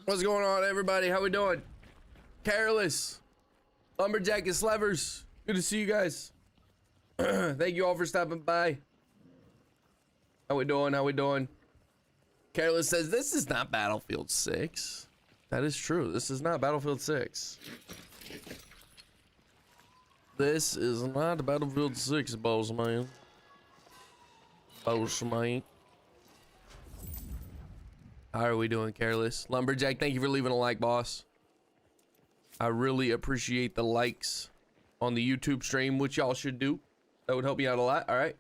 What's going on, everybody? How we doing? Careless, Lumberjack, and Slevers. Good to see you guys. Thank you all for stopping by. How we doing? How we doing? Careless says this is not Battlefield 6. That is true. This is not Battlefield 6. This is not Battlefield 6, boss man. Boss man. How are we doing, Careless? Lumberjack, thank you for leaving a like, boss. I really appreciate the likes on the YouTube stream, which y'all should do. That would help me out a lot. All right.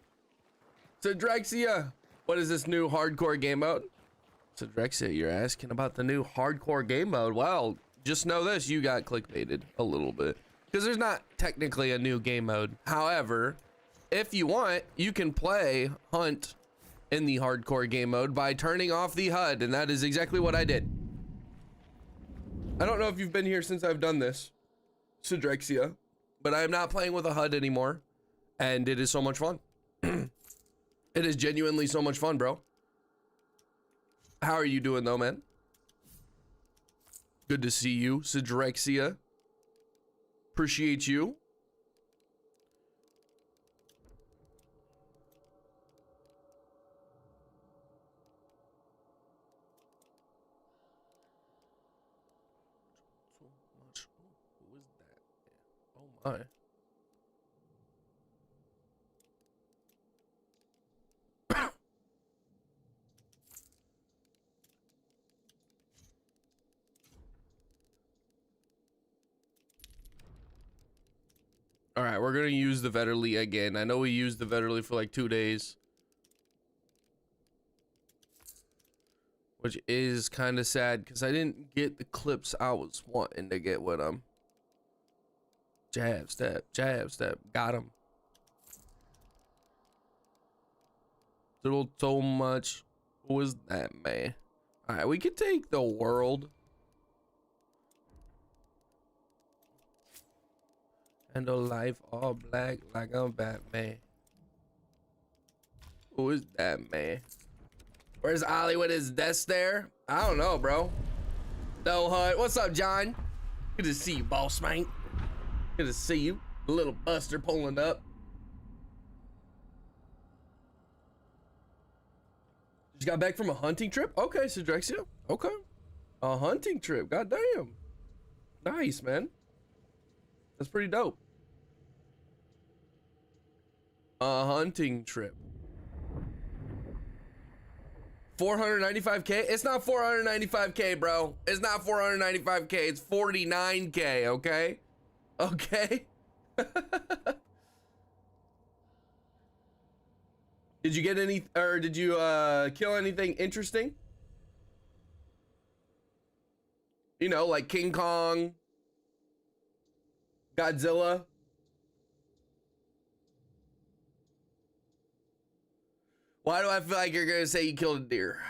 So Drexia, what is this new hardcore game mode? So Drexia, you're asking about the new hardcore game mode. Well, just know this, you got clickbaited a little bit because there's not technically a new game mode. However, if you want, you can play Hunt in the hardcore game mode by turning off the HUD, and that is exactly what I did. I don't know if you've been here since I've done this, Sidrexia, but I am not playing with a HUD anymore, and it is so much fun. It is genuinely so much fun, bro. How are you doing though, man? Good to see you, Sidrexia. Appreciate you. Oh my. All right, we're gonna use the Vetterli again. I know we used the Vetterli for like 2 days, which is kind of sad because I didn't get the clips I was wanting to get with them. Jab, step, got him. Little so much. Who is that, man? All right, we could take the world. And a life all black like a Batman. Who is that, man? Where's Ollie with his desk there? I don't know, bro. No HUD. What's up, John? Good to see you, boss man. Good to see you. The little buster pulling up. Just got back from a hunting trip? Okay, Sidrexia. Okay. A hunting trip. Goddamn. Nice, man. That's pretty dope. A hunting trip. 495K? It's not 495K, bro. It's not 495K. It's 49K, okay? Okay. Did you get any, or did you kill anything interesting? You know, like King Kong, Godzilla. Why do I feel like you're gonna say you killed a deer?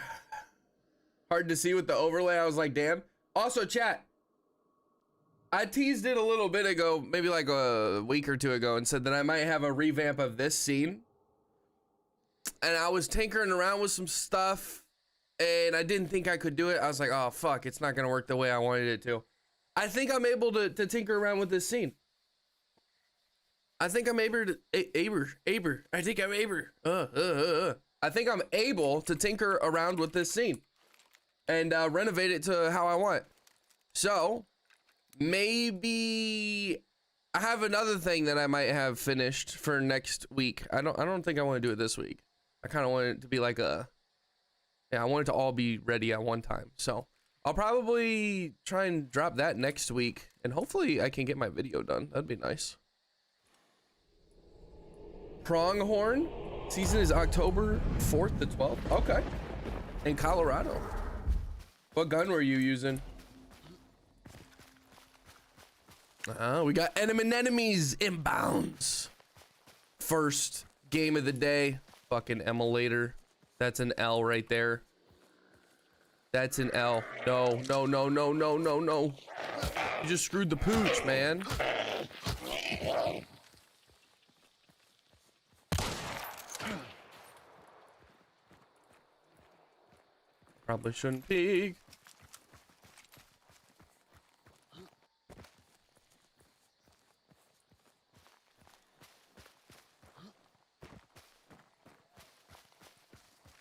Hard to see with the overlay. I was like, damn. Also, chat, I teased it a little bit ago, maybe like a week or two ago, and said that I might have a revamp of this scene. And I was tinkering around with some stuff, and I didn't think I could do it. I was like, oh, fuck, it's not gonna work the way I wanted it to. I think I'm able to tinker around with this scene. I think I'm able to, I think I'm able, I think I'm able to tinker around with this scene and renovate it to how I want. So maybe I have another thing that I might have finished for next week. I don't think I want to do it this week. I kind of want it to be like a, yeah, I want it to all be ready at one time. So I'll probably try and drop that next week, and hopefully I can get my video done. That'd be nice. Pronghorn season is October 4th to 12th. Okay. In Colorado. What gun were you using? We got enemies inbounds. First game of the day. Fucking emulator. That's an L right there. That's an L. No, no, no, no, no, no, no. You just screwed the pooch, man. Probably shouldn't be.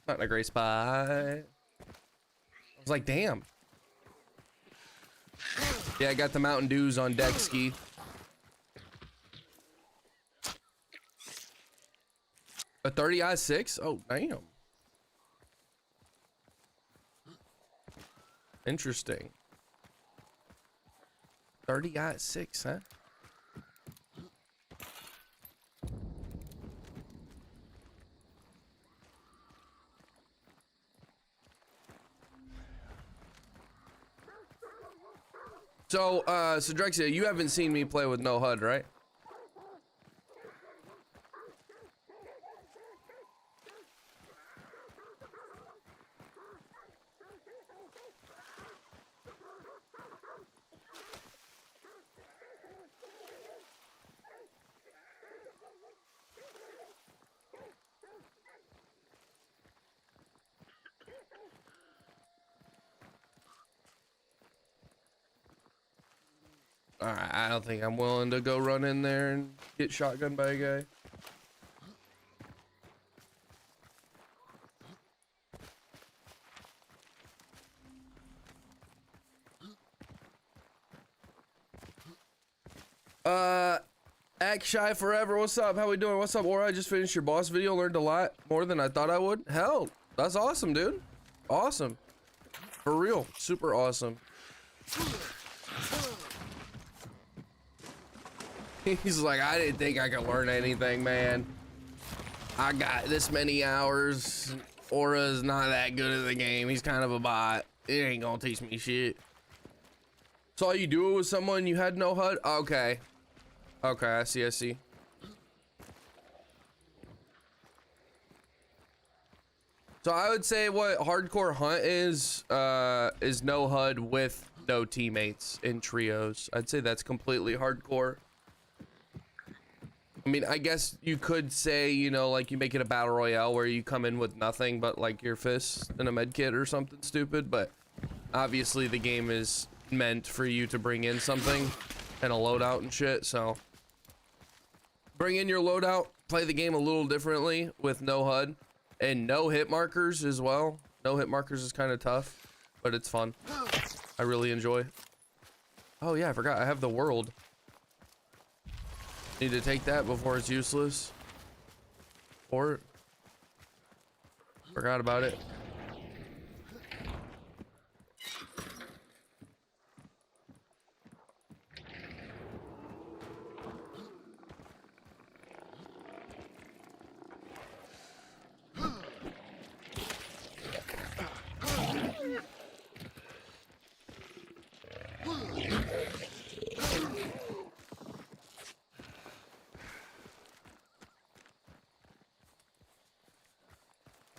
Not in a great spot. I was like, damn. Yeah, I got the Mountain Dews on deck ski. A 30-6? Oh, damn. Interesting. 30-6, huh? So, Drexia, you haven't seen me play with no HUD, right? Alright, I don't think I'm willing to go run in there and get shotgunned by a guy. Act Shy Forever, what's up? How we doing? What's up, Aura? I just finished your boss video, learned a lot more than I thought I would. Hell, that's awesome, dude. Awesome. For real, super awesome. He's like, I didn't think I could learn anything, man. I got this many hours. Aura's not that good at the game. He's kind of a bot. It ain't gonna teach me shit. Saw you do it with someone you had no HUD? Okay. Okay, I see, I see. So I would say what hardcore hunt is no HUD with no teammates in trios. I'd say that's completely hardcore. I mean, I guess you could say, you know, like you make it a battle royale where you come in with nothing but like your fists and a med kit or something stupid, but obviously the game is meant for you to bring in something and a loadout and shit, so bring in your loadout, play the game a little differently with no HUD and no hit markers as well. No hit markers is kind of tough, but it's fun. I really enjoy. Oh yeah, I forgot I have the world. Need to take that before it's useless. Or forgot about it.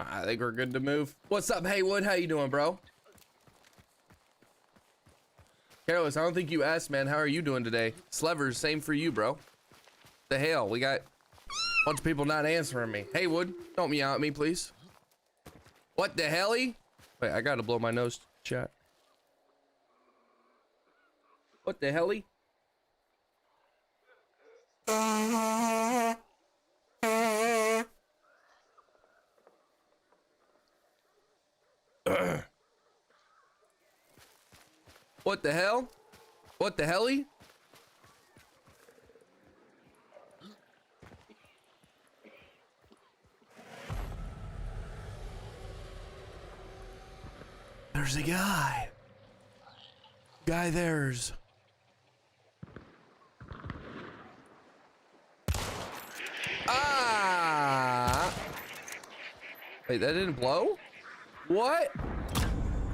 I think we're good to move. What's up, Haywood? How you doing, bro? Careless, I don't think you asked, man. How are you doing today? Slevers, same for you, bro. The hell, we got a bunch of people not answering me. Haywood, don't meow at me, please. What the helly? Wait, I gotta blow my nose, chat. What the helly? What the hell? What the helly? There's a guy. There's. Ah! Wait, that didn't blow? What?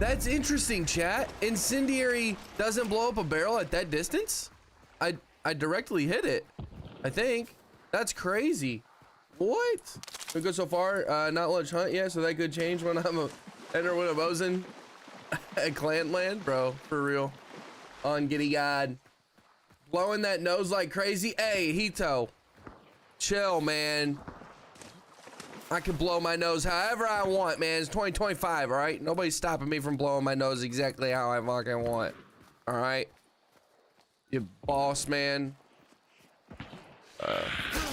That's interesting, chat. Incendiary doesn't blow up a barrel at that distance? I directly hit it, I think. That's crazy. What? We go so far, not lunch hunt yet, so that could change when I'm enter with a bosun at clan land, bro, for real. On Giddy God. Blowing that nose like crazy. Hey, Hito, chill, man. I can blow my nose however I want, man. It's 2025, all right? Nobody's stopping me from blowing my nose exactly how I fucking want, all right? You boss, man.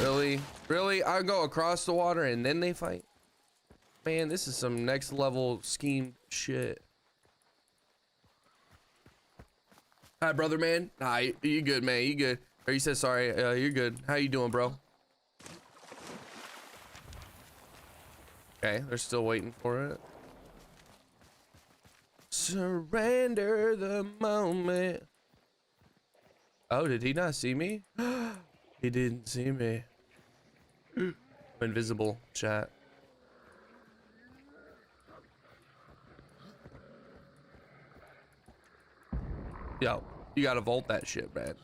Really? Really? I go across the water and then they fight? Man, this is some next level scheme shit. Hi, brother, man. Hi, you good, man? You good? Or you said sorry. You're good. How you doing, bro? Okay, they're still waiting for it. Surrender the moment. Oh, did he not see me? He didn't see me. I'm invisible, chat. Yo, you gotta vault that shit, man.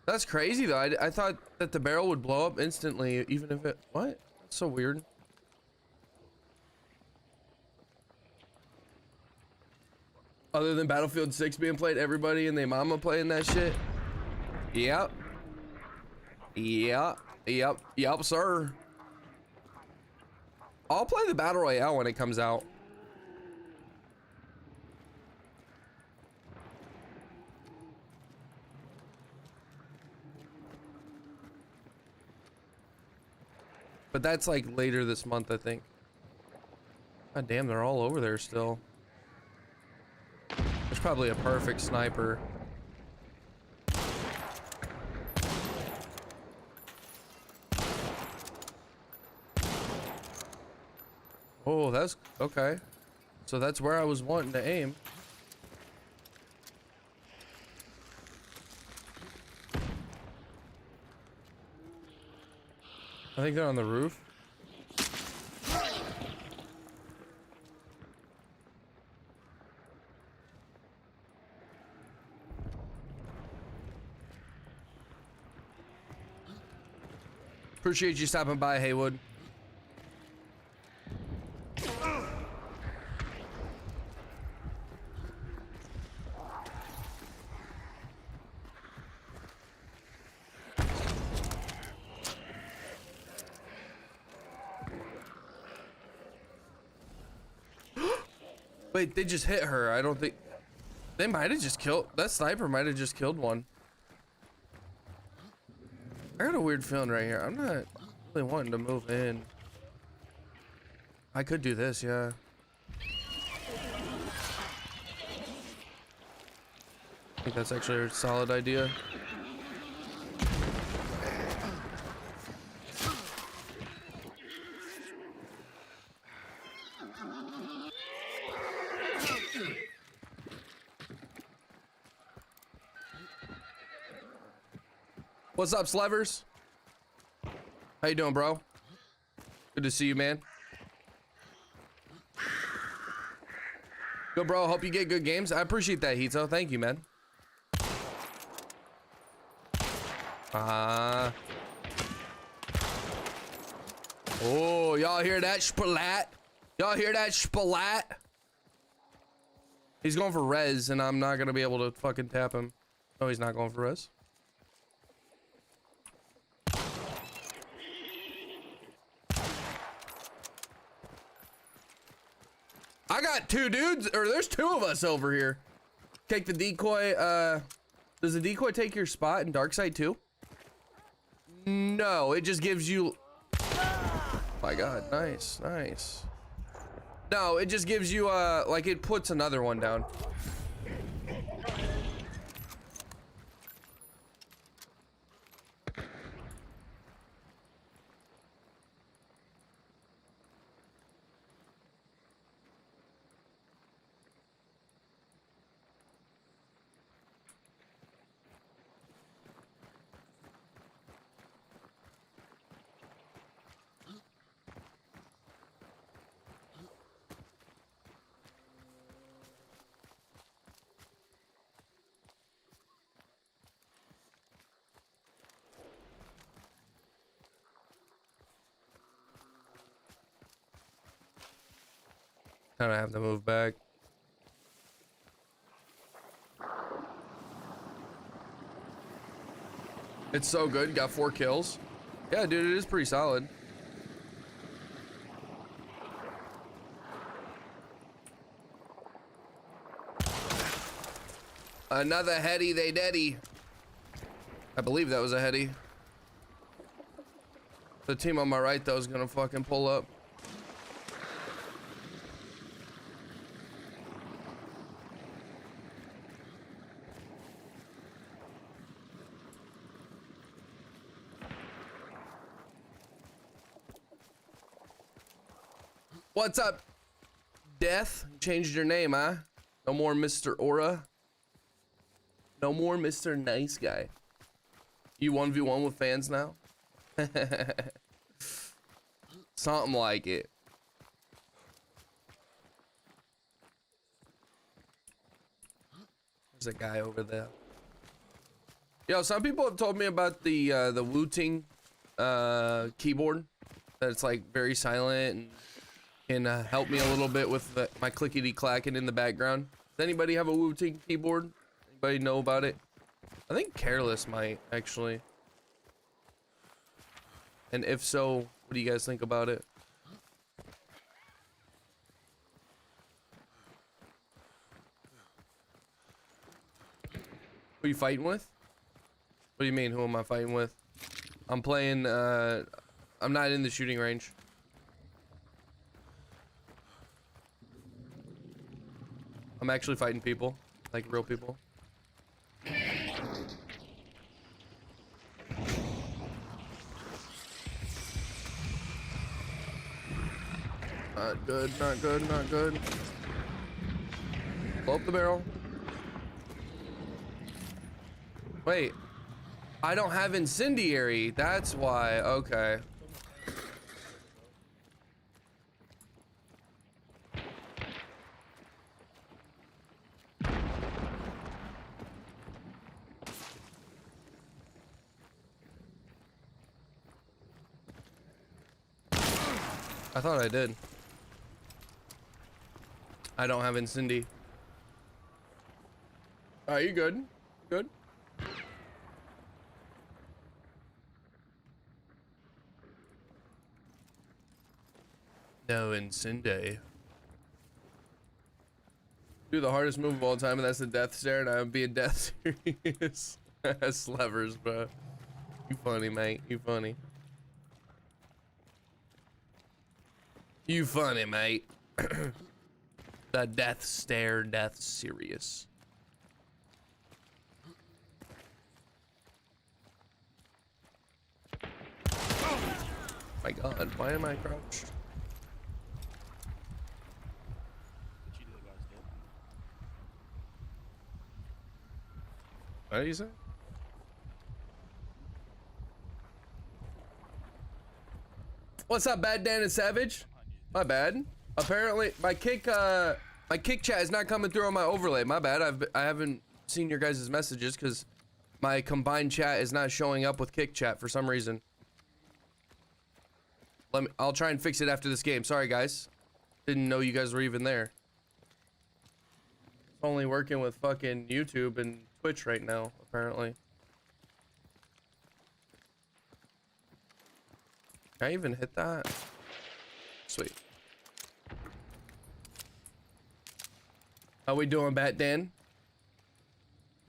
That's crazy though. I thought that the barrel would blow up instantly, even if it. What? That's so weird. Other than Battlefield 6 being played, everybody and their mama playing that shit. Yep. Yep, sir. I'll play the Battle Royale when it comes out. But that's like later this month, I think. God damn, they're all over there still. There's probably a perfect sniper. Oh, that's okay. So that's where I was wanting to aim. I think they're on the roof. Appreciate you stopping by, Haywood. Wait, they just hit her. I don't think they might have just killed that sniper. Might have just killed one. I got a weird feeling right here. I'm not really wanting to move in. I could do this, yeah. I think that's actually a solid idea. What's up, Slevers? How you doing, bro? Good to see you, man. Go, bro. Hope you get good games. I appreciate that, Hito. Thank you, man. Oh, y'all hear that splat? Y'all hear that splat? He's going for res, and I'm not gonna be able to fucking tap him. No, he's not going for res. I got two dudes, or there's two of us over here. Take the decoy. Does the decoy take your spot in dark side too? No, it just gives you. My God, nice, nice. No, it just gives you like it puts another one down. Kind of have to move back. It's so good. Got 4 kills. Yeah, dude, it is pretty solid. Another heady they daddy. I believe that was a heady. The team on my right though is gonna fucking pull up. What's up, Death? You changed your name, huh? No more Mr. Aura. No more Mr. Nice Guy. You 1v1 with fans now? Something like it. There's a guy over there. Yo, some people have told me about the Wu-Ting keyboard. That it's like very silent and can help me a little bit with my clickety clacking in the background. Does anybody have a Wu-Ting keyboard? Anybody know about it? I think Careless might actually. And if so, what do you guys think about it? Who are you fighting with? What do you mean, who am I fighting with? I'm playing, I'm not in the shooting range. I'm actually fighting people, like real people. Not good, not good, not good. Blow up the barrel. Wait, I don't have incendiary. That's why. Okay. I thought I did. I don't have incendi. Are you good? Good. No incendi. Do the hardest move of all time, and that's the death stare, and I'm being death serious. Slevers, bro. You funny, mate. You funny. You funny, mate. The death stare, death serious. My God, why am I crouched? What did you say? What's up, Bad Dan and Savage? My bad. Apparently, my kick chat is not coming through on my overlay. My bad. I haven't seen your guys' messages because my combined chat is not showing up with kick chat for some reason. I'll try and fix it after this game. Sorry, guys. Didn't know you guys were even there. Only working with fucking YouTube and Twitch right now, apparently. Can I even hit that? Sweet. How we doing, Bat Dan?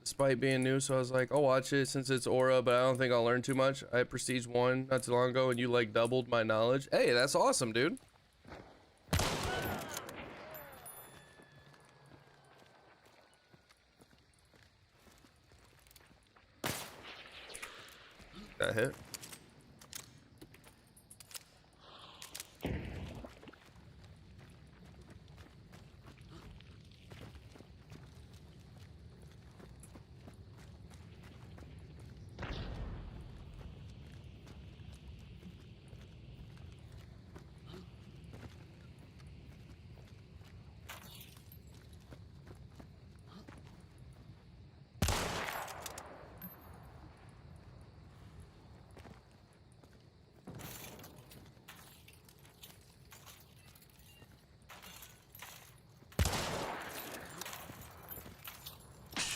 Despite being new, so I was like, I'll watch it since it's Aura, but I don't think I'll learn too much. I Prestige 1 not too long ago, and you like doubled my knowledge. Hey, that's awesome, dude. That hit.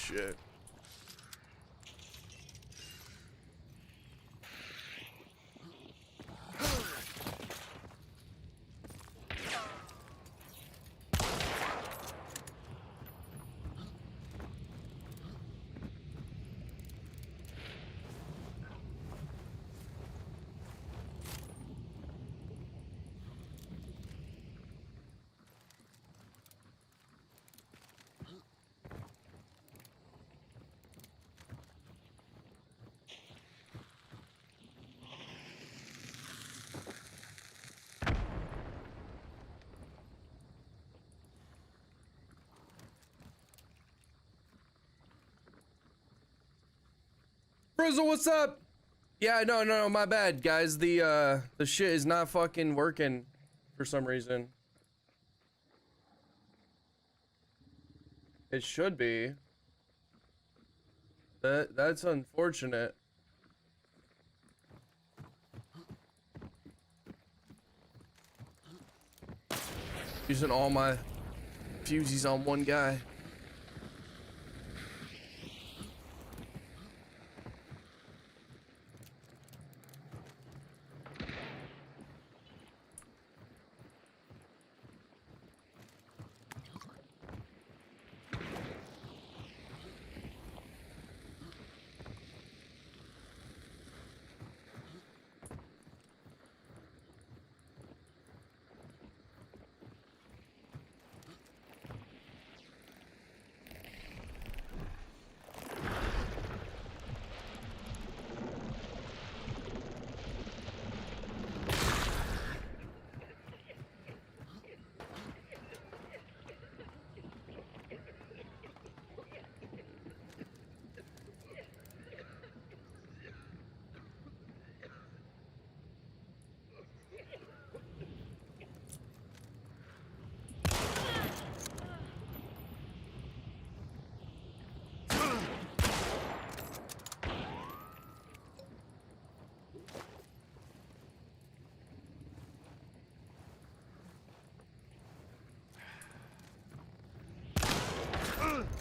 Shit. Frizzle, what's up? Yeah, no, my bad, guys. The shit is not fucking working for some reason. It should be. That's unfortunate. Using all my fusies on one guy.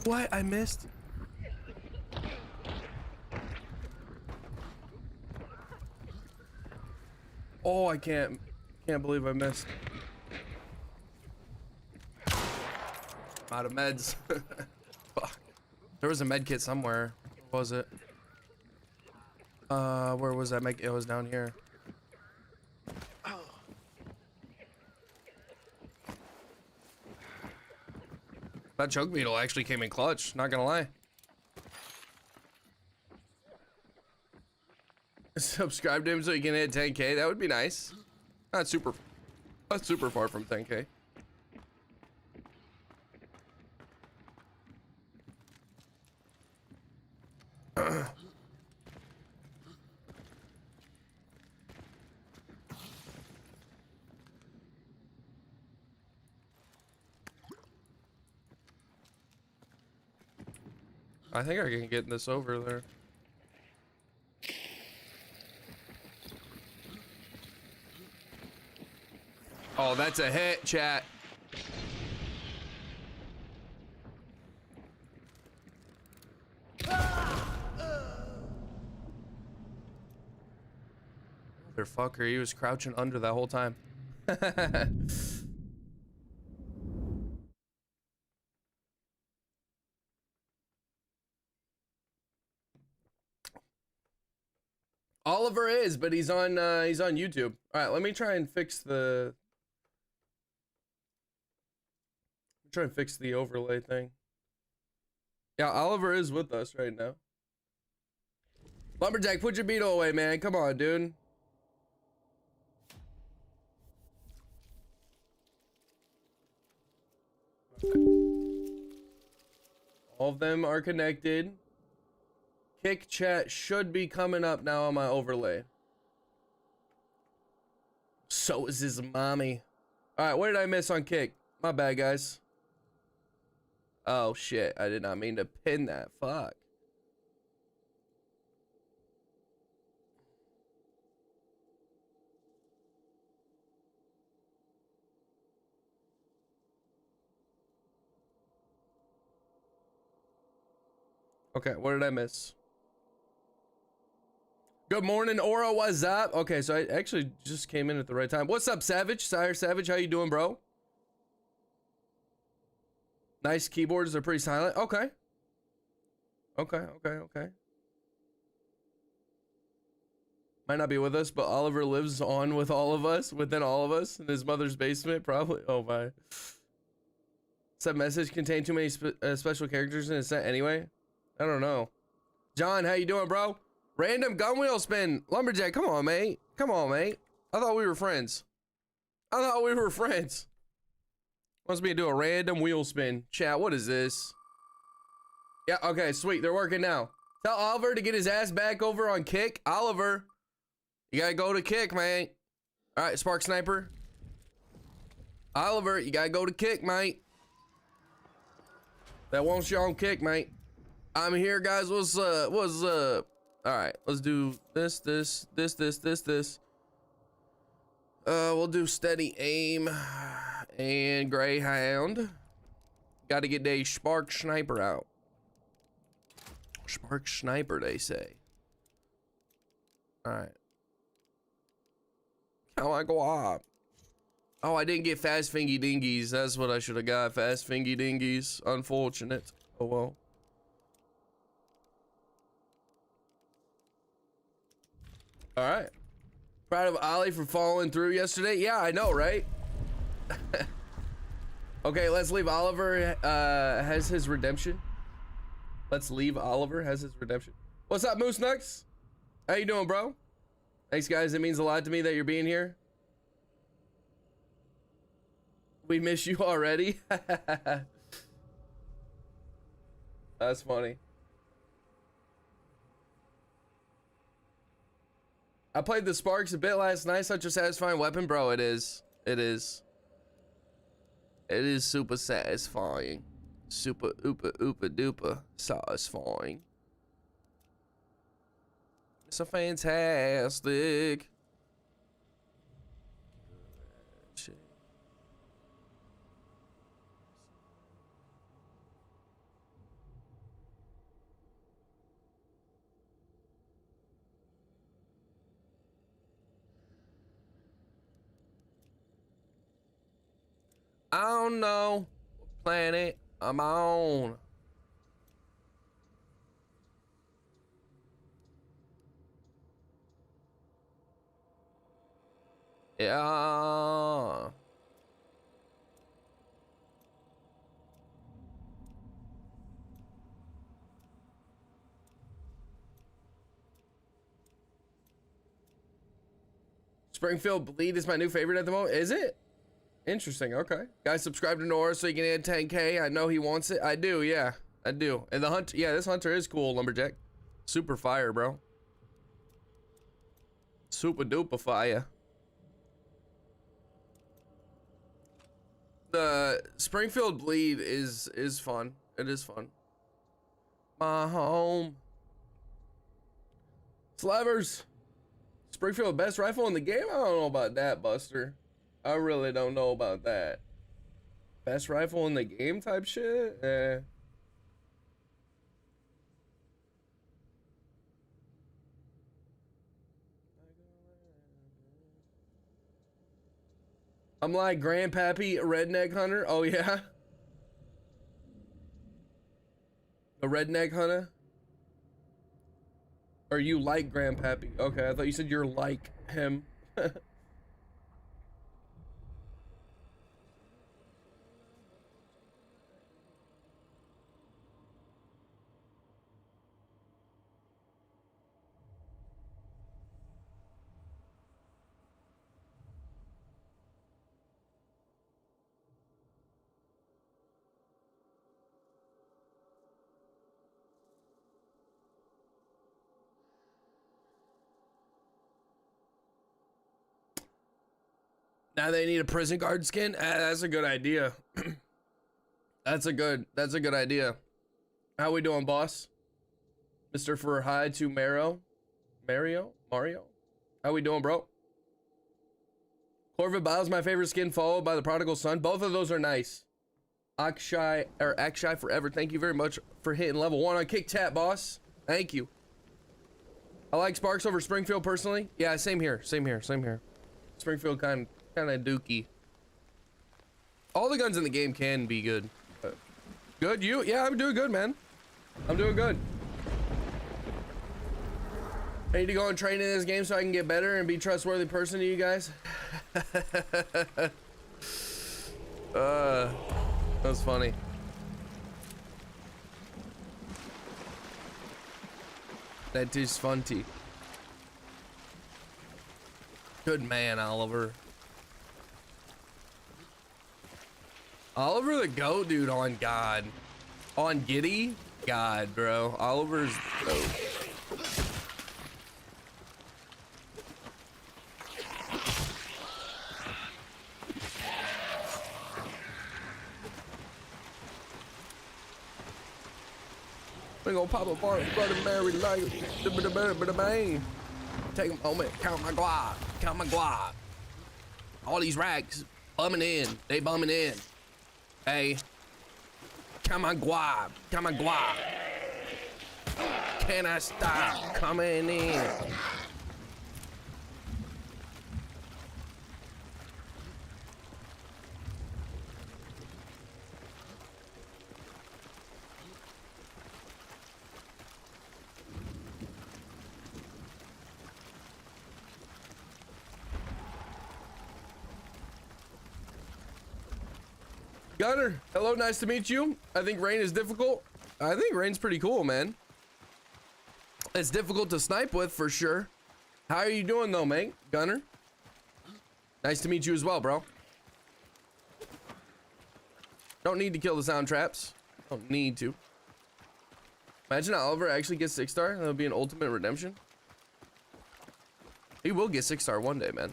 What? I missed? Oh, I can't believe I missed. I'm out of meds. Fuck. There was a med kit somewhere. Where was it? Where was that med? It was down here. That choke beetle actually came in clutch, not gonna lie. Subscribe to him so he can hit 10K. That would be nice. Not super far from 10K. I think I can get this over there. Oh, that's a hit, chat. Motherfucker, he was crouching under that whole time. Oliver is, but he's on YouTube. All right, let me try and fix the overlay thing. Yeah, Oliver is with us right now. Lumberjack, put your beetle away, man. Come on, dude. All of them are connected. Kick chat should be coming up now on my overlay. So is his mommy. All right, what did I miss on kick? My bad, guys. Oh shit, I did not mean to pin that. Fuck. Okay, what did I miss? Good morning, Aura. What's up? Okay, so I actually just came in at the right time. What's up, Savage? Sire Savage, how you doing, bro? Nice keyboards. They're pretty silent. Okay. Okay. Might not be with us, but Oliver lives on with all of us, within all of us, in his mother's basement, probably. Oh my. Said message contained too many special characters in it sent anyway. I don't know. John, how you doing, bro? Random gun wheel spin. Lumberjack, come on, mate. Come on, mate. I thought we were friends. Wants me to do a random wheel spin. Chat, what is this? Yeah, okay, sweet. They're working now. Tell Oliver to get his ass back over on kick. Oliver, you gotta go to kick, man. All right, Spark Sniper. Oliver, you gotta go to kick, mate. That wants you on kick, mate. I'm here, guys. What's up? All right, let's do this. We'll do steady aim and Greyhound. Got to get a Spark Sniper out. Spark Sniper, they say. All right. How I go up? Oh, I didn't get fast fingy dingies. That's what I should have got. Fast fingy dingies. Unfortunate. Oh well. All right. Proud of Ollie for following through yesterday. Yeah, I know, right? Okay, let's leave. Oliver has his redemption. Let's leave. Oliver has his redemption. What's up, Moose Nux? How you doing, bro? Thanks, guys. It means a lot to me that you're being here. We miss you already. That's funny. I played the Sparks a bit last night. Such a satisfying weapon, bro. It is. It is. It is super satisfying. Super oopa duper satisfying. It's a fantastic. I don't know what planet I'm on. Yeah. Springfield Bleed is my new favorite at the moment. Is it? Interesting. Okay. Guys, subscribe to NOAURA so you can add 10K. I know he wants it. I do. Yeah, I do. And the hunt. Yeah, this hunter is cool, Lumberjack. Super fire, bro. Super duper fire. The Springfield Bleed is fun. It is fun. My home. Slavers. Springfield best rifle in the game? I don't know about that, Buster. I really don't know about that. Best rifle in the game type shit? Eh. I'm like Grandpappy Redneck Hunter. Oh yeah? A redneck hunter? Or you like Grandpappy? Okay, I thought you said you're like him. Now they need a prison guard skin? That's a good idea. That's a good idea. How we doing, boss? Mr. For hi to Mario? How we doing, bro? Corvid Biles, my favorite skin, followed by the Prodigal Son. Both of those are nice. Akshay Forever, thank you very much for hitting level 1 on Kick Tap, boss. Thank you. I like Sparks over Springfield personally. Yeah, same here. Springfield kind of dookie. All the guns in the game can be good. Good, you? Yeah, I'm doing good, man. I'm doing good. I need to go and train in this game so I can get better and be a trustworthy person to you guys. That's funny. That is funny. Good man, Oliver. Oliver the GOAT, dude, on God. On Giddy? God, bro. Oliver's dope. We gonna pop a bar, brother Mary like bang. Take a moment, count my guap, count my guap. All these racks bumming in, they bumming in. Hey, count my guap, count my guap. Can I stop coming in? Gunner, hello, nice to meet you. I think rain is difficult. I think rain's pretty cool, man. It's difficult to snipe with for sure. How are you doing though, mate? Gunner, nice to meet you as well, bro. Don't need to kill the sound traps. Don't need to. Imagine Oliver actually gets 6-star. That'll be an ultimate redemption. He will get 6-star one day, man.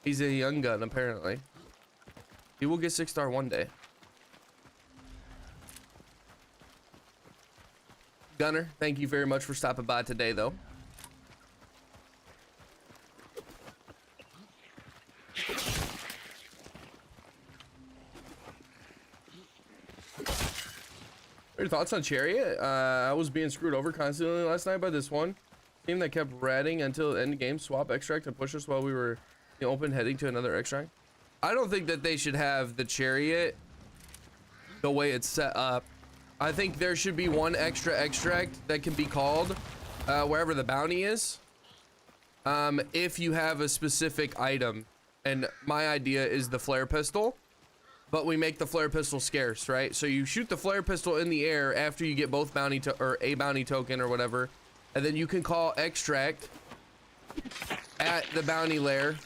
He's a young gun, apparently. He will get 6-star one day. Gunner, thank you very much for stopping by today, though. What are your thoughts on Chariot? I was being screwed over constantly last night by this one team that kept ratting until the end of game, swap extract and push us while we were in the open heading to another extract. I don't think that they should have the Chariot the way it's set up. I think there should be one extra extract that can be called wherever the bounty is if you have a specific item. And my idea is the flare pistol, but we make the flare pistol scarce, right? So you shoot the flare pistol in the air after you get both bounty or a bounty token or whatever, and then you can call extract at the bounty lair.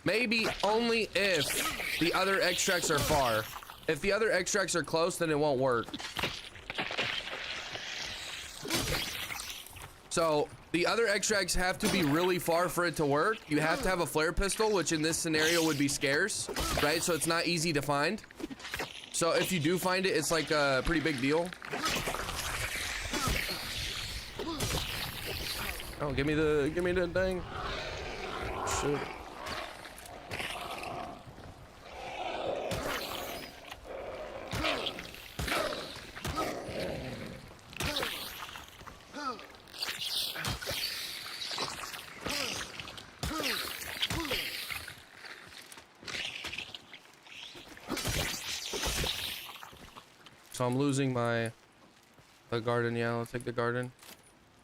Maybe only if the other extracts are far. If the other extracts are close, then it won't work. So the other extracts have to be really far for it to work. You have to have a flare pistol, which in this scenario would be scarce, right? So it's not easy to find. So if you do find it, it's like a pretty big deal. Oh, give me the thing. Shit. So I'm losing the garden. Yeah, I'll take the garden,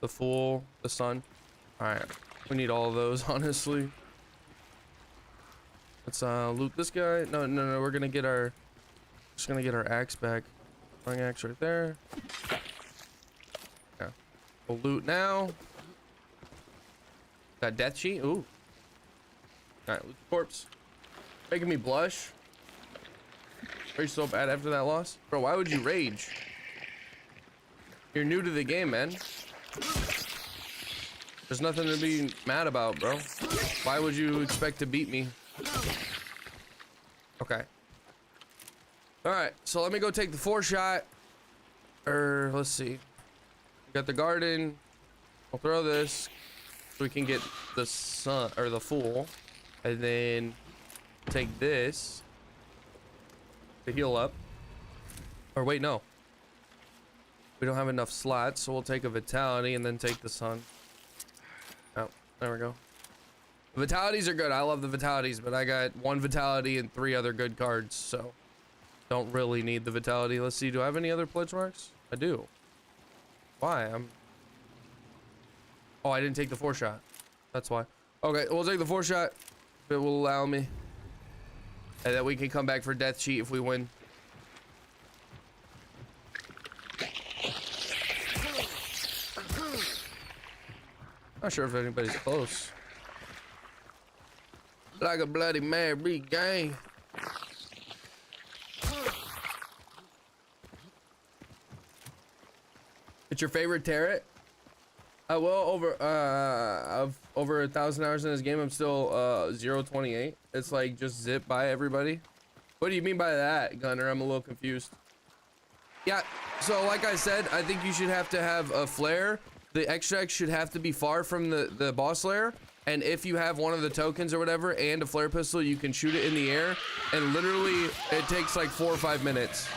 the fool, the sun. All right, we need all of those, honestly. Let's loot this guy. No, we're gonna get our axe back. Throwing axe right there. Yeah, we'll loot now. Got death sheet. Ooh. All right, loot the corpse. Making me blush. Are you so bad after that loss? Bro, why would you rage? You're new to the game, man. There's nothing to be mad about, bro. Why would you expect to beat me? Okay. Alright, so let me go take the 4-shot. Let's see. Got the garden. I'll throw this so we can get the sun, or the fool. And then take this to heal up. Or wait, no. We don't have enough slots, so we'll take a vitality and then take the sun. Oh, there we go. The vitalities are good. I love the vitalities, but I got 1 vitality and 3 other good cards, so don't really need the vitality. Let's see, do I have any other pledge marks? I do. Why? Oh, I didn't take the 4-shot. That's why. Okay, we'll take the 4-shot. It will allow me. And then we can come back for death sheet if we win. Not sure if anybody's close. Like a bloody Mary gang. What's your favorite turret? Well, over 1,000 hours in this game, I'm still 028. It's like just zip by everybody. What do you mean by that, Gunner? I'm a little confused. Yeah, so like I said, I think you should have to have a flare. The extract should have to be far from the boss lair. And if you have one of the tokens or whatever and a flare pistol, you can shoot it in the air. And literally, it takes like 4 or 5 minutes.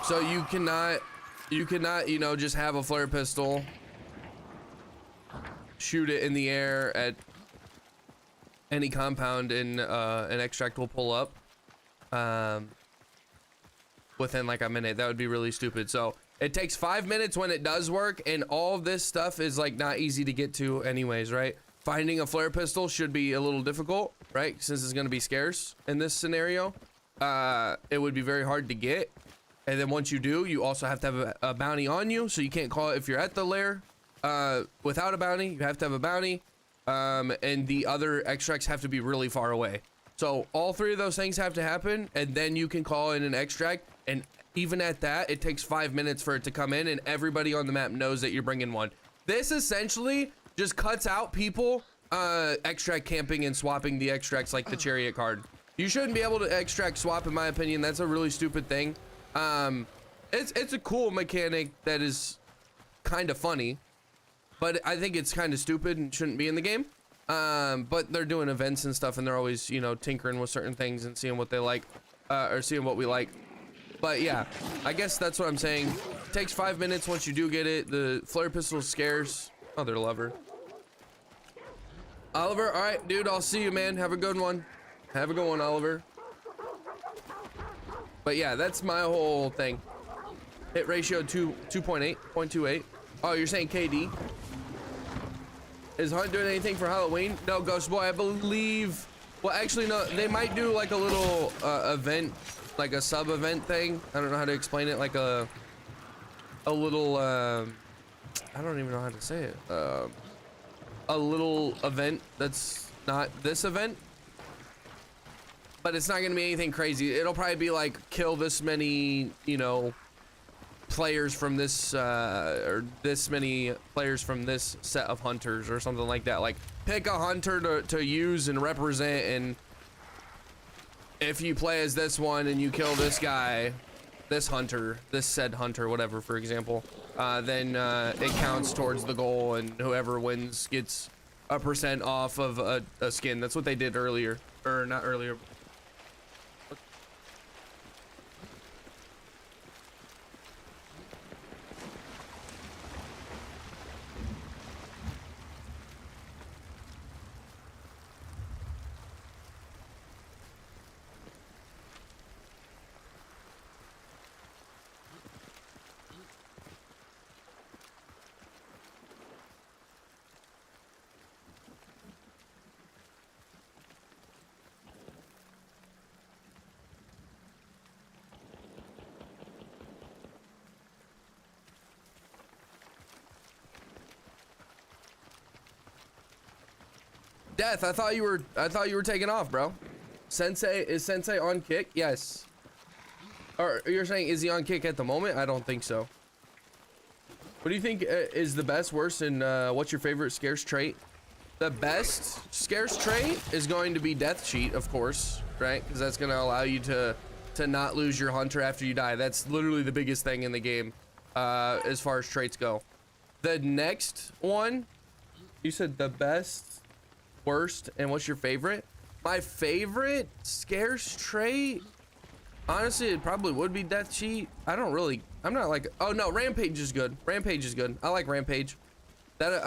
So you cannot, you know, just have a flare pistol, shoot it in the air at any compound, and an extract will pull up within like a minute. That would be really stupid. So it takes 5 minutes when it does work, and all of this stuff is like not easy to get to anyways, right? Finding a flare pistol should be a little difficult, right? Since it's going to be scarce in this scenario. It would be very hard to get. And then once you do, you also have to have a bounty on you, so you can't call it if you're at the lair without a bounty. You have to have a bounty, and the other extracts have to be really far away. So all 3 of those things have to happen, and then you can call in an extract. And even at that, it takes 5 minutes for it to come in, and everybody on the map knows that you're bringing one. This essentially just cuts out people extract camping and swapping the extracts like the chariot card. You shouldn't be able to extract swap, in my opinion. That's a really stupid thing. It's a cool mechanic that is kind of funny, but I think it's kind of stupid and shouldn't be in the game. But they're doing events and stuff, and they're always, you know, tinkering with certain things and seeing what they like, or seeing what we like. But yeah, I guess that's what I'm saying. It takes 5 minutes once you do get it. The flare pistol is scarce. Other lover. Oliver, all right, dude, I'll see you, man. Have a good one. Have a good one, Oliver. But yeah, that's my whole thing. Hit ratio 2.8. Oh, you're saying KD? Is Hunt doing anything for Halloween? No, Ghost Boy, I believe. Well, actually, no. They might do like a little event, like a sub event thing. I don't know how to explain it. Like a little. I don't even know how to say it. A little event that's not this event. But it's not gonna be anything crazy. It'll probably be like kill this many, you know, players from this, or this many players from this set of hunters or something like that. Like pick a hunter to use and represent, and if you play as this one and you kill this guy, this hunter, this said hunter, whatever, for example, then it counts towards the goal, and whoever wins gets a % off of a skin. That's what they did earlier, or not earlier. Death, I thought you were taking off, bro. Is Sensei on kick? Yes. Or you're saying, is he on kick at the moment? I don't think so. What do you think is the best, worst, and what's your favorite scarce trait? The best scarce trait is going to be Death Cheat, of course, right? Because that's going to allow you to not lose your hunter after you die. That's literally the biggest thing in the game as far as traits go. The next one, you said the best, worst, and what's your favorite? My favorite scarce trait, honestly, it probably would be Death Cheat. I'm not like, oh no, Rampage is good. Rampage is good. I like Rampage. That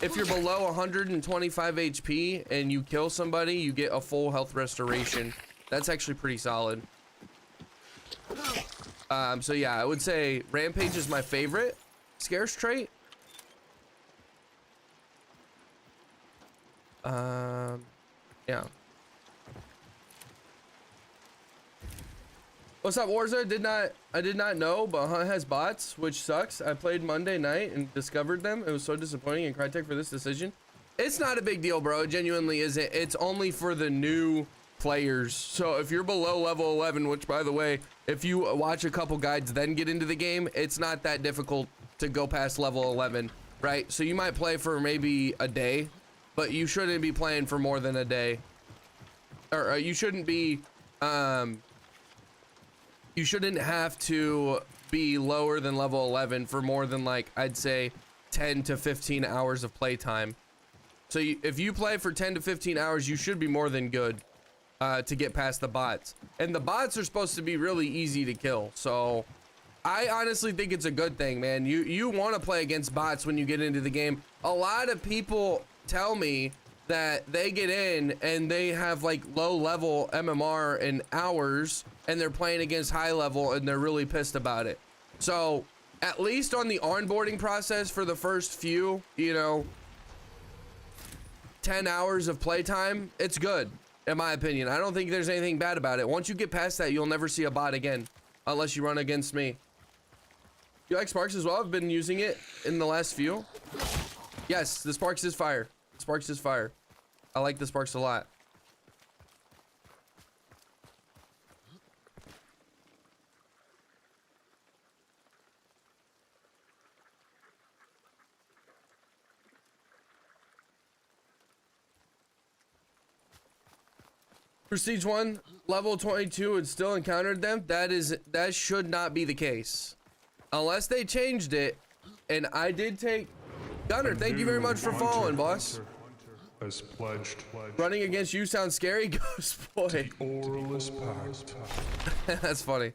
if you're below 125 HP and you kill somebody, you get a full health restoration. That's actually pretty solid. So yeah, I would say Rampage is my favorite scarce trait. Yeah. What's up, Warza? I did not know, but Hunt has bots, which sucks. I played Monday night and discovered them. It was so disappointing, and Crytek for this decision. It's not a big deal, bro. It genuinely isn't. It's only for the new players. So if you're below level 11, which by the way, if you watch a couple guides then get into the game, it's not that difficult to go past level 11, right? So you might play for maybe a day, but you shouldn't be playing for more than a day. Or you shouldn't be, you shouldn't have to be lower than level 11 for more than, like, I'd say 10 to 15 hours of playtime. So if you play for 10 to 15 hours, you should be more than good to get past the bots. And the bots are supposed to be really easy to kill. So I honestly think it's a good thing, man. You want to play against bots when you get into the game. A lot of people tell me that they get in and they have like low level MMR in hours and they're playing against high level and they're really pissed about it. So at least on the onboarding process for the first few, you know, 10 hours of playtime, it's good, in my opinion. I don't think there's anything bad about it. Once you get past that, you'll never see a bot again, unless you run against me. You like Sparks as well? I've been using it in the last few. Yes, the Sparks is fire. Sparks is fire. I like the Sparks a lot. Prestige 1, level 22 and still encountered them. That should not be the case. Unless they changed it. And I did take... Gunner, thank you very much for following, boss. As pledged. Running against you sounds scary, Ghost Boy. Oralist pact. That's funny.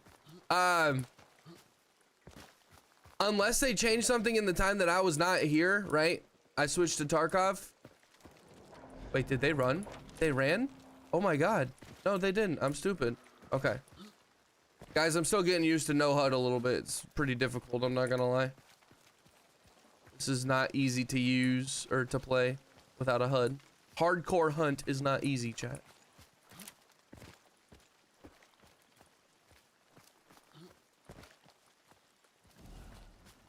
Unless they changed something in the time that I was not here, right? I switched to Tarkov. Wait, did they run? They ran? Oh my god. No, they didn't. I'm stupid. Okay. Guys, I'm still getting used to no HUD a little bit. It's pretty difficult, I'm not gonna lie. This is not easy to use or to play without a HUD. Hardcore hunt is not easy, chat.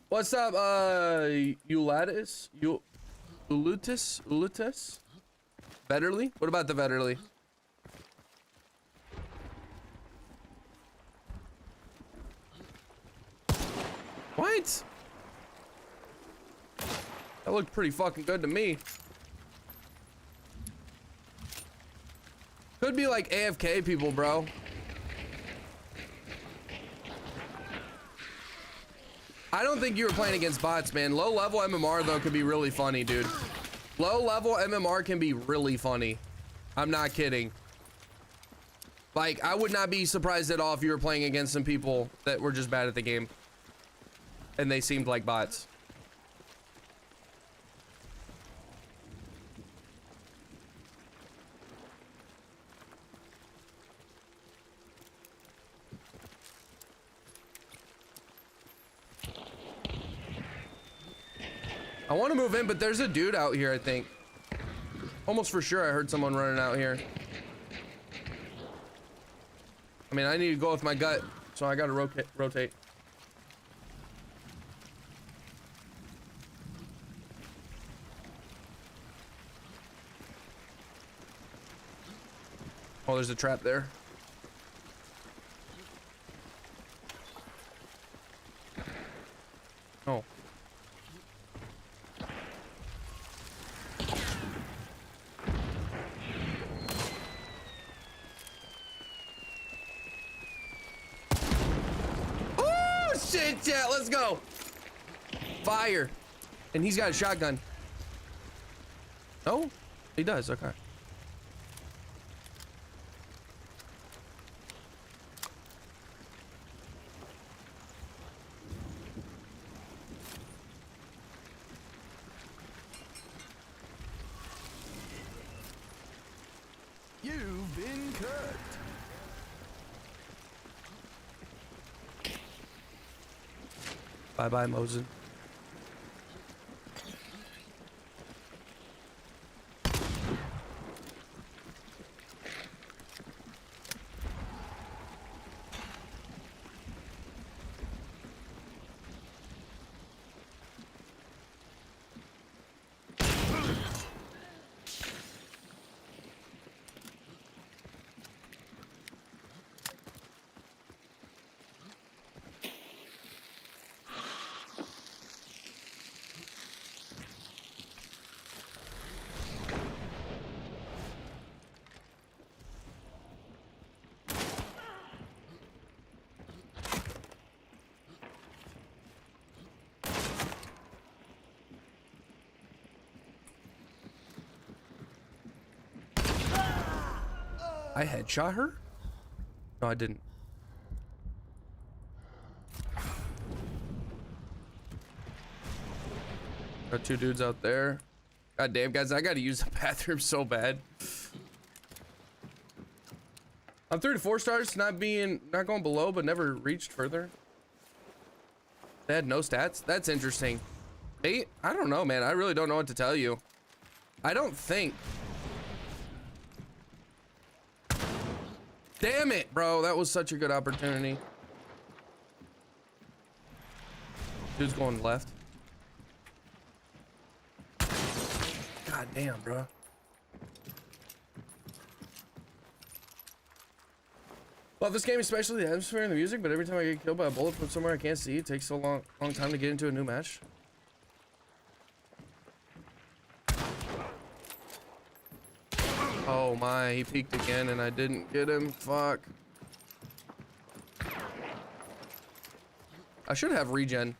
What's up, Ulatus? Ulutus? Vetterly? What about the Vetterly? What? That looked pretty fucking good to me. Could be like AFK people, bro. I don't think you were playing against bots, man. Low level MMR though could be really funny, dude. Low level MMR can be really funny. I'm not kidding. Like, I would not be surprised at all if you were playing against some people that were just bad at the game. And they seemed like bots. I want to move in, but there's a dude out here, I think. Almost for sure I heard someone running out here. I mean, I need to go with my gut, so I gotta rotate. Oh, there's a trap there. Oh. Oh, shit, chat, let's go. Fire. And he's got a shotgun. Oh, he does, okay. You've been cooked. Bye-bye, Mosin. I headshot her? No, I didn't. Got two dudes out there. God damn, guys, I gotta use the bathroom so bad. I'm 3 to 4 stars, not going below, but never reached further. They had no stats. That's interesting. I don't know, man. I really don't know what to tell you. I don't think. Damn it, bro. That was such a good opportunity. Dude's going left. God damn, bro. Love this game, especially the atmosphere and the music, but every time I get killed by a bullet from somewhere I can't see, it takes so long time to get into a new match. Oh my, he peeked again and I didn't get him. Fuck. I should have regen.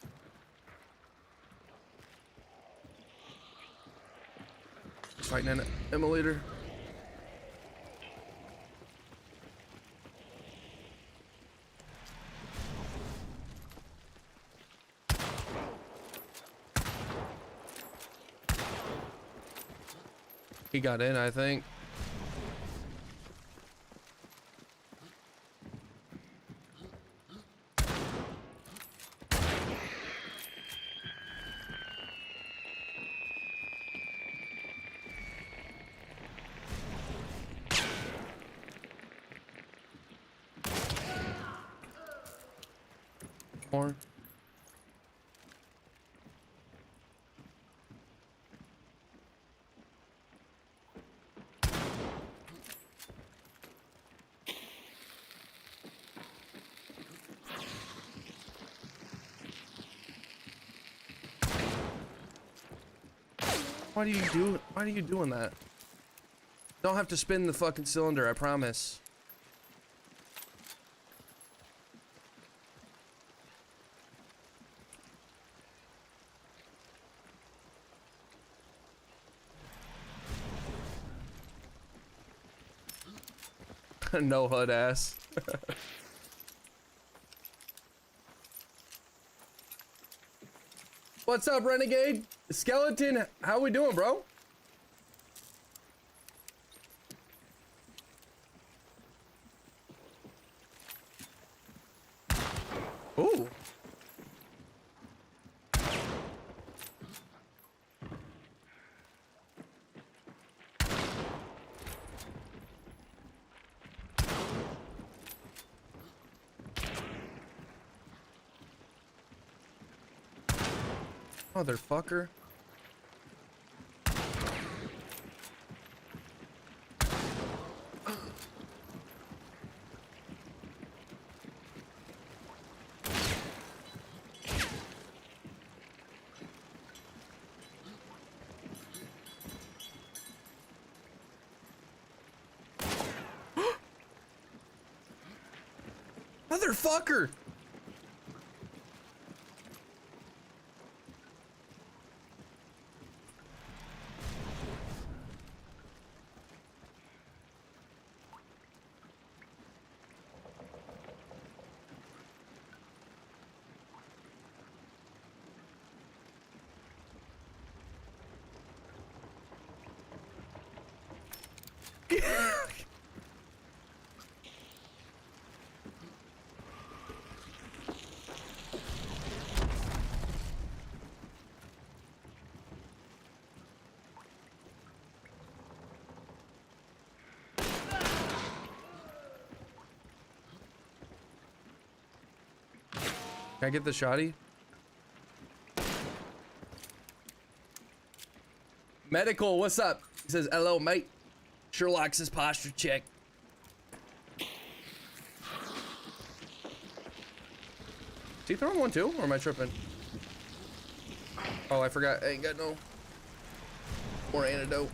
He's fighting an emulator. He got in, I think. More. Why are you doing that? Don't have to spin the fucking cylinder, I promise. No HUD ass. What's up, Renegade? Skeleton, how we doing, bro? Ooh. Motherfucker. Motherfucker. Can I get the shotty? Medical, what's up? He says, hello, mate. Sherlock's his posture check. Is he throwing one too, or am I tripping? Oh, I forgot. I ain't got no more antidote.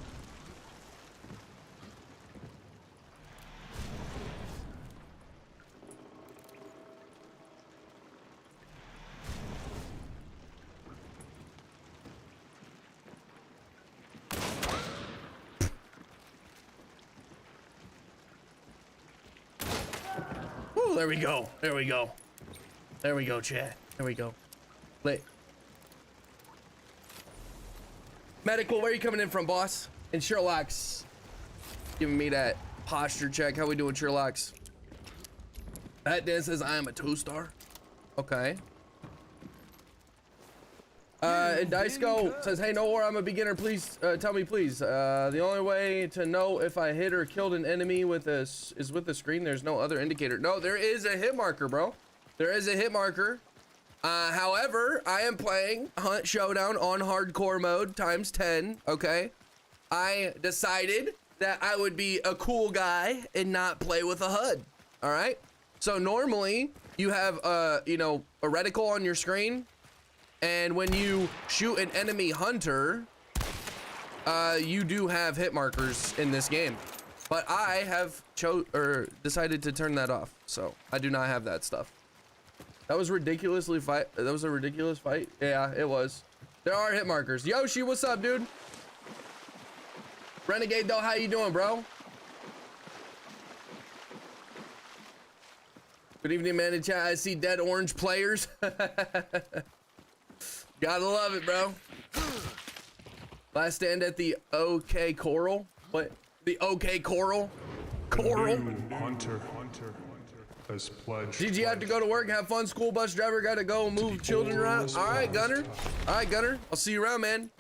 there we go. There we go. There we go, chat. There we go. Lit. Medical, where are you coming in from, boss? And Sherlock's giving me that posture check. How we doing, Sherlock's? That Dan says I am a 2-star. Okay. And Diceco says, hey, NOAURA, I'm a beginner. Please tell me, please. The only way to know if I hit or killed an enemy with this is with the screen. There's no other indicator. No, there is a hit marker, bro. There is a hit marker. However, I am playing Hunt Showdown on hardcore mode times 10. Okay. I decided that I would be a cool guy and not play with a HUD. All right. So normally you have, you know, a reticle on your screen. And when you shoot an enemy hunter, you do have hit markers in this game. But I have decided to turn that off. So I do not have that stuff. That was ridiculously fight. That was a ridiculous fight. Yeah, it was. There are hit markers. Yoshi, what's up, dude? Renegade though, how you doing, bro? Good evening, man. In chat, I see dead orange players. Gotta love it, bro. Last stand at the OK Coral. What? The OK Coral? Coral? Hunter has pledged. Did you have to go to work? Have fun. School bus driver got to go move children around. All right, Gunner. All right, Gunner. I'll see you around, man.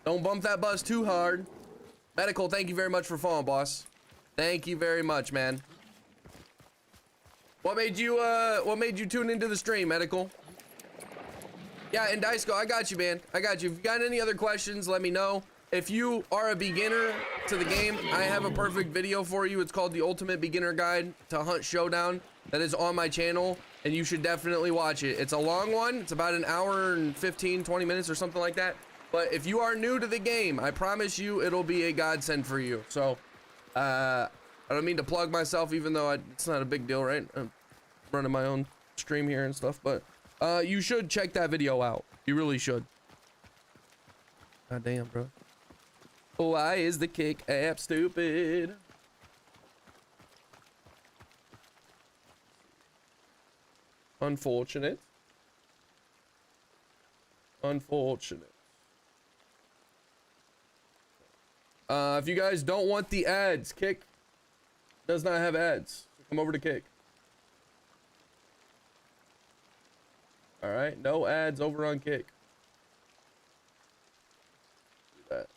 Don't bump that bus too hard. Medical, thank you very much for following, boss. Thank you very much, man. What made you tune into the stream, Medical? Yeah, and Diceco, I got you, man. I got you. If you got any other questions, let me know. If you are a beginner to the game, I have a perfect video for you. It's called the Ultimate Beginner Guide to Hunt Showdown. That is on my channel, and you should definitely watch it. It's a long one. It's about an hour and 15, 20 minutes or something like that. But if you are new to the game, I promise you it'll be a godsend for you. So, I don't mean to plug myself, even though it's not a big deal, right? I'm running my own stream here and stuff, but you should check that video out. You really should. God damn, bro. Why is the kick app stupid? Unfortunate. Unfortunate. If you guys don't want the ads, Kick does not have ads. So come over to Kick. All right, no ads over on Kick. Do that.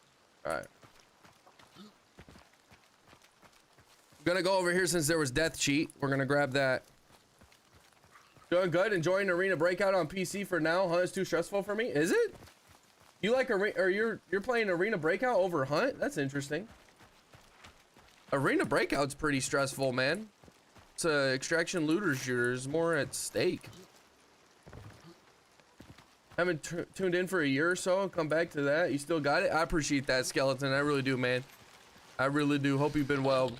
All right. I'm gonna go over here since there was death cheat. We're gonna grab that. Doing good. Enjoying Arena Breakout on PC for now. Hunt is too stressful for me. Is it? You like you're playing Arena Breakout over Hunt? That's interesting. Arena Breakout's pretty stressful, man. It's a extraction looter shooter. There's more at stake. Haven't tuned in for a year or so. Come back to that. You still got it? I appreciate that, Skeleton. I really do, man. I really do. Hope you've been well.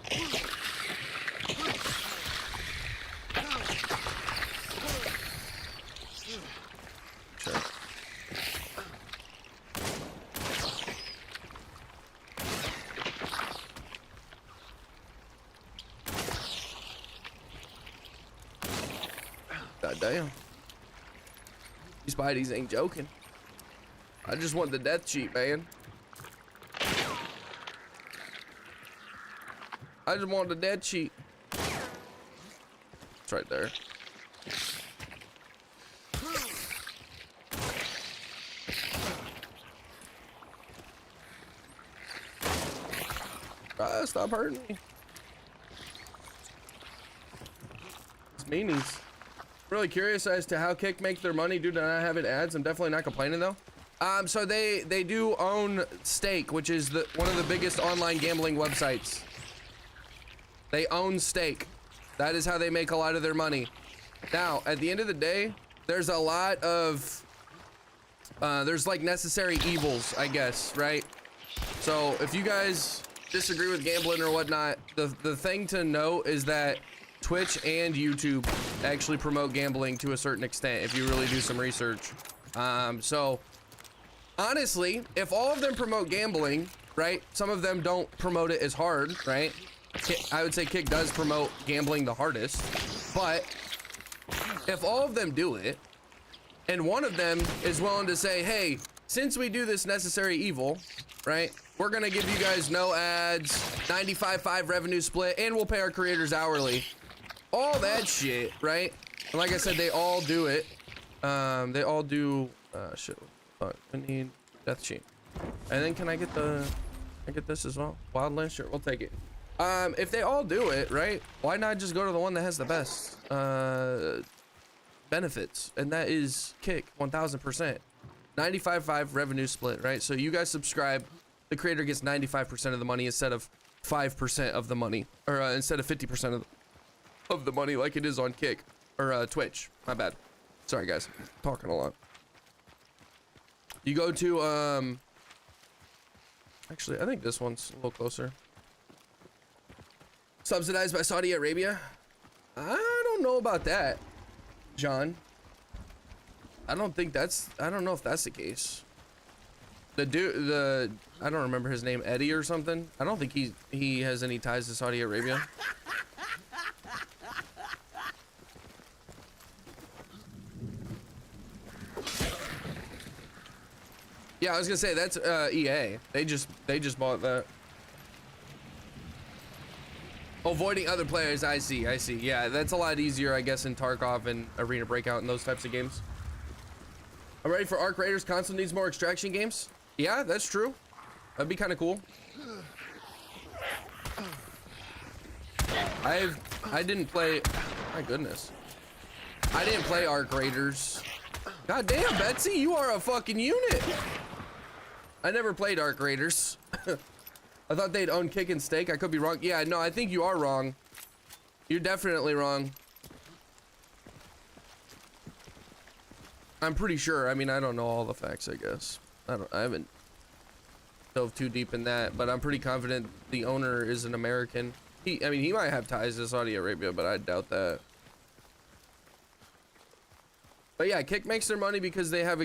God damn. These Spideys ain't joking. I just want the death cheat, man. I just want the death cheat. It's right there. Stop hurting me. It's meanies. Really curious as to how Kick make their money due to not having ads. I'm definitely not complaining though. So they do own Stake, which is one of the biggest online gambling websites. They own Stake. That is how they make a lot of their money. Now, at the end of the day, there's a lot of there's like necessary evils, I guess, right? So if you guys disagree with gambling or whatnot, the thing to note is that Twitch and YouTube actually promote gambling to a certain extent if you really do some research. So honestly, if all of them promote gambling, right, some of them don't promote it as hard, right, I would say Kick does promote gambling the hardest, but if all of them do it, and one of them is willing to say, hey, since we do this necessary evil, right, we're gonna give you guys no ads, 95/5 revenue split, and we'll pay our creators hourly. All that shit, right? And like I said, they all do it. They all do, shit, fuck, I need death cheat. And then can I get this as well? Wildlands, sure, we'll take it. If they all do it, right, why not just go to the one that has the best, benefits? And that is Kick, 1000%. 95/5 revenue split, right? So you guys subscribe, the creator gets 95% of the money instead of 5% of the money, or instead of 50% of the money like it is on Kick, or Twitch. My bad. Sorry guys, talking a lot. You go to, actually, I think this one's a little closer. Subsidized by Saudi Arabia? I don't know about that, John. I don't know if that's the case. I don't remember his name, Eddie or something. I don't think he has any ties to Saudi Arabia. Yeah, I was gonna say that's EA. They just bought that. Avoiding other players, I see. Yeah, that's a lot easier, I guess, in Tarkov and Arena Breakout and those types of games. I'm ready for Arc Raiders. Console needs more extraction games. Yeah, that's true. That'd be kind of cool. I didn't play. My goodness. I didn't play Arc Raiders. God damn, Betsy, you are a fucking unit. I never played Arc Raiders. I thought they'd own Kick and Stake. I could be wrong. Yeah, no, I think you are wrong. You're definitely wrong. I'm pretty sure. I mean, I don't know all the facts, I guess. I haven't dove too deep in that, but I'm pretty confident the owner is an American. I mean, he might have ties to Saudi Arabia, but I doubt that. But yeah, Kick makes their money because they have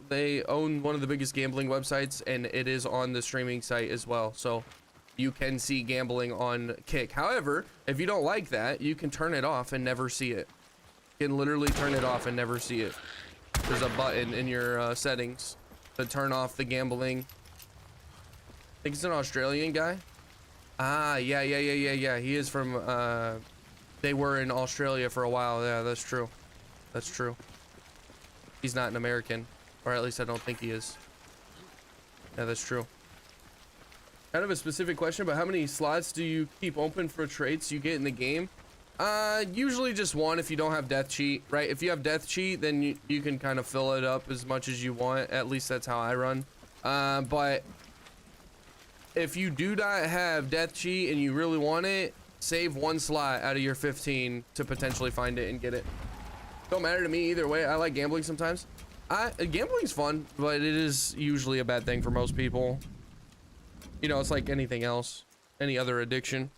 they own one of the biggest gambling websites, and it is on the streaming site as well. So you can see gambling on Kick. However, if you don't like that, you can turn it off and never see it. You can literally turn it off and never see it. There's a button in your settings to turn off the gambling. I think it's an Australian guy. Ah, yeah. He is from, they were in Australia for a while. Yeah, that's true. That's true. He's not an American, or at least I don't think he is. Yeah, that's true. Kind of a specific question, but how many slots do you keep open for traits you get in the game? Usually just one if you don't have death cheat, right? If you have death cheat, then you can kind of fill it up as much as you want. At least that's how I run. But if you do not have death cheat and you really want it, save one slot out of your 15 to potentially find it and get it. Don't matter to me either way. I like gambling sometimes. Gambling's fun, but it is usually a bad thing for most people. You know, it's like anything else, any other addiction.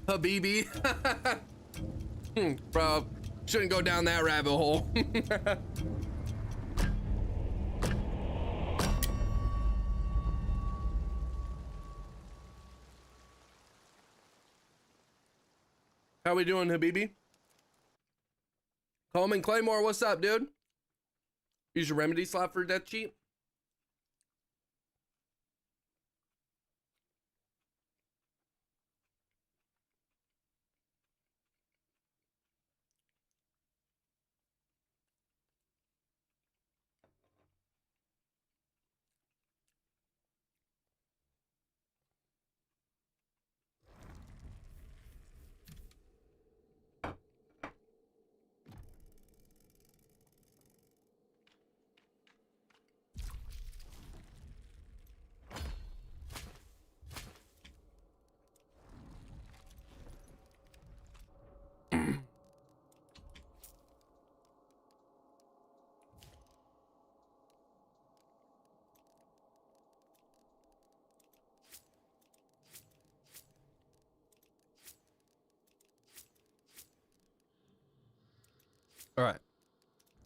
Habibi. Bro, shouldn't go down that rabbit hole. How we doing, Habibi? Coleman Claymore, what's up, dude? Use your remedy slot for death cheat. All right.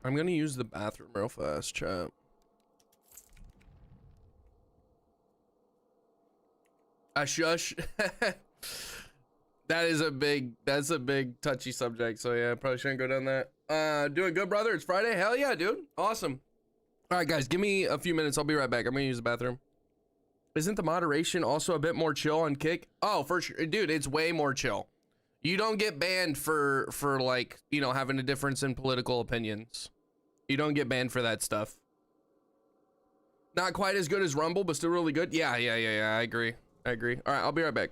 I'm gonna use the bathroom real fast, chat. A shush. That's a big touchy subject. So yeah, probably shouldn't go down that. Doing good, brother. It's Friday. Hell yeah, dude. Awesome. All right, guys, give me a few minutes. I'll be right back. I'm gonna use the bathroom. Isn't the moderation also a bit more chill on Kick? Oh, for sure, dude. It's way more chill. You don't get banned for like, you know, having a difference in political opinions. You don't get banned for that stuff. Not quite as good as Rumble, but still really good. Yeah. I agree. All right, I'll be right back.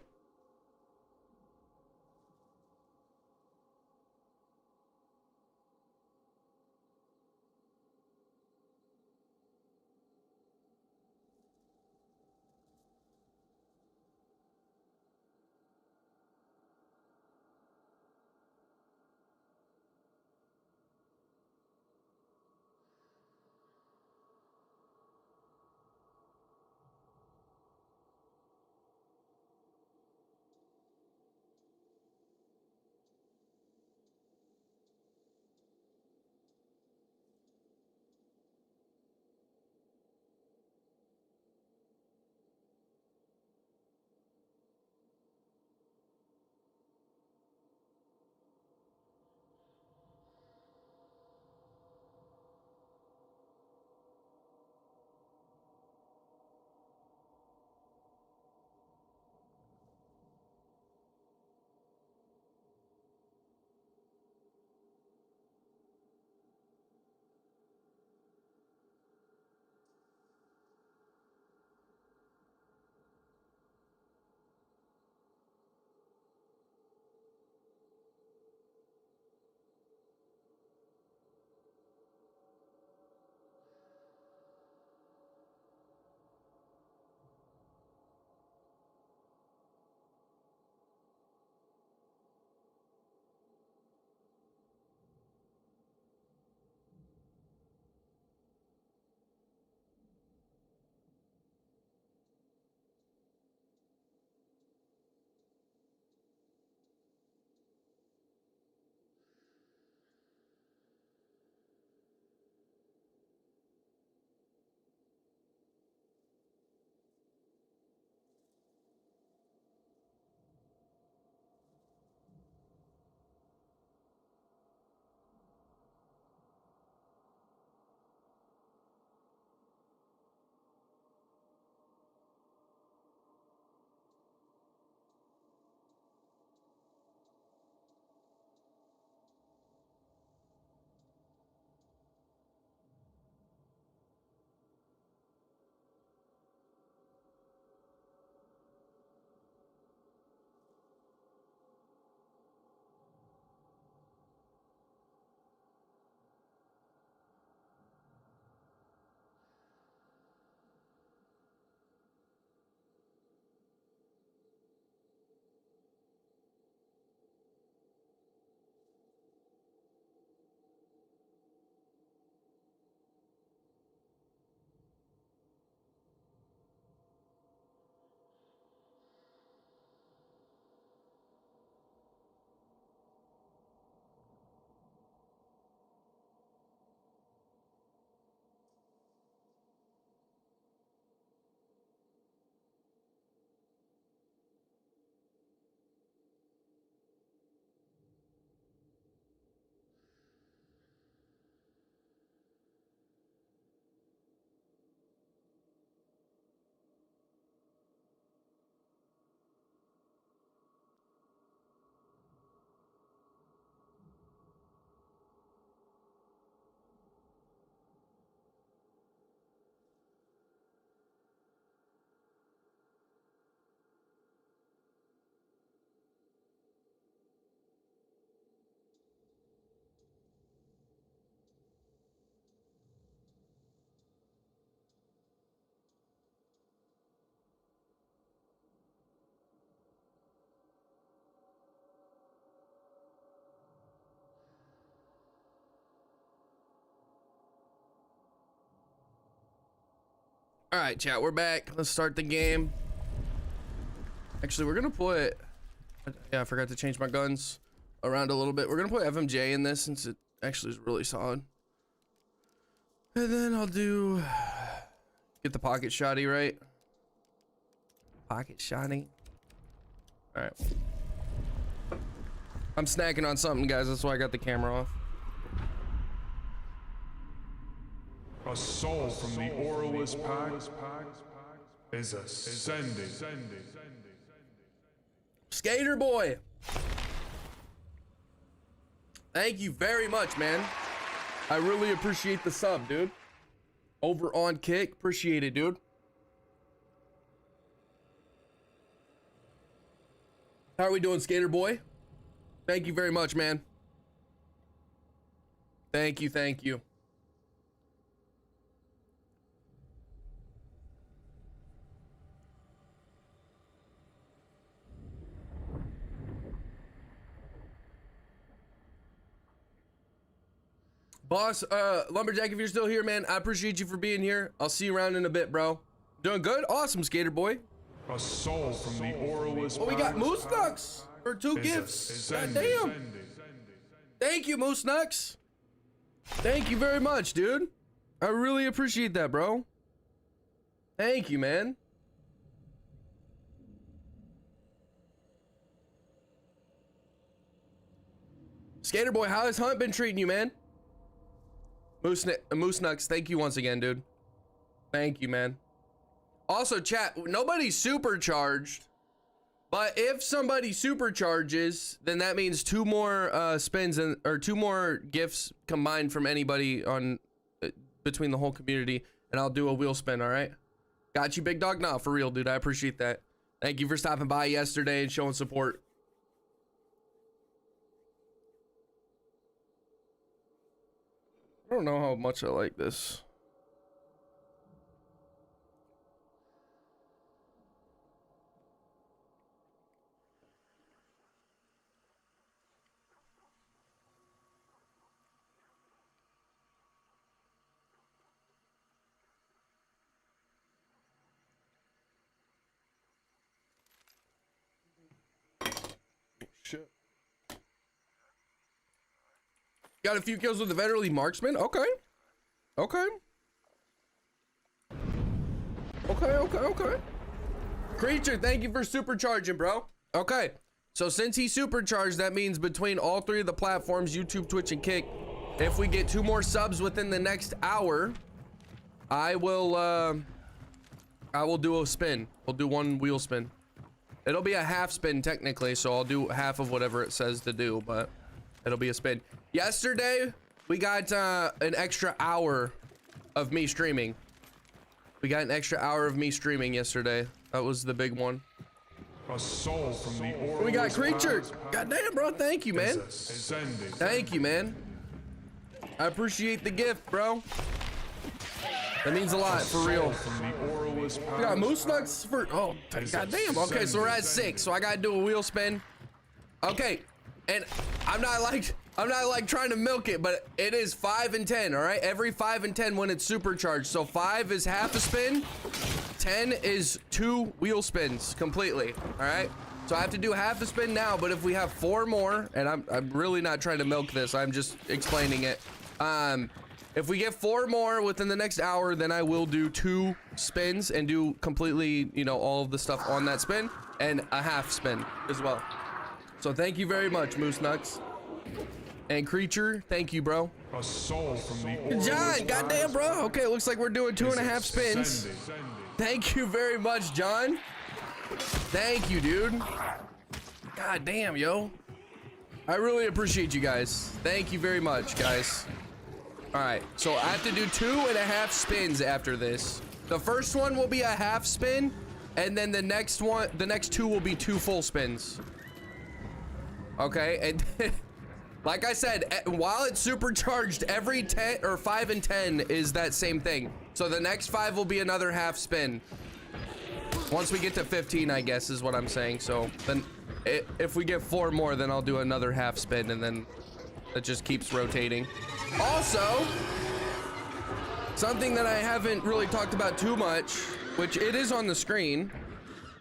All right, chat, we're back. Let's start the game. Actually, we're gonna put, yeah, I forgot to change my guns around a little bit. We're gonna put FMJ in this since it actually is really solid. And then I'll do, get the pocket shotty, right? Pocket shotty. All right. I'm snacking on something, guys. That's why I got the camera off. A soul from the auraless pack is ascending. Skater boy. Thank you very much, man. I really appreciate the sub, dude. Over on Kick. Appreciate it, dude. How are we doing, Skater boy? Thank you very much, man. Thank you, thank you. Boss, Lumberjack, if you're still here, man, I appreciate you for being here. I'll see you around in a bit, bro. Doing good? Awesome, Skater boy. A soul from the auraless pack. Oh, we got Moose Nucks for 2 gifts. God damn. Thank you, Moose Nucks. Thank you very much, dude. I really appreciate that, bro. Thank you, man. Skater boy, how has Hunt been treating you, man? Moose Nucks, thank you once again, dude. Thank you, man. Also, chat, nobody's supercharged, but if somebody supercharges, then that means 2 more spins or 2 more gifts combined from anybody on between the whole community, and I'll do a wheel spin. All right, got you, big dog. Nah, for real, dude. I appreciate that. Thank you for stopping by yesterday and showing support. I don't know how much I like this. Shit. Got a few kills with the veteran marksman. Okay. Okay. Okay. Creature, thank you for supercharging, bro. Okay. So since he supercharged, that means between all 3 of the platforms, YouTube, Twitch, and Kick, if we get 2 more subs within the next hour, I will do a spin. We'll do 1 wheel spin. It'll be a half spin technically, so I'll do half of whatever it says to do, but it'll be a spin. Yesterday, we got an extra hour of me streaming. We got an extra hour of me streaming yesterday. That was the big one. A soul from the auraless We got Creature. pack Goddamn, bro. Thank you, man. is ascending. Thank you, man. I appreciate the gift, bro. That means a lot, for real. From the auraless pack. We got Moose Nucks for, oh, goddamn. Okay, so we're at 6, so I gotta do a wheel spin. Okay, and I'm not like trying to milk it, but it is 5 and 10, all right? Every 5 and 10 when it's supercharged. So 5 is half a spin, 10 is 2 wheel spins completely, all right? So I have to do half a spin now, but if we have 4 more, and I'm really not trying to milk this, I'm just explaining it. If we get 4 more within the next hour, then I will do 2 spins and do completely, you know, all of the stuff on that spin and a half spin as well. So thank you very much, Moose Nucks. And Creature, thank you, bro. A soul from the auraless John, goddamn, bro. Okay, looks like we're doing 2.5 spins. Thank you very much, John. Thank you, dude. God damn, yo. I really appreciate you guys. Thank you very much, guys. All right, so I have to do 2.5 spins after this. The first one will be a half spin, and then the next 2 will be 2 full spins. Okay, and like I said, while it's supercharged, every 10 or 5 and 10 is that same thing. So the next 5 will be another half spin. Once we get to 15, I guess is what I'm saying. So then if we get 4 more, then I'll do another half spin, and then it just keeps rotating. Also, something that I haven't really talked about too much, which it is on the screen,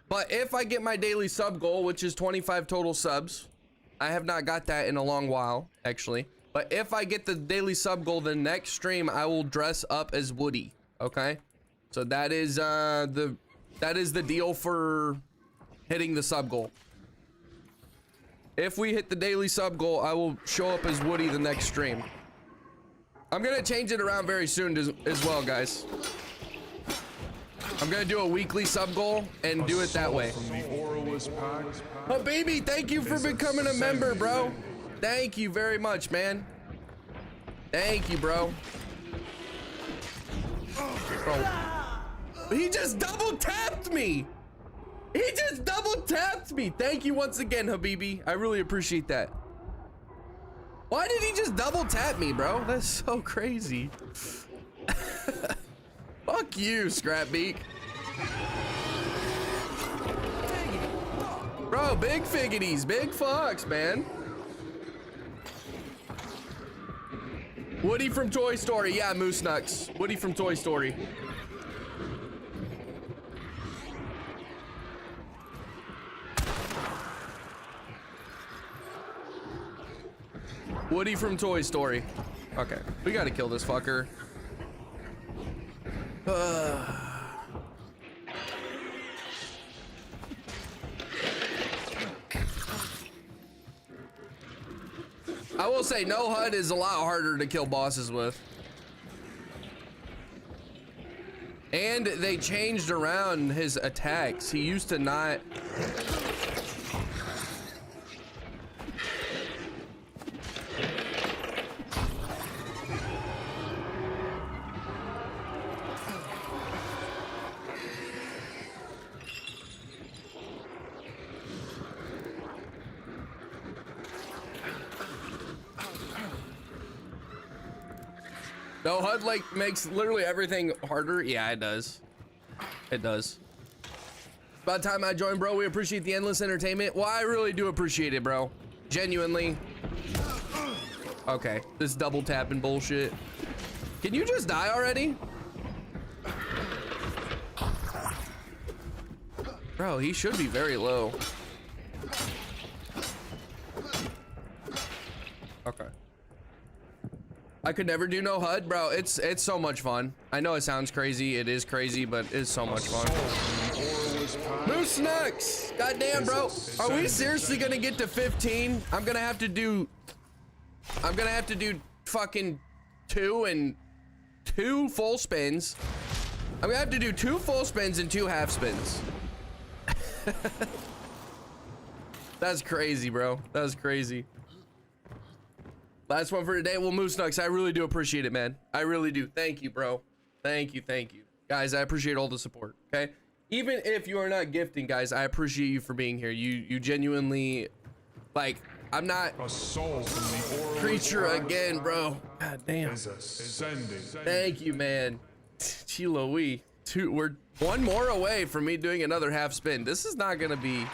but if I get my daily sub goal, which is 25 total subs, I have not got that in a long while, actually. But if I get the daily sub goal, the next stream I will dress up as Woody. Okay, so that is the deal for hitting the sub goal. If we hit the daily sub goal, I will show up as Woody the next stream. I'm gonna change it around very soon as well, guys. I'm gonna do a weekly sub goal and do it that way. Oh, baby, thank you for becoming a member, bro. Thank you very much, man. Thank you, bro. Bro. He just double tapped me. He just double tapped me. Thank you once again, Habibi. I really appreciate that. Why did he just double tap me, bro? That's so crazy. Fuck you, Scrapbeak. Bro, big figgities, big fucks, man. Woody from Toy Story. Yeah, Moose Nux. Woody from Toy Story. Woody from Toy Story. Okay, we gotta kill this fucker. I will say no HUD is a lot harder to kill bosses with. And they changed around his attacks. He used to not. No, HUD like makes literally everything harder. Yeah, it does. It does. About time I joined, bro. We appreciate the endless entertainment. Well, I really do appreciate it, bro. Genuinely. Okay, this double tapping bullshit. Can you just die already? Bro, he should be very low. Okay. I could never do no HUD, bro. It's so much fun. I know it sounds crazy. It is crazy, but it's so much fun. Moose Nux! Goddamn, bro. Are we seriously gonna get to 15? I'm gonna have to do fucking 2 full spins. I'm gonna have to do 2 full spins and 2 half spins. That's crazy, bro. That's crazy. Last one for today. Well, Moose Nux, I really do appreciate it, man. I really do. Thank you, bro. Thank you, thank you. Guys, I appreciate all the support, okay? Even if you are not gifting, guys, I appreciate you for being here. You genuinely, like, I'm not A soul from the aura creature again, bro. God damn. is ascending. Thank you, man. Chiloui. We're 1 more away from me doing another half spin. This is not gonna be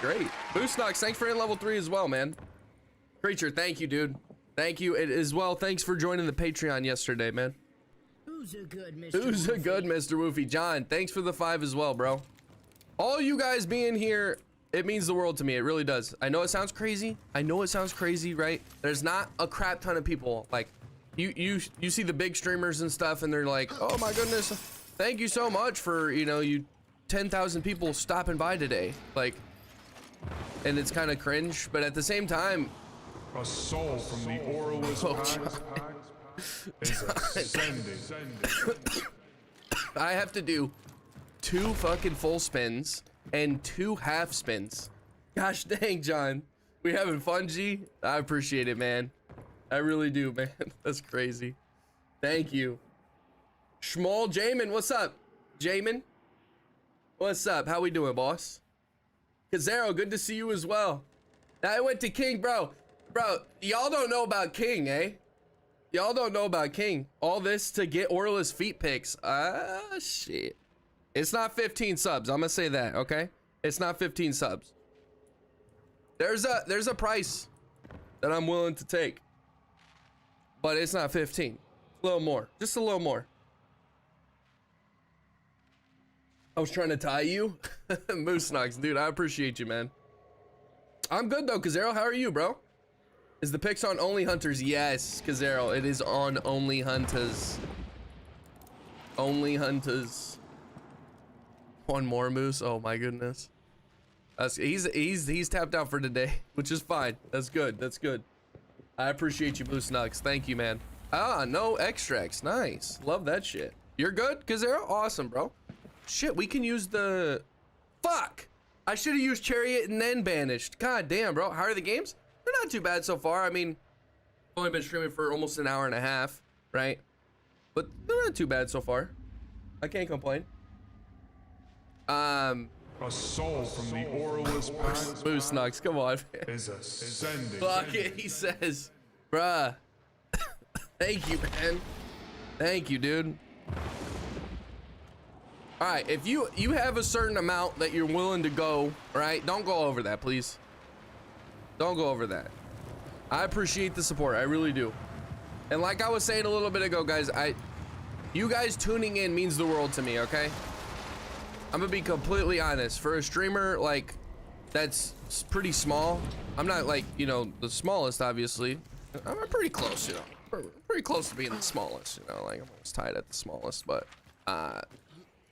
great. Moose Nux, thanks for level 3 as well, man. Creature, thank you, dude. Thank you as well. Thanks for joining the Patreon yesterday, man. Who's a good Mr. Who's a good Woofy? Mr. Woofy? John, thanks for the 5 as well, bro. All you guys being here, it means the world to me. It really does. I know it sounds crazy. I know it sounds crazy, right? There's not a crap ton of people. Like, you see the big streamers and stuff, and they're like, oh my goodness, thank you so much for, you 10,000 people stopping by today. Like, and it's kind of cringe, but at the same time, A soul from the auraless pact is ascending. I have to do 2 fucking full spins and 2 half spins. Gosh dang, John. We having fun, G? I appreciate it, man. I really do, man. That's crazy. Thank you. Schmall Jamin, what's up? Jamin? What's up? How we doing, boss? Kazero, good to see you as well. I went to King, bro. Bro, y'all don't know about King, eh? Y'all don't know about King. All this to get Orla's feet pics. Ah, shit. It's not 15 subs. I'm gonna say that, okay? It's not 15 subs. There's a price that I'm willing to take. But it's not 15. A little more. Just a little more. I was trying to tie you. Moose Knox, dude, I appreciate you, man. I'm good though, Kazero. How are you, bro? Is the pics on Only Hunters? Yes, Kazero, it is on Only Hunters. Only Hunters. One more moose. Oh my goodness. He's tapped out for today, which is fine. That's good. That's good. I appreciate you, Moose Nux. Thank you, man. Ah, no extracts. Nice. Love that shit. You're good, Kazero? Awesome, bro. Shit, we can use the... Fuck! I should have used Chariot and then Banished. God damn, bro. How are the games? They're not too bad so far. I mean, I've only been streaming for almost an hour and a half, right? But they're not too bad so far. I can't complain. A soul from the auraless past Moose Nux, come on. is ascending. Fuck it, he says. Bruh. Thank you, man. Thank you, dude. All right, if you have a certain amount that you're willing to go, right? Don't go over that, please. Don't go over that. I appreciate the support, I really do. And like I was saying a little bit ago, guys, you guys tuning in means the world to me, okay? I'm gonna be completely honest. For a streamer like that's pretty small, I'm not like, you know, the smallest, obviously. I'm pretty close, you know. Pretty close to being the smallest, you know, like I'm almost tied at the smallest, but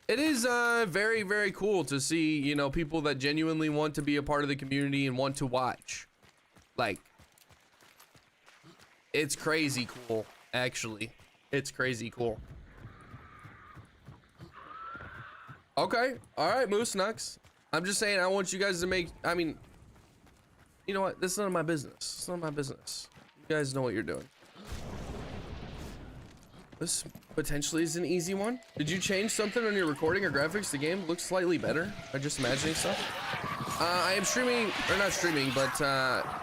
it is very, very cool to see, you know, people that genuinely want to be a part of the community and want to watch. Like, it's crazy cool, actually. It's crazy cool. Okay, all right, Moose Nux. I'm just saying, I want you guys to make, I mean, you know what? This is none of my business. It's none of my business. You guys know what you're doing. This potentially is an easy one. Did you change something on your recording or graphics? The game looks slightly better. I'm just imagining stuff. I am streaming, or not streaming, but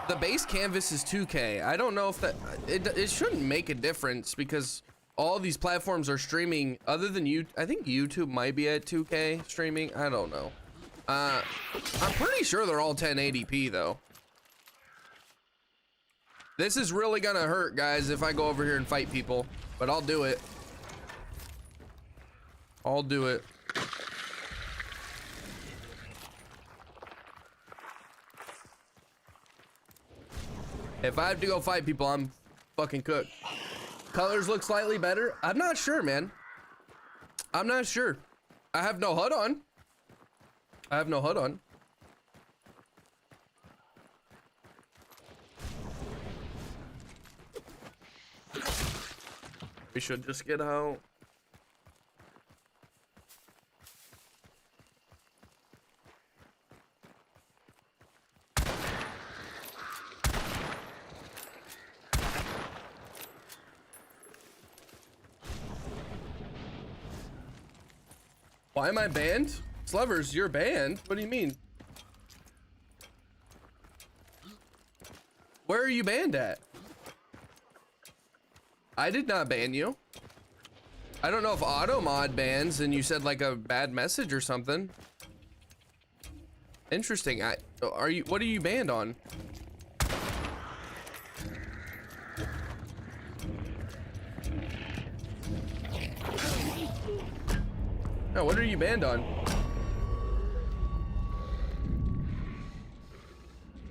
the base canvas is 2K. I don't know if that, it shouldn't make a difference because all these platforms are streaming other than you. I think YouTube might be at 2K streaming. I don't know. I'm pretty sure they're all 1080p though. This is really gonna hurt, guys, if I go over here and fight people, but I'll do it. I'll do it. If I have to go fight people, I'm fucking cooked. Colors look slightly better. I'm not sure, man. I'm not sure. I have no HUD on. I have no HUD on. We should just get out. Why am I banned? Slevers, you're banned? What do you mean? Where are you banned at? I did not ban you. I don't know if auto mod bans and you said like a bad message or something. Interesting. What are you banned on? No, what are you banned on?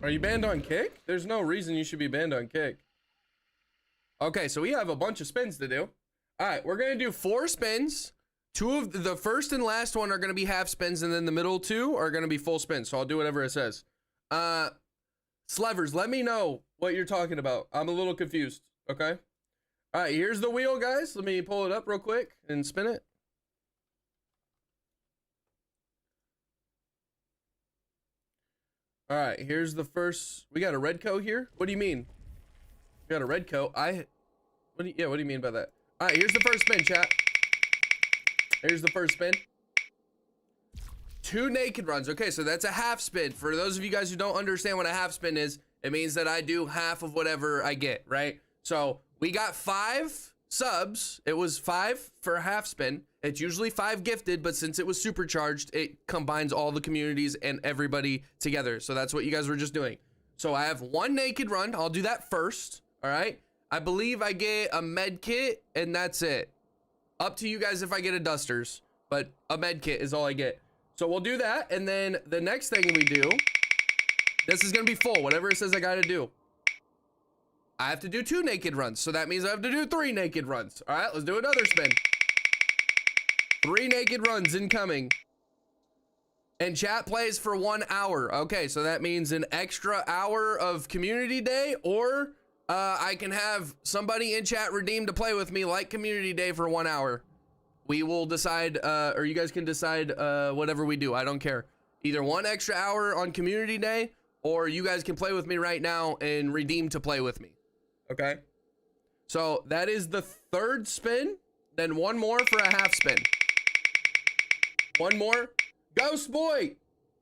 Are you banned on Kick? There's no reason you should be banned on Kick. Okay, so we have a bunch of spins to do. All right, we're gonna do 4 spins. 2 of the first and last one are gonna be half spins, and then the middle 2 are gonna be full spins. So I'll do whatever it says. Slevers, let me know what you're talking about. I'm a little confused. Okay. All right, here's the wheel, guys. Let me pull it up real quick and spin it. All right, here's the first. We got a red coat here. What do you mean? We got a red coat. What do you mean by that? All right, here's the first spin, chat. Here's the first spin. 2 naked runs. Okay, so that's a half spin. For those of you guys who don't understand what a half spin is, it means that I do half of whatever I get, right? So we got 5 subs. It was 5 for a half spin. It's usually 5 gifted, but since it was supercharged, it combines all the communities and everybody together. So that's what you guys were just doing. So I have 1 naked run. I'll do that first. All right. I believe I get a med kit and that's it. Up to you guys if I get a dusters, but a med kit is all I get. So we'll do that. And then the next thing we do, this is going to be full, whatever it says I got to do. I have to do 2 naked runs. So that means I have to do 3 naked runs. All right, let's do another spin. 3 naked runs incoming. And chat plays for 1 hour. Okay, so that means an extra hour of community day, or I can have somebody in chat redeem to play with me like community day for 1 hour. We will decide, or you guys can decide whatever we do. I don't care. Either 1 extra hour on community day, or you guys can play with me right now and redeem to play with me. Okay? So that is the 3rd spin, then 1 more for a half spin. 1 more. Ghost Boy,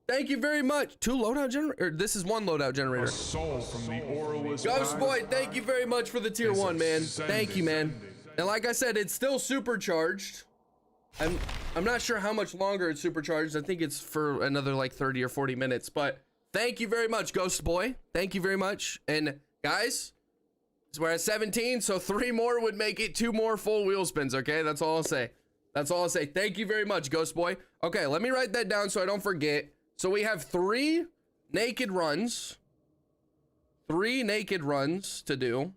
thank you very much. 2 loadout generator. This is 1 loadout generator. A soul from the auraless Ghost Boy, thank you very much for the tier 1, man. Thank you, man. And like I said, it's still supercharged. I'm not sure how much longer it's supercharged. I think it's for another like 30 or 40 minutes. But thank you very much, Ghost Boy. Thank you very much. And guys, we're at 17, so 3 more would make it 2 more full wheel spins. Okay, that's all I'll say. That's all I'll say. Thank you very much, Ghost Boy. Okay, let me write that down so I don't forget. So we have 3 naked runs. 3 naked runs to do.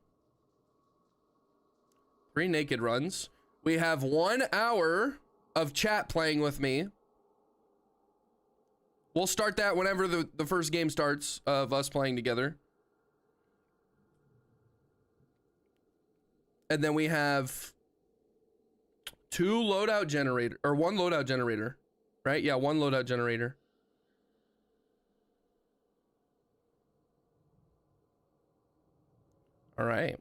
3 naked runs. We have 1 hour of chat playing with me. We'll start that whenever the first game starts of us playing together. And then we have 2 loadout generator, or 1 loadout generator, right? Yeah, 1 loadout generator. All right.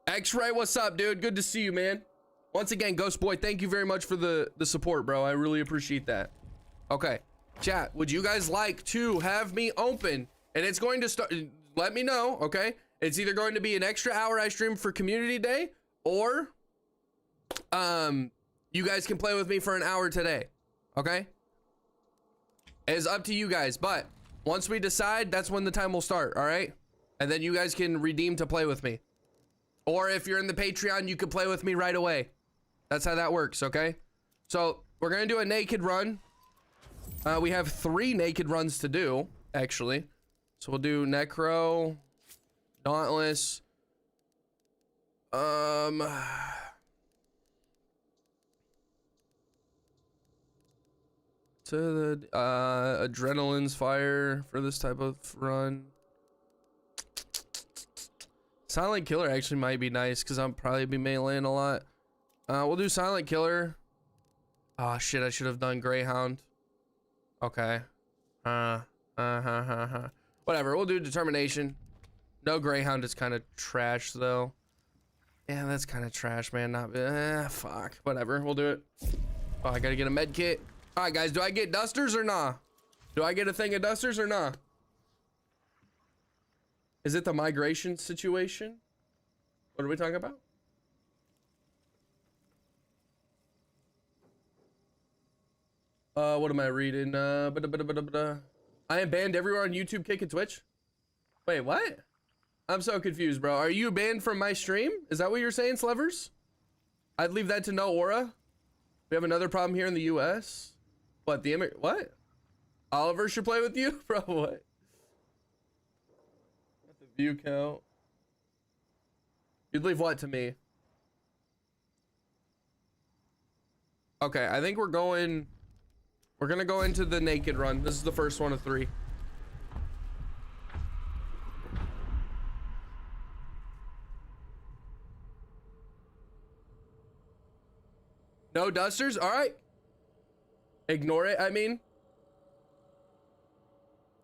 X-Ray, what's up, dude? Good to see you, man. Once again, Ghost Boy, thank you very much for the support, bro. I really appreciate that. Okay, chat, would you guys like to have me open? And it's going to start, let me know, okay? It's either going to be an extra hour I stream for community day, or you guys can play with me for an hour today, okay? It's up to you guys, but once we decide, that's when the time will start, all right? And then you guys can redeem to play with me. Or if you're in the Patreon, you can play with me right away. That's how that works, okay? So we're gonna do a naked run. We have 3 naked runs to do, actually. So we'll do Necro, Dauntless, to the Adrenaline's Fire for this type of run. Silent Killer actually might be nice because I'll probably be meleeing a lot. We'll do Silent Killer. Oh shit, I should have done Greyhound. Okay. Whatever, we'll do Determination. No Greyhound is kind of trash though. Yeah, that's kind of trash, man. Not fuck. Whatever, we'll do it. Oh, I gotta get a med kit. All right, guys, do I get dusters or nah? Do I get a thing of dusters or nah? Is it the migration situation? What are we talking about? What am I reading? I am banned everywhere on YouTube, Kick, and Twitch. Wait, what? I'm so confused, bro. Are you banned from my stream? Is that what you're saying, Slevers? I'd leave that to NOAURA. We have another problem here in the US. What, what? Oliver should play with you? Bro, what? The view count. You'd leave what to me? Okay, I think we're gonna go into the naked run. This is the first one of 3. No dusters? All right. Ignore it, I mean.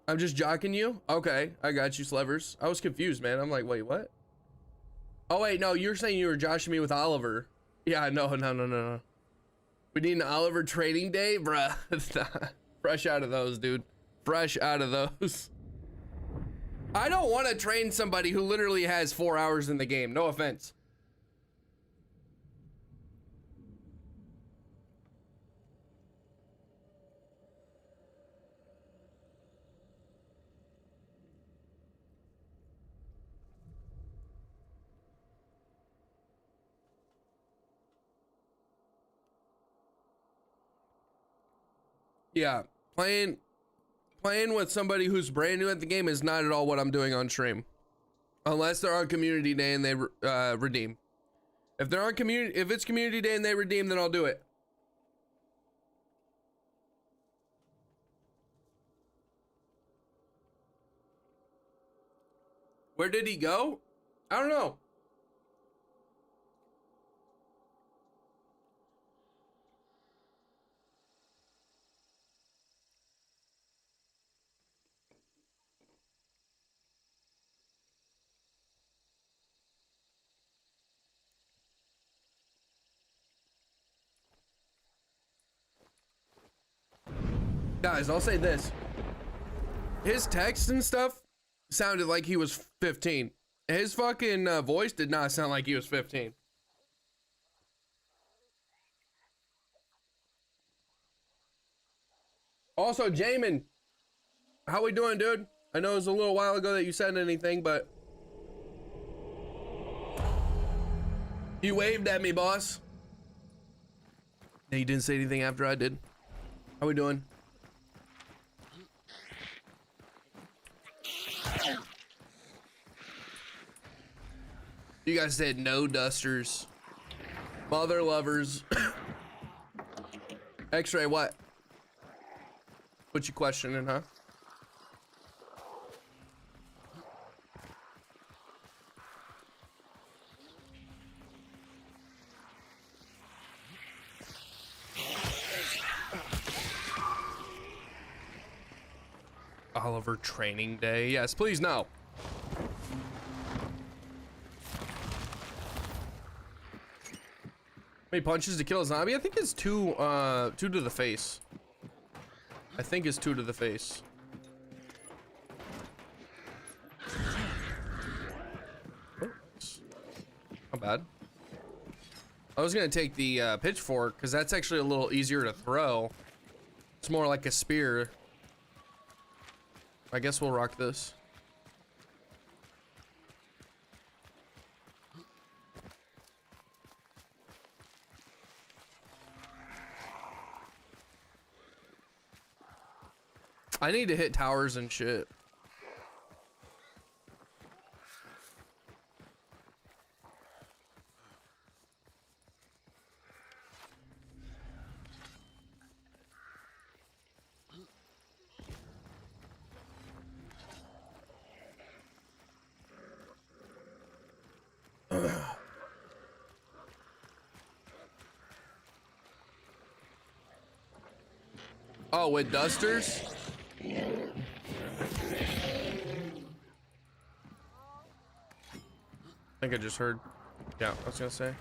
I'm just jocking you? Okay, I got you, Slevers. I was confused, man. I'm like, wait, what? Oh, wait, no, you're saying you were joshing me with Oliver. Yeah, no. We need an Oliver trading day? Bruh. Fresh out of those, dude. Fresh out of those. I don't want to train somebody who literally has 4 hours in the game. No offense. Yeah, playing with somebody who's brand new at the game is not at all what I'm doing on stream. Unless they're on community day and they redeem. If they're on if it's community day and they redeem, then I'll do it. Where did he go? I don't know. Guys, I'll say this. His text and stuff sounded like he was 15. His fucking voice did not sound like he was 15. Also, Jamin, how we doing, dude? I know it was a little while ago that you said anything, but you waved at me, boss. No, you didn't say anything after I did. How we doing? You guys said no dusters. Mother lovers. X-ray, what? What you questioning, huh? Oliver training day. Yes, please no. How many punches to kill a zombie? I think it's two to the face. I think it's 2 to the face. Oh, nice. Not bad. I was gonna take the pitchfork because that's actually a little easier to throw. It's more like a spear. I guess we'll rock this. I need to hit towers and shit. Oh, with dusters? I think I just heard. Yeah, I was gonna say.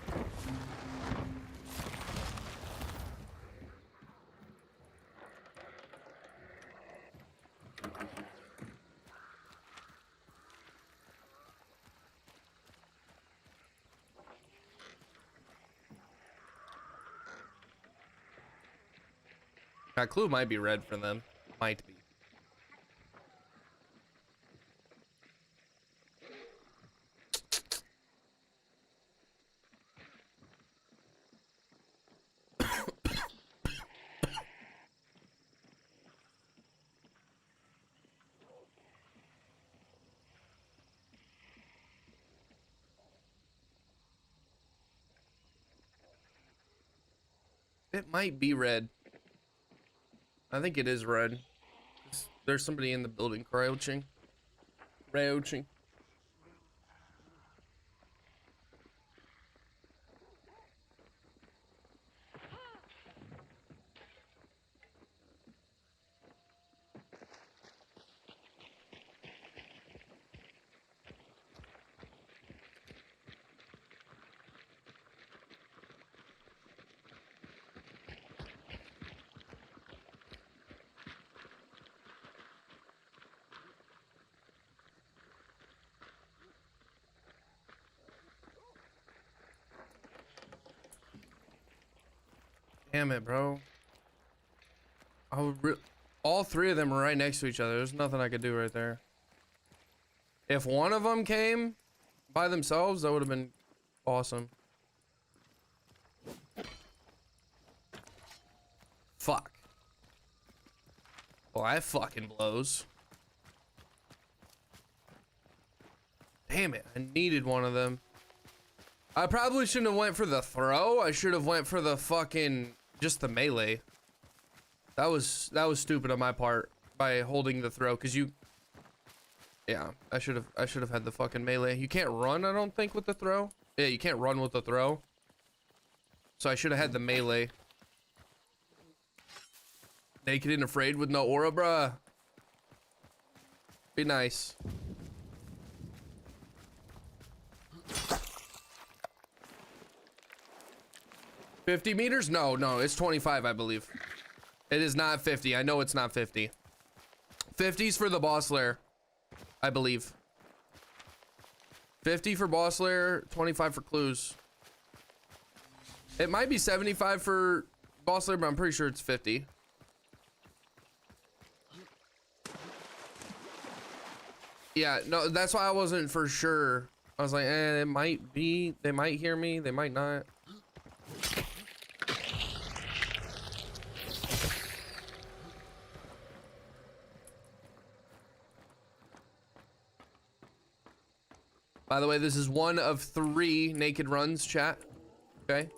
That clue might be red for them. Might be. It might be red. I think it is red. There's somebody in the building crouching. Crouching. Damn it, bro. All 3 of them are right next to each other. There's nothing I could do right there. If one of them came by themselves, that would have been awesome. Fuck. Well, that fucking blows. Damn. Damn it, I needed one of them. I probably shouldn't have went for the throw. I should have went for the fucking, just the melee. That was stupid on my part by holding the throw, cause you, yeah, I should have had the fucking melee. You can't run, I don't think, with the throw. Yeah, you can't run with the throw. So I should have had the melee. Naked and afraid with no aura, bruh. Be nice. $50 meters? No, it's 25, I believe. It is not 50. I know it's not 50. 50's for the boss lair, I believe. 50 for boss lair, 25 for clues. It might be 75 for boss lair, but I'm pretty sure it's 50. Yeah, no, that's why I wasn't for sure. I was like, it might be, they might hear me, they might not. By the way, this is one of 3 naked runs, chat. Okay.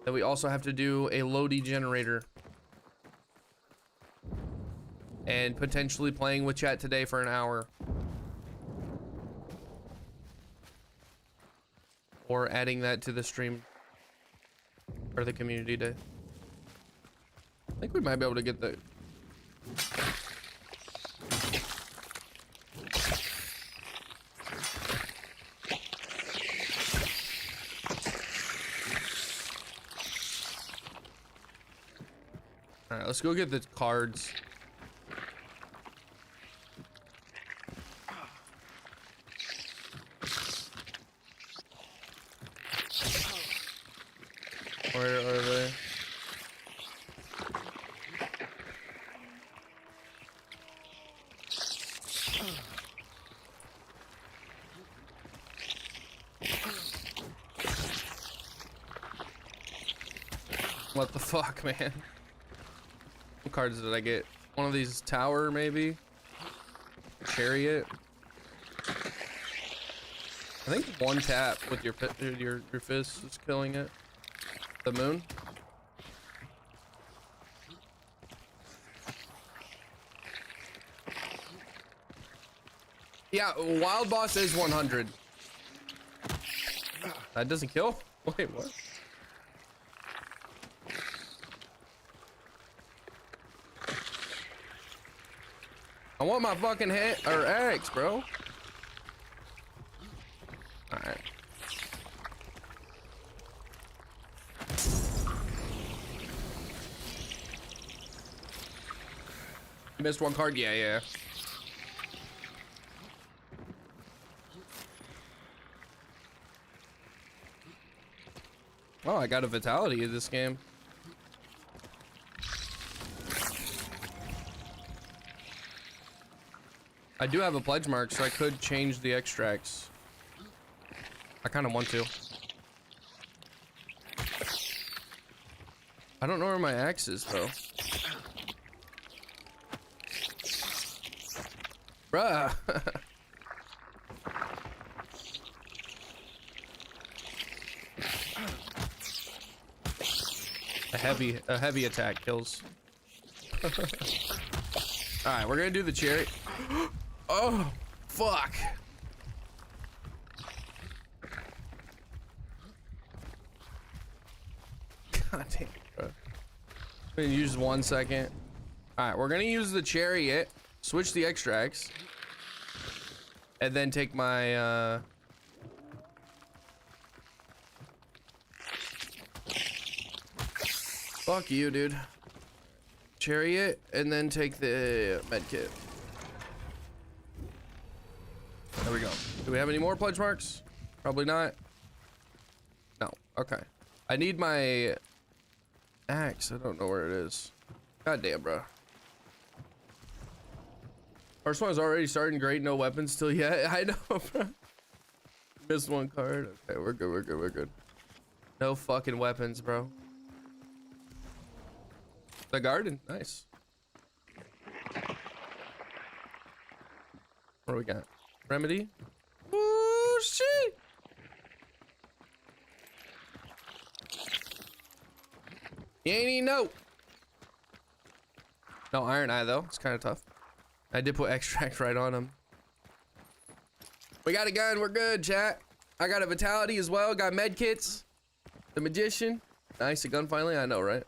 Then we also have to do a Lodi generator. And potentially playing with chat today for an hour. Or adding that to the stream. Or the community day. I think we might be able to get the... All right, let's go get the cards. Where are they? What the fuck, man? What cards did I get? One of these tower, maybe? Chariot? I think one tap with your fist is killing it. The moon? Yeah, wild boss is 100. That doesn't kill? Wait, what? I want my fucking head or axe, bro. Alright. You missed one card? Yeah. Oh, I got a vitality in this game. I do have a pledge mark, so I could change the extracts. I kind of want to. I don't know where my axe is, though. Bruh. A heavy attack kills. All right, we're gonna do the cherry. Oh, fuck. God damn it, bro. I'm gonna use 1 second. All right, we're gonna use the chariot, switch the extracts, and then take my, fuck you, dude. Chariot, and then take the medkit. There we go. Do we have any more pledge marks? Probably not. No. Okay. I need my axe. I don't know where it is. God damn, bro. First one's already starting great. No weapons still yet. I know, bro. Missed one card. Okay, we're good. No fucking weapons, bro. The garden. Nice. What do we got? Remedy. Woo! Oh shit! You ain't even know. No iron eye though. It's kind of tough. I did put extract right on him. We got a gun. We're good, chat. I got a vitality as well. Got med kits. The magician. Nice, a gun finally. I know, right?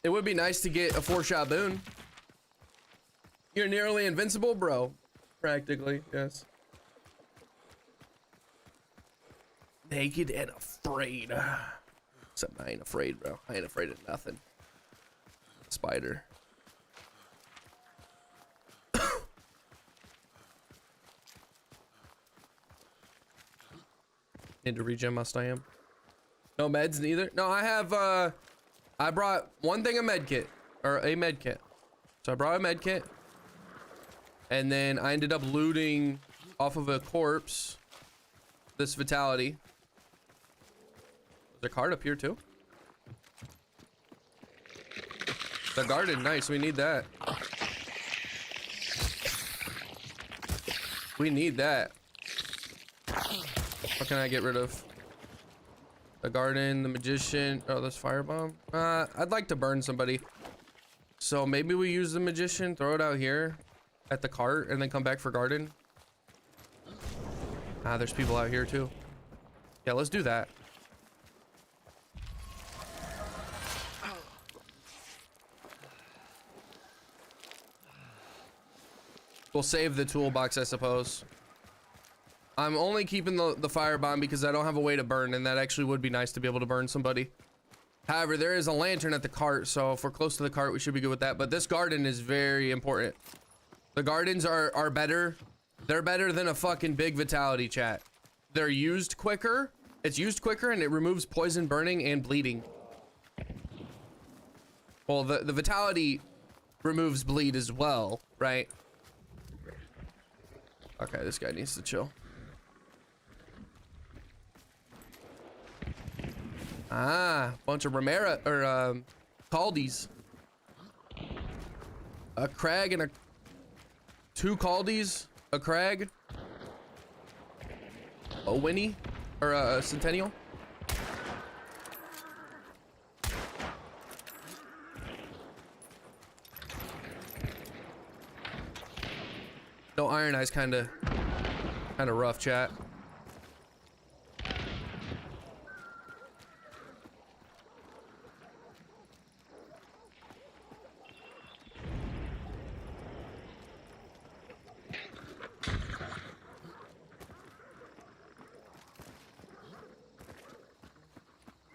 It would be nice to get a 4-shot boon. You're nearly invincible, bro. Practically, yes. Naked and afraid. Except I ain't afraid, bro. I ain't afraid of nothing. Spider. Need to regen must I am. No meds neither. No, I have I brought one thing of med kit. Or a med kit. So I brought a med kit. And then I ended up looting off of a corpse this vitality. There's a card up here too. The garden, nice, we need that. We need that. What can I get rid of? The garden, the magician. Oh, this firebomb. I'd like to burn somebody. So maybe we use the magician, throw it out here at the cart, and then come back for garden. Ah, there's people out here too. Yeah, let's do that. We'll save the toolbox, I suppose. I'm only keeping the firebomb because I don't have a way to burn, and that actually would be nice to be able to burn somebody. However, there is a lantern at the cart, so if we're close to the cart, we should be good with that. But this garden is very important. The gardens are better. They're better than a fucking big vitality, chat. They're used quicker. It's used quicker, and it removes poison, burning, and bleeding. Well, the vitality removes bleed as well, right? Okay, this guy needs to chill. Ah, bunch of Romero or Caldies. A crag and a 2 Caldies, a crag, a Winnie or a Centennial. No, Iron Eye's kind of rough, chat.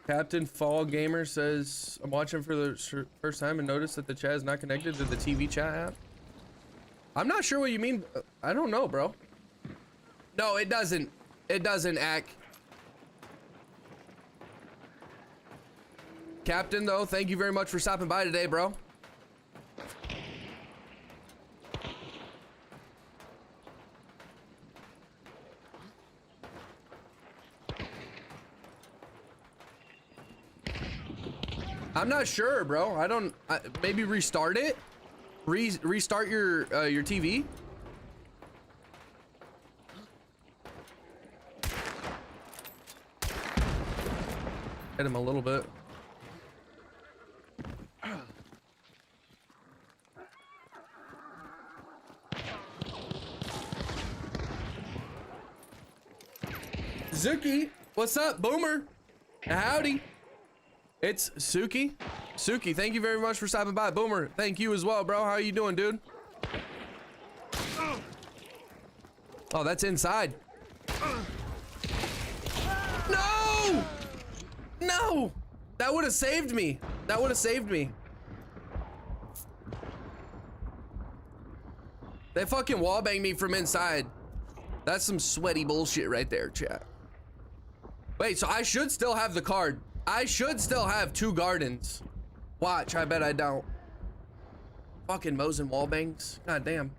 Captain Fall Gamer says, I'm watching for the first time and noticed that the chat is not connected to the TV chat app. I'm not sure what you mean. I don't know, bro. No, it doesn't. It doesn't, Ack. Captain, though, thank you very much for stopping by today, bro. I'm not sure, bro. I don't. Maybe restart it. Restart your TV. Hit him a little bit. Zuki, what's up, Boomer? Howdy. It's Suki. Suki, thank you very much for stopping by. Boomer, thank you as well, bro. How are you doing, dude? Oh, that's inside. No! No! That would have saved me. That would have saved me. They fucking wallbanged me from inside. That's some sweaty bullshit right there, chat. Wait, so I should still have the card. I should still have 2 gardens. Watch, I bet I don't. Fucking Mosin wallbangs. God damn.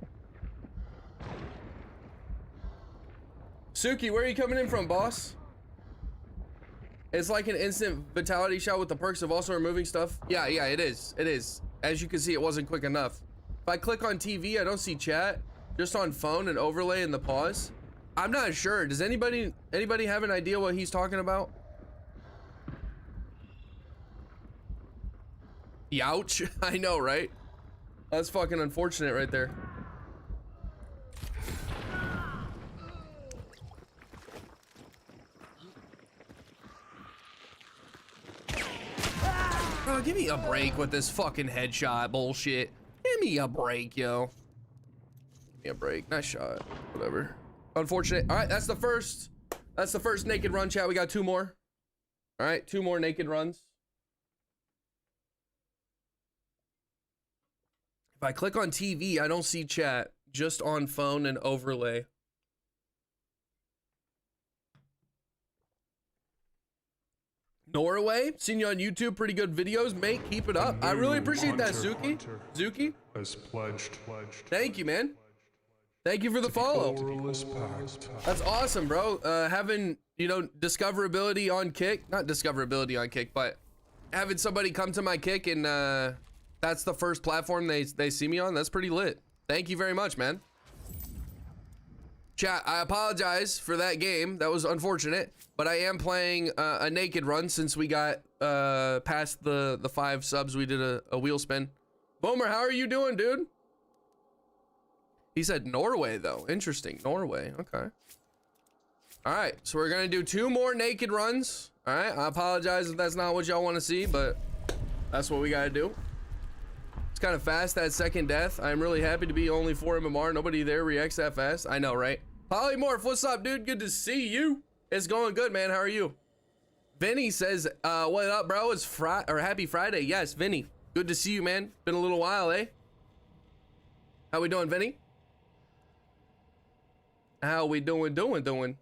Suki, where are you coming in from, boss? It's like an instant vitality shot with the perks of also removing stuff. Yeah, it is. It is. As you can see, it wasn't quick enough. If I click on TV, I don't see chat. Just on phone and overlay in the pause. I'm not sure. Does anybody have an idea what he's talking about? Youch. I know, right? That's fucking unfortunate right there. Bro, give me a break with this fucking headshot bullshit. Give me a break, yo. Give me a break. Nice shot. Whatever. Unfortunate. All right, that's the first naked run, chat. We got 2 more. All right, 2 more naked runs. If I click on TV, I don't see chat. Just on phone and overlay. Norway, seen you on YouTube. Pretty good videos, mate. Keep it up. I really appreciate that, Zuki. Zuki. As pledged. Thank you, man. Thank you for the follow. That's awesome, bro. Having, you know, discoverability on Kick. Not discoverability on Kick, but having somebody come to my Kick and that's the first platform they see me on. That's pretty lit. Thank you very much, man. Chat, I apologize for that game. That was unfortunate. But I am playing a naked run since we got past the 5 subs. We did a wheel spin. Boomer, how are you doing, dude? He said Norway, though. Interesting. Norway. Okay. All right. So we're going to do 2 more naked runs. All right. I apologize if that's not what y'all want to see, but that's what we got to do. It's kind of fast, that second death. I'm really happy to be only 4 MMR. Nobody there reacts that fast. I know, right? Polymorph, what's up, dude? Good to see you. It's going good, man. How are you? Vinny says, what up, bro? It's happy Friday. Yes, Vinny. Good to see you, man. Been a little while, eh? How we doing, Vinny? How we doing?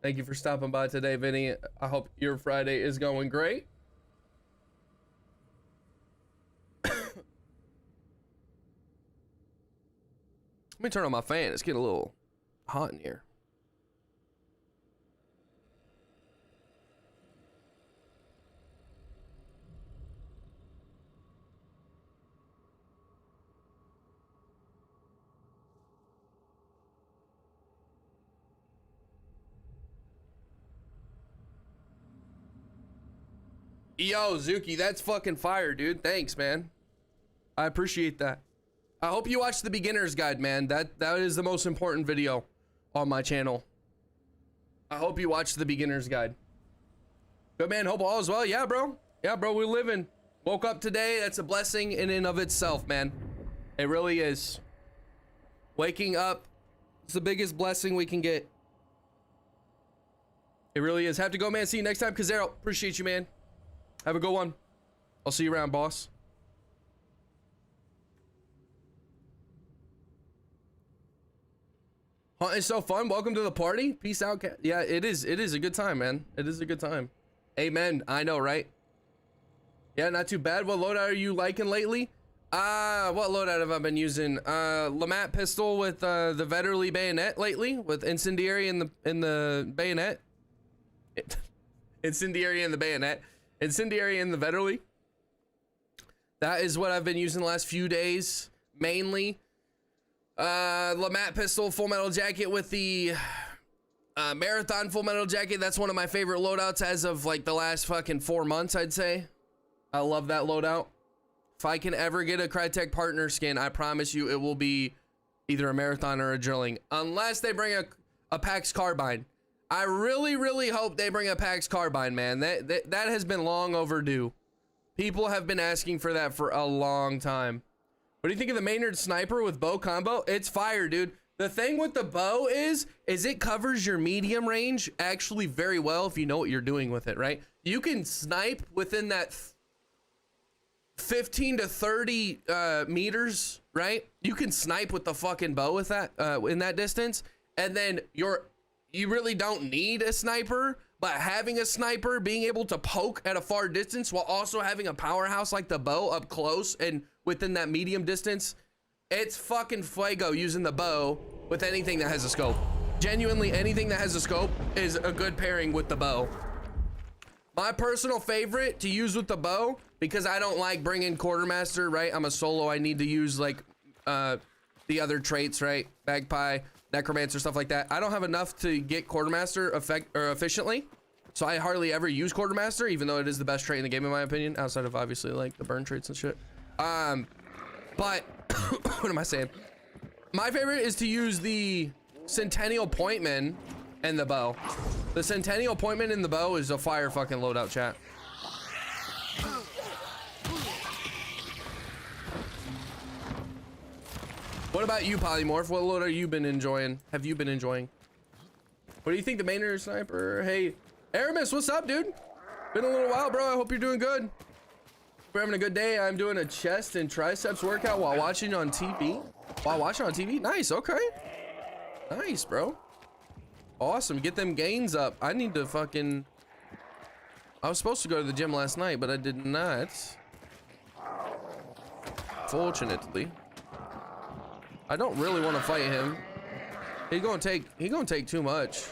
Thank you for stopping by today, Vinny. I hope your Friday is going great. Let me turn on my fan. It's getting a little hot in here. Yo, Zuki, that's fucking fire, dude. Thanks, man. I appreciate that. I hope you watched the beginner's guide, man. That is the most important video on my channel. I hope you watched the beginner's guide. Good, man. Hope all is well. Yeah, bro. Yeah, bro. We're living. Woke up today. That's a blessing in and of itself, man. It really is. Waking up is the biggest blessing we can get. It really is. Have to go, man. See you next time. Kazero, appreciate you, man. Have a good one. I'll see you around, boss. Hunting's so fun. Welcome to the party. Peace out. Yeah, it is a good time, man. It is a good time. Amen. I know, right? Yeah, not too bad. What loadout are you liking lately? What loadout have I been using? Lamat pistol with the Vetterli bayonet lately, with incendiary in the bayonet. Incendiary in the bayonet. Incendiary in the Vetterli. That is what I've been using the last few days, mainly. Lamat pistol, full metal jacket with the marathon full metal jacket. That's one of my favorite loadouts as of like the last fucking 4 months, I'd say. I love that loadout. If I can ever get a Crytek partner skin, I promise you it will be either a marathon or a drilling, unless they bring a PAX carbine. I really, really hope they bring a PAX carbine, man. That has been long overdue. People have been asking for that for a long time. What do you think of the Maynard sniper with bow combo? It's fire, dude. The thing with the bow is it covers your medium range actually very well if you know what you're doing with it, right? You can snipe within that 15 to 30 meters, right? You can snipe with the fucking bow with that in that distance, and then you really don't need a sniper, but having a sniper, being able to poke at a far distance while also having a powerhouse like the bow up close and within that medium distance, it's fucking fuego using the bow with anything that has a scope. Genuinely, anything that has a scope is a good pairing with the bow. My personal favorite to use with the bow because I don't like bringing quartermaster, right? I'm a solo. I need to use like the other traits, right? Magpie, necromancer, stuff like that. I don't have enough to get quartermaster efficiently, so I hardly ever use quartermaster, even though it is the best trait in the game in my opinion, outside of obviously like the burn traits and shit. But what am I saying? My favorite is to use the Centennial Pointman and the bow. The Centennial Pointman and the bow is a fire fucking loadout, chat. What about you, Polymorph? What load have you been enjoying? What do you think, the mainer sniper? Hey, Aramis, what's up, dude? Been a little while, bro. I hope you're doing good. We're having a good day. I'm doing a chest and triceps workout while watching on TV. Nice, okay. Nice, bro. Awesome. Get them gains up. I need to fucking... I was supposed to go to the gym last night, but I did not. Fortunately. I don't really want to fight him. He gonna take too much.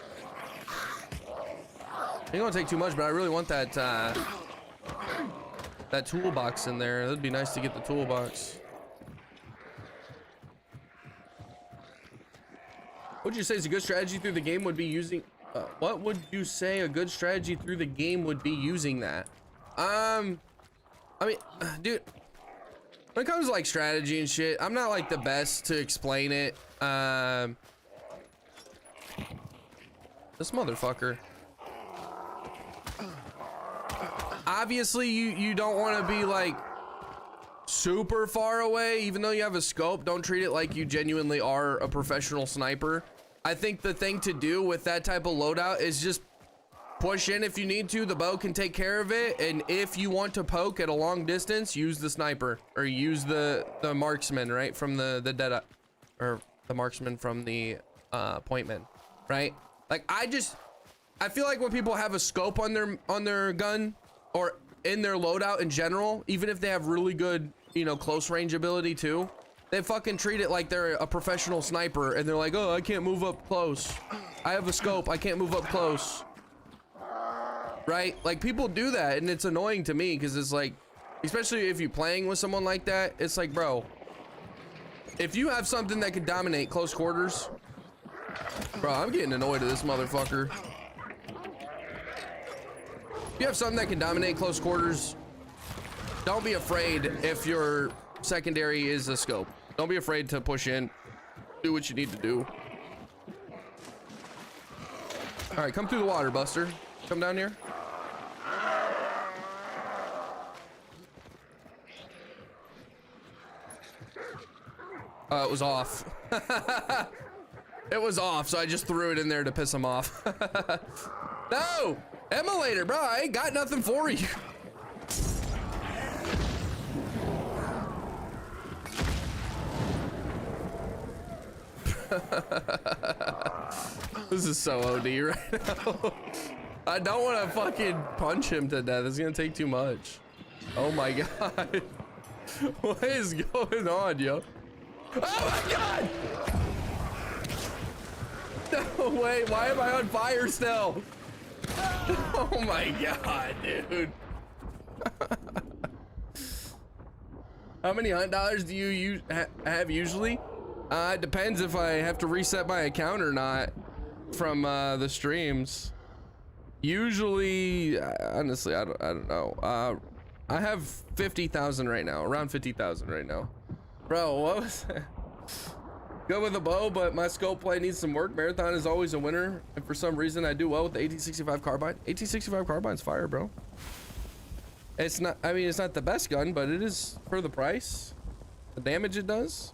But I really want that that toolbox in there. That'd be nice to get the toolbox. What would you say is a good strategy through the game would be using? What would you say a good strategy through the game would be using that? I mean, dude. When it comes to like strategy and shit, I'm not like the best to explain it. This motherfucker. Obviously, you don't want to be like super far away, even though you have a scope. Don't treat it like you genuinely are a professional sniper. I think the thing to do with that type of loadout is just push in if you need to. The bow can take care of it, and if you want to poke at a long distance, use the sniper or use the marksman, right, from the dead or the marksman from the pointman, right? Like I feel like when people have a scope on their gun or in their loadout in general, even if they have really good, you know, close range ability too, they fucking treat it like they're a professional sniper, and they're like, oh, I can't move up close. I have a scope, I can't move up close. Right? Like people do that, and it's annoying to me because it's like, especially if you're playing with someone like that, it's like, bro, if you have something that can dominate close quarters, bro, I'm getting annoyed at this motherfucker. If you have something that can dominate close quarters, don't be afraid if your secondary is a scope. Don't be afraid to push in. Do what you need to do. All right, come through the water, Buster. Come down here. It was off. It was off, so I just threw it in there to piss him off. No! Emulator, bro, I ain't got nothing for you. This is so OD right now. I don't want to fucking punch him to death. It's gonna take too much. Oh my god. What is going on, yo? Oh my god! No way, why am I on fire still? Oh my god, dude. How many hunt dollars do you have usually? It depends if I have to reset my account or not from the streams. Usually, honestly, I don't know. I have 50,000 right now, around 50,000 right now. Bro, what was that? Good with a bow, but my scope play needs some work. Marathon is always a winner, and for some reason I do well with the 1865 carbine. 1865 carbine's fire, bro. It's not, I mean, it's not the best gun, but it is for the price. The damage it does.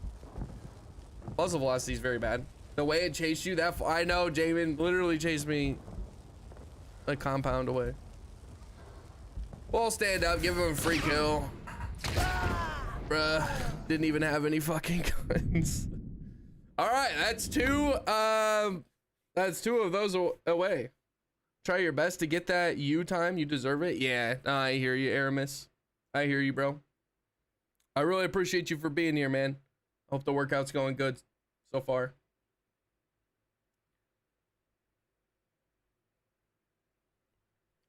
Muzzle velocity is very bad. The way it chased you, that I know, Jamin literally chased me a compound away. We'll stand up, give him a free kill. Bruh, didn't even have any fucking guns. All right, that's two of those away. Try your best to get that U time. You deserve it. Yeah, I hear you, Aramis. I hear you, bro. I really appreciate you for being here, man. Hope the workout's going good so far.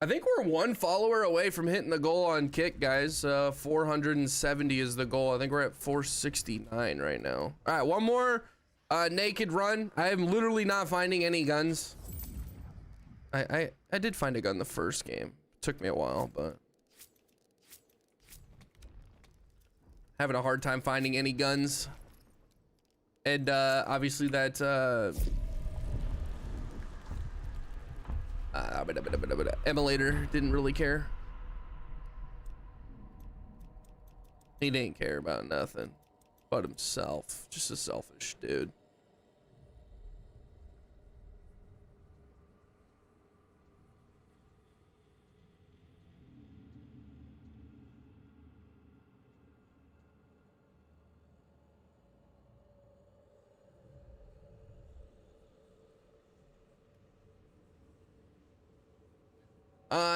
I I think we're 1 follower away from hitting the goal on Kick, guys. 470 is the goal. I think we're at 469 right now. All right, one more naked run. I am literally not finding any guns. I did find a gun the first game. Took me a while, but having a hard time finding any guns. And obviously that emulator didn't really care. He didn't care about nothing but himself. Just a selfish dude.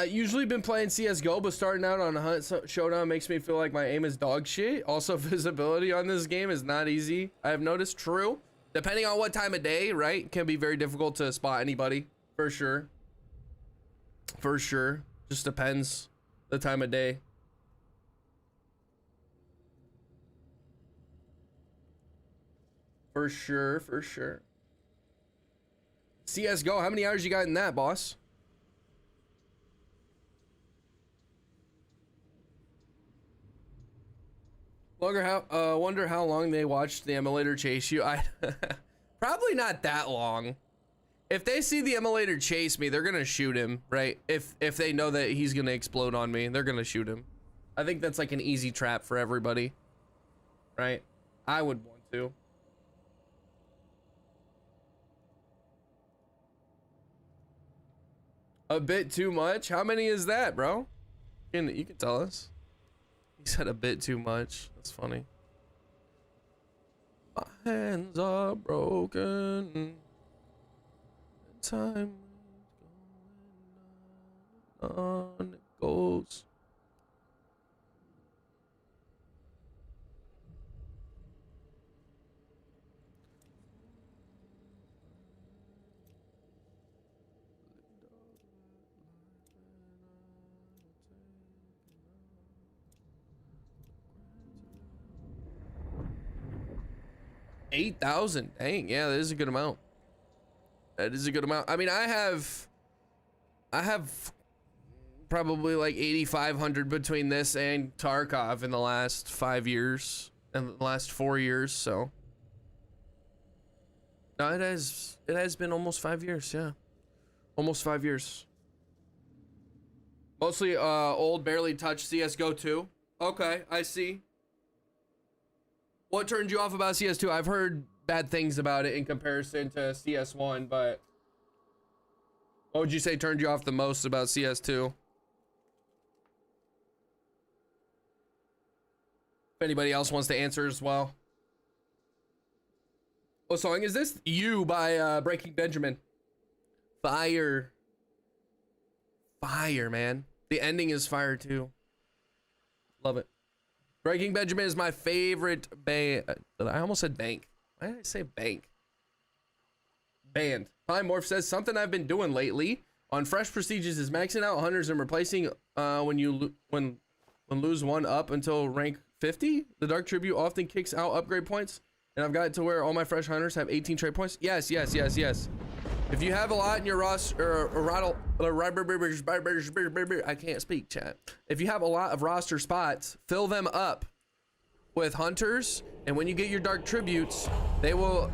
Usually been playing CSGO, but starting out on Hunt Showdown makes me feel like my aim is dog shit. Also, visibility on this game is not easy. I have noticed. True. Depending on what time of day, right? It can be very difficult to spot anybody. For sure. For sure. Just depends the time of day. For sure. For sure. CSGO, how many hours you got in that, boss? Wonder how long they watched the emulator chase you. I probably not that long. If they see the emulator chase me, they're gonna shoot him, right? If they know that he's gonna explode on me, they're gonna shoot him. I think that's like an easy trap for everybody, right? I would want to. A bit too much? How many is that, bro? You can tell us. He said a bit too much. That's funny. My hands are broken. Time is going on. It goes. $8,000. Dang, yeah, that is a good amount. That is a good amount. I mean, I have probably like 8,500 between this and Tarkov in the last 5 years and the last 4 years. So no, it has been almost 5 years. Yeah, almost 5 years. Mostly old, barely touched CS:GO 2. Okay, I see. What turned you off about CS2? I've heard bad things about it in comparison to CS1, but what would you say turned you off the most about CS2? If anybody else wants to answer as well. What song is this? You by Breaking Benjamin. Fire. Fire, man. The ending is fire too. Love it. Breaking Benjamin is my favorite band. I almost said bank. Why did I say bank? Band. Morph says something I've been doing lately on Fresh Prestiges is maxing out hunters and replacing when lose one up until rank 50. The Dark Tribute often kicks out upgrade points, and I've got it to where all my fresh hunters have 18 trade points. Yes. If you have a lot in your roster, I can't speak, chat. If you have a lot of roster spots, fill them up with hunters, and when you get your Dark Tributes, they will,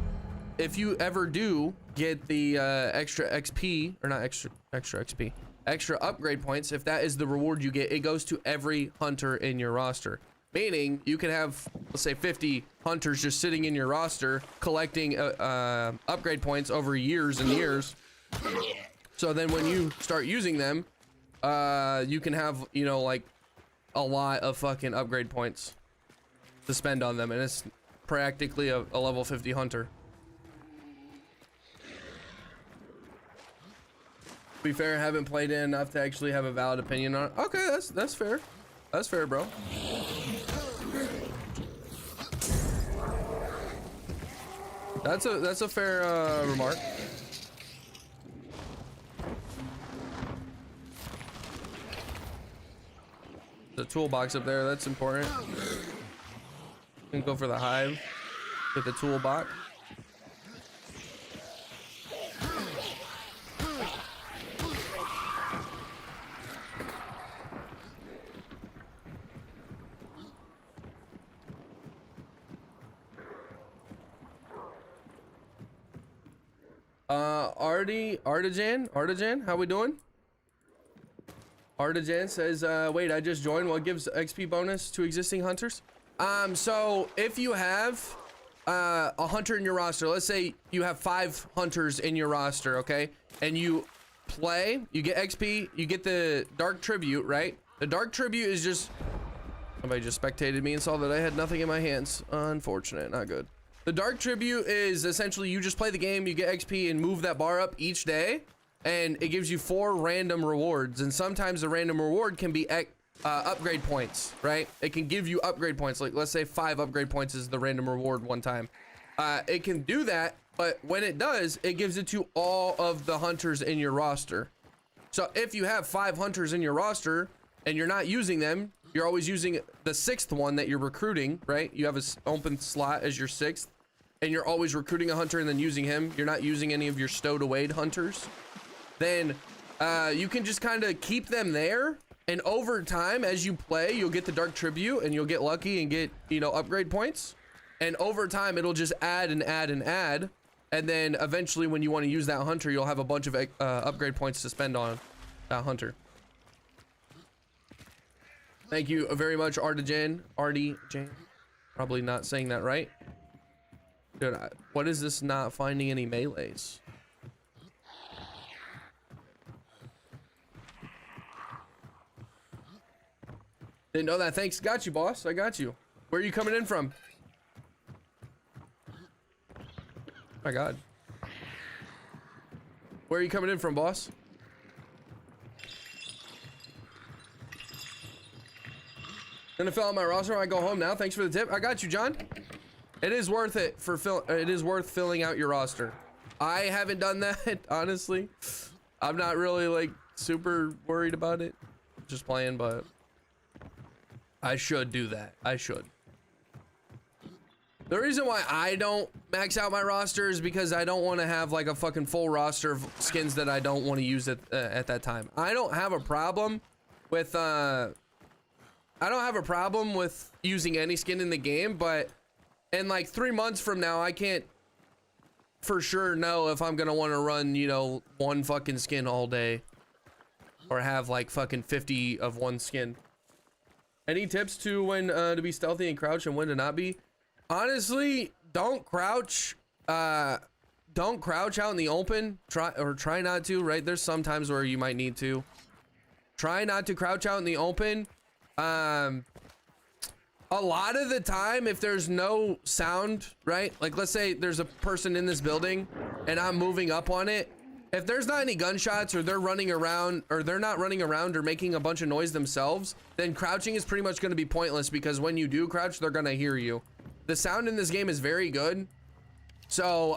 if you ever do get the extra XP, or not extra XP, extra upgrade points, if that is the reward you get, it goes to every hunter in your roster. Meaning you can have, let's say 50 hunters just sitting in your roster collecting upgrade points over years and years. So then when you start using them, you can have, you know, like a lot of fucking upgrade points to spend on them. And it's practically a level 50 hunter. To be fair, I haven't played it enough to actually have a valid opinion on it. Okay, that's fair. That's fair, bro. That's a fair remark. toolbox up there. That's important. And go for the hive with the toolbox. Artijan, how we doing? Artijan says, wait, I just joined. What gives XP bonus to existing hunters? So if you have a hunter in your roster, let's say you have 5 hunters in your roster, okay? And you play, you get XP, you get the Dark Tribute, right? The Dark Tribute is just, somebody just spectated me and saw that I had nothing in my hands. Unfortunate, not good. The Dark Tribute is essentially you just play the game, you get XP and move that bar up each day, and it gives you 4 random rewards. And sometimes the random reward can be upgrade points, right? It can give you upgrade points. Like let's say 5 upgrade points is the random reward one time. It can do that, but when it does, it gives it to all of the hunters in your roster. So if you have 5 hunters in your roster and you're not using them, you're always using the 6th one that you're recruiting, right? You have an open slot as your 6th. And you're always recruiting a hunter and then using him. You're not using any of your stowed away hunters. Then you can just kind of keep them there. And over time, as you play, you'll get the Dark Tribute and you'll get lucky and get, you know, upgrade points. And over time, it'll just add and add and add. And then eventually when you want to use that hunter, you'll have a bunch of upgrade points to spend on that hunter. Thank you very much, Artijan. Probably not saying that right. Dude, what is this not finding any melees? Didn't know that. Thanks. Got you, boss. I got you. Where are you coming in from? My God. Where are you coming in from, boss? Gonna fill out my roster when I go home now. Thanks for the tip. I got you, John. It is worth it for it is worth filling out your roster. I haven't done that, honestly. I'm not really like super worried about it. Just playing, but I should do that. I should. The reason why I don't max out my roster is because I don't want to have like a fucking full roster of skins that I don't want to use at that time. I don't have a problem with using any skin in the game, but in like 3 months from now, I can't for sure know if I'm gonna want to run, you know, one fucking skin all day or have like fucking 50 of one skin. Any tips to when to be stealthy and crouch and when to not be? Honestly, don't crouch out in the open. Try not to, right? There's some times where you might need to. Try not to crouch out in the open. A lot of the time, if there's no sound, right? Like let's say there's a person in this building and I'm moving up on it. If there's not any gunshots or they're running around or they're not running around or making a bunch of noise themselves, then crouching is pretty much going to be pointless because when you do crouch, they're going to hear you. The sound in this game is very good. So,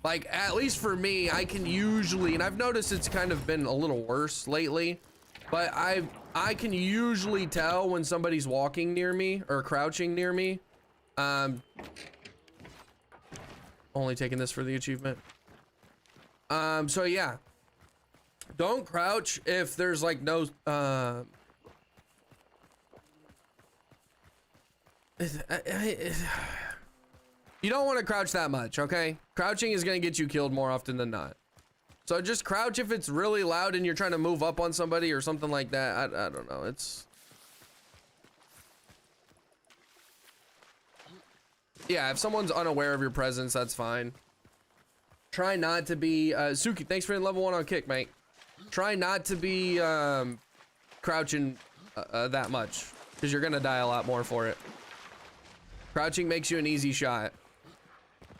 like at least for me, I can usually, and I've noticed it's kind of been a little worse lately, but I can usually tell when somebody's walking near me or crouching near me. Only taking this for the achievement. So yeah, don't crouch if there's like no, you don't want to crouch that much, okay? Crouching is going to get you killed more often than not. So just crouch if it's really loud and you're trying to move up on somebody or something like that. I don't know. It's... yeah, if someone's unaware of your presence, that's fine. Try not to be... Suki, thanks for level 1 on kick, mate. Try not to be crouching that much because you're going to die a lot more for it. Crouching makes you an easy shot,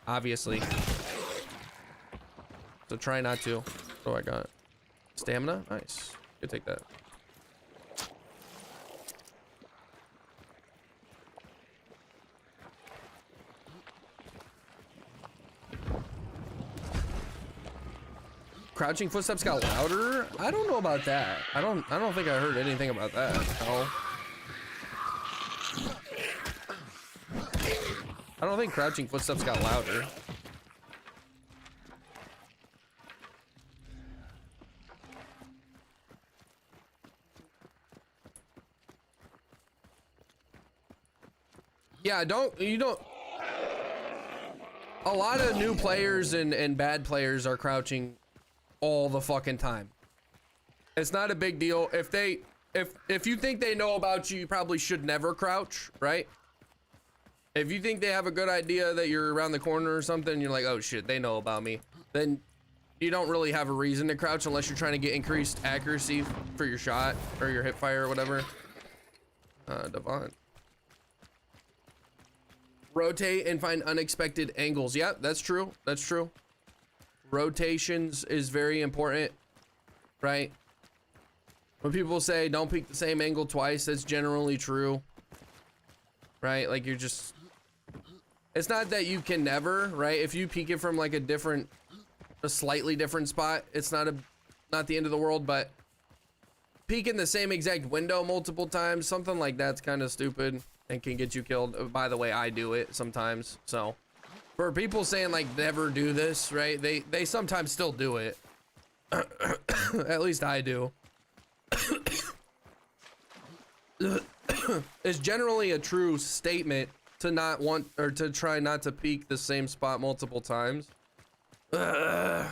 obviously. So try not to. What do I got? Stamina? Nice. Could take that. Crouching footsteps got louder? I don't know about that. I don't think I heard anything about that. No. I don't think crouching footsteps got louder. Yeah, you don't. A lot of new players and bad players are crouching all the fucking time. It's not a big deal. If you think they know about you, you probably should never crouch, right? If you think they have a good idea that you're around the corner or something, you're like, oh shit, they know about me, then you don't really have a reason to crouch unless you're trying to get increased accuracy for your shot or your hip fire or whatever. Devon. Rotate and find unexpected angles. Yeah, that's true. That's true. Rotations is very important, right? When people say don't peek the same angle twice, that's generally true, right? Like you're just, it's not that you can never, right? If you peek it from like a slightly different spot, it's not the end of the world, but peeking the same exact window multiple times, something like that's kind of stupid and can get you killed. By the way, I do it sometimes. So for people saying like never do this, right? They sometimes still do it. At least I do. It's generally a true statement to not want or to try not to peek the same spot multiple times. But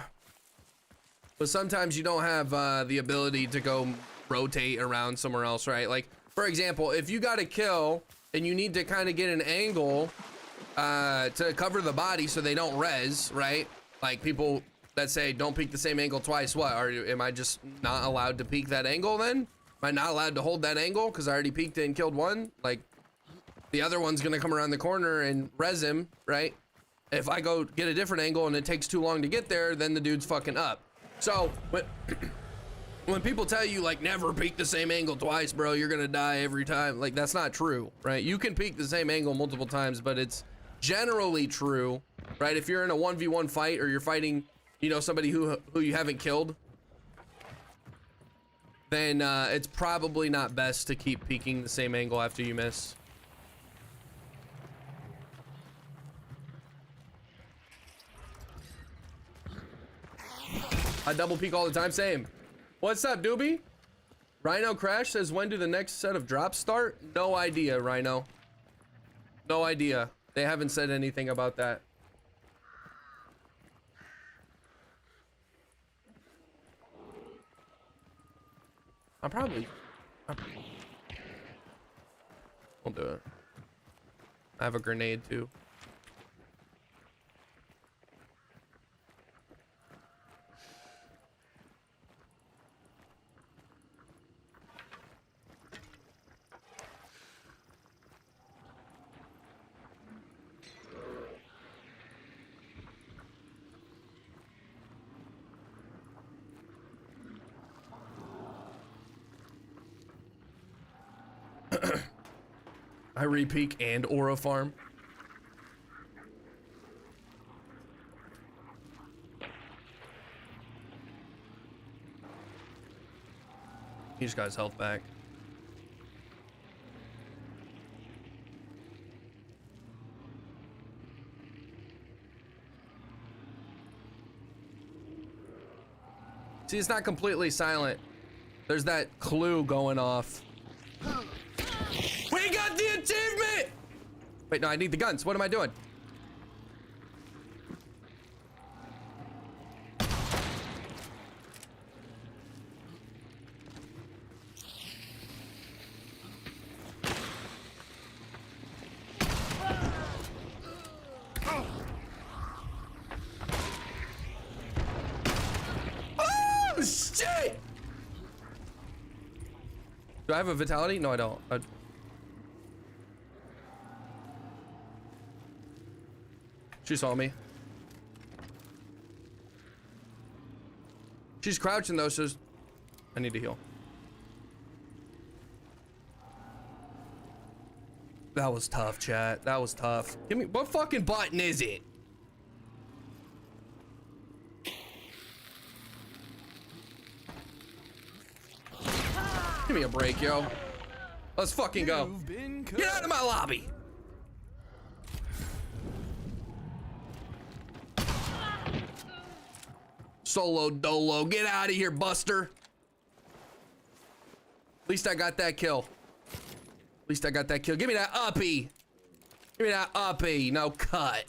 sometimes you don't have the ability to go rotate around somewhere else, right? Like for example, if you got a kill and you need to kind of get an angle to cover the body so they don't res, right? Like people that say don't peek the same angle twice. What am I just not allowed to peek that angle then? Am I not allowed to hold that angle because I already peeked it and killed one? Like the other one's gonna come around the corner and res him, right? If I go get a different angle and it takes too long to get there, then the dude's fucking up. So when people tell you like never peek the same angle twice, bro, you're gonna die every time. Like that's not true, right? You can peek the same angle multiple times, but it's generally true, right? If you're in a 1v1 fight or you're fighting, you know, somebody who you haven't killed, then it's probably not best to keep peeking the same angle after you miss. I double peek all the time, same. What's up, Doobie? Rhino Crash says, when do the next set of drops start? No idea, Rhino. No idea. They haven't said anything about that. I'll do it. I have a grenade too. I re-peek and aura farm. He just got his health back. See, it's not completely silent. There's that clue going off. We got the achievement! Wait, no, I need the guns. What am I doing? Oh, shit! Do I have a vitality? No, I don't. She saw me. She's crouching though, so I need to heal. That was tough, chat. That was tough. Give me, what fucking button is it? Give me a break, yo. Let's fucking go. Get out of my lobby. Solo dolo. Get out of here, Buster. At least I got that kill. At least I got that kill. Give me that uppy. Give me that uppy. No cut.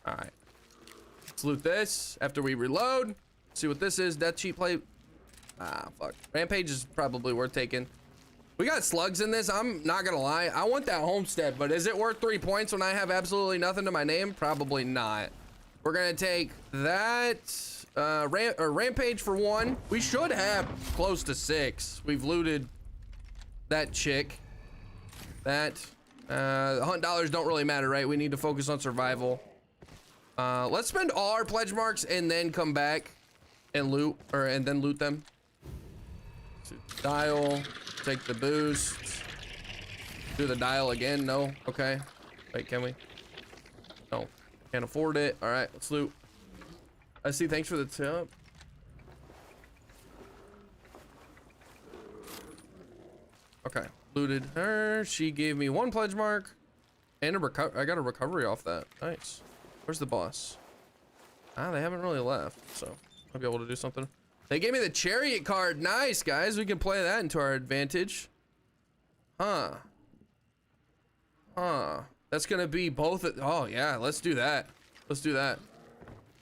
All right. Let's loot this after we reload. See what this is. Death cheat plate. Ah, fuck. Rampage is probably worth taking. We got slugs in this. I'm not gonna lie. I want that homestead, but is it worth 3 points when I have absolutely nothing to my name? Probably not. We're gonna take that rampage for 1. We should have close to 6. We've looted that chick. That hunt dollars don't really matter, right? We need to focus on survival. Let's spend all our pledge marks and then come back and loot, and then loot them. So dial, take the boost. Do the dial again. No. Okay. Wait, can we? No, can't afford it. All right, let's loot. I see. Thanks for the tip. Okay, looted her. She gave me 1 pledge mark and I got a recovery off that. Nice. Where's the boss? Ah, they haven't really left, so I'll be able to do something. They gave me the chariot card. Nice, guys. We can play that into our advantage. Huh. That's gonna be both. Oh yeah, let's do that. Let's do that.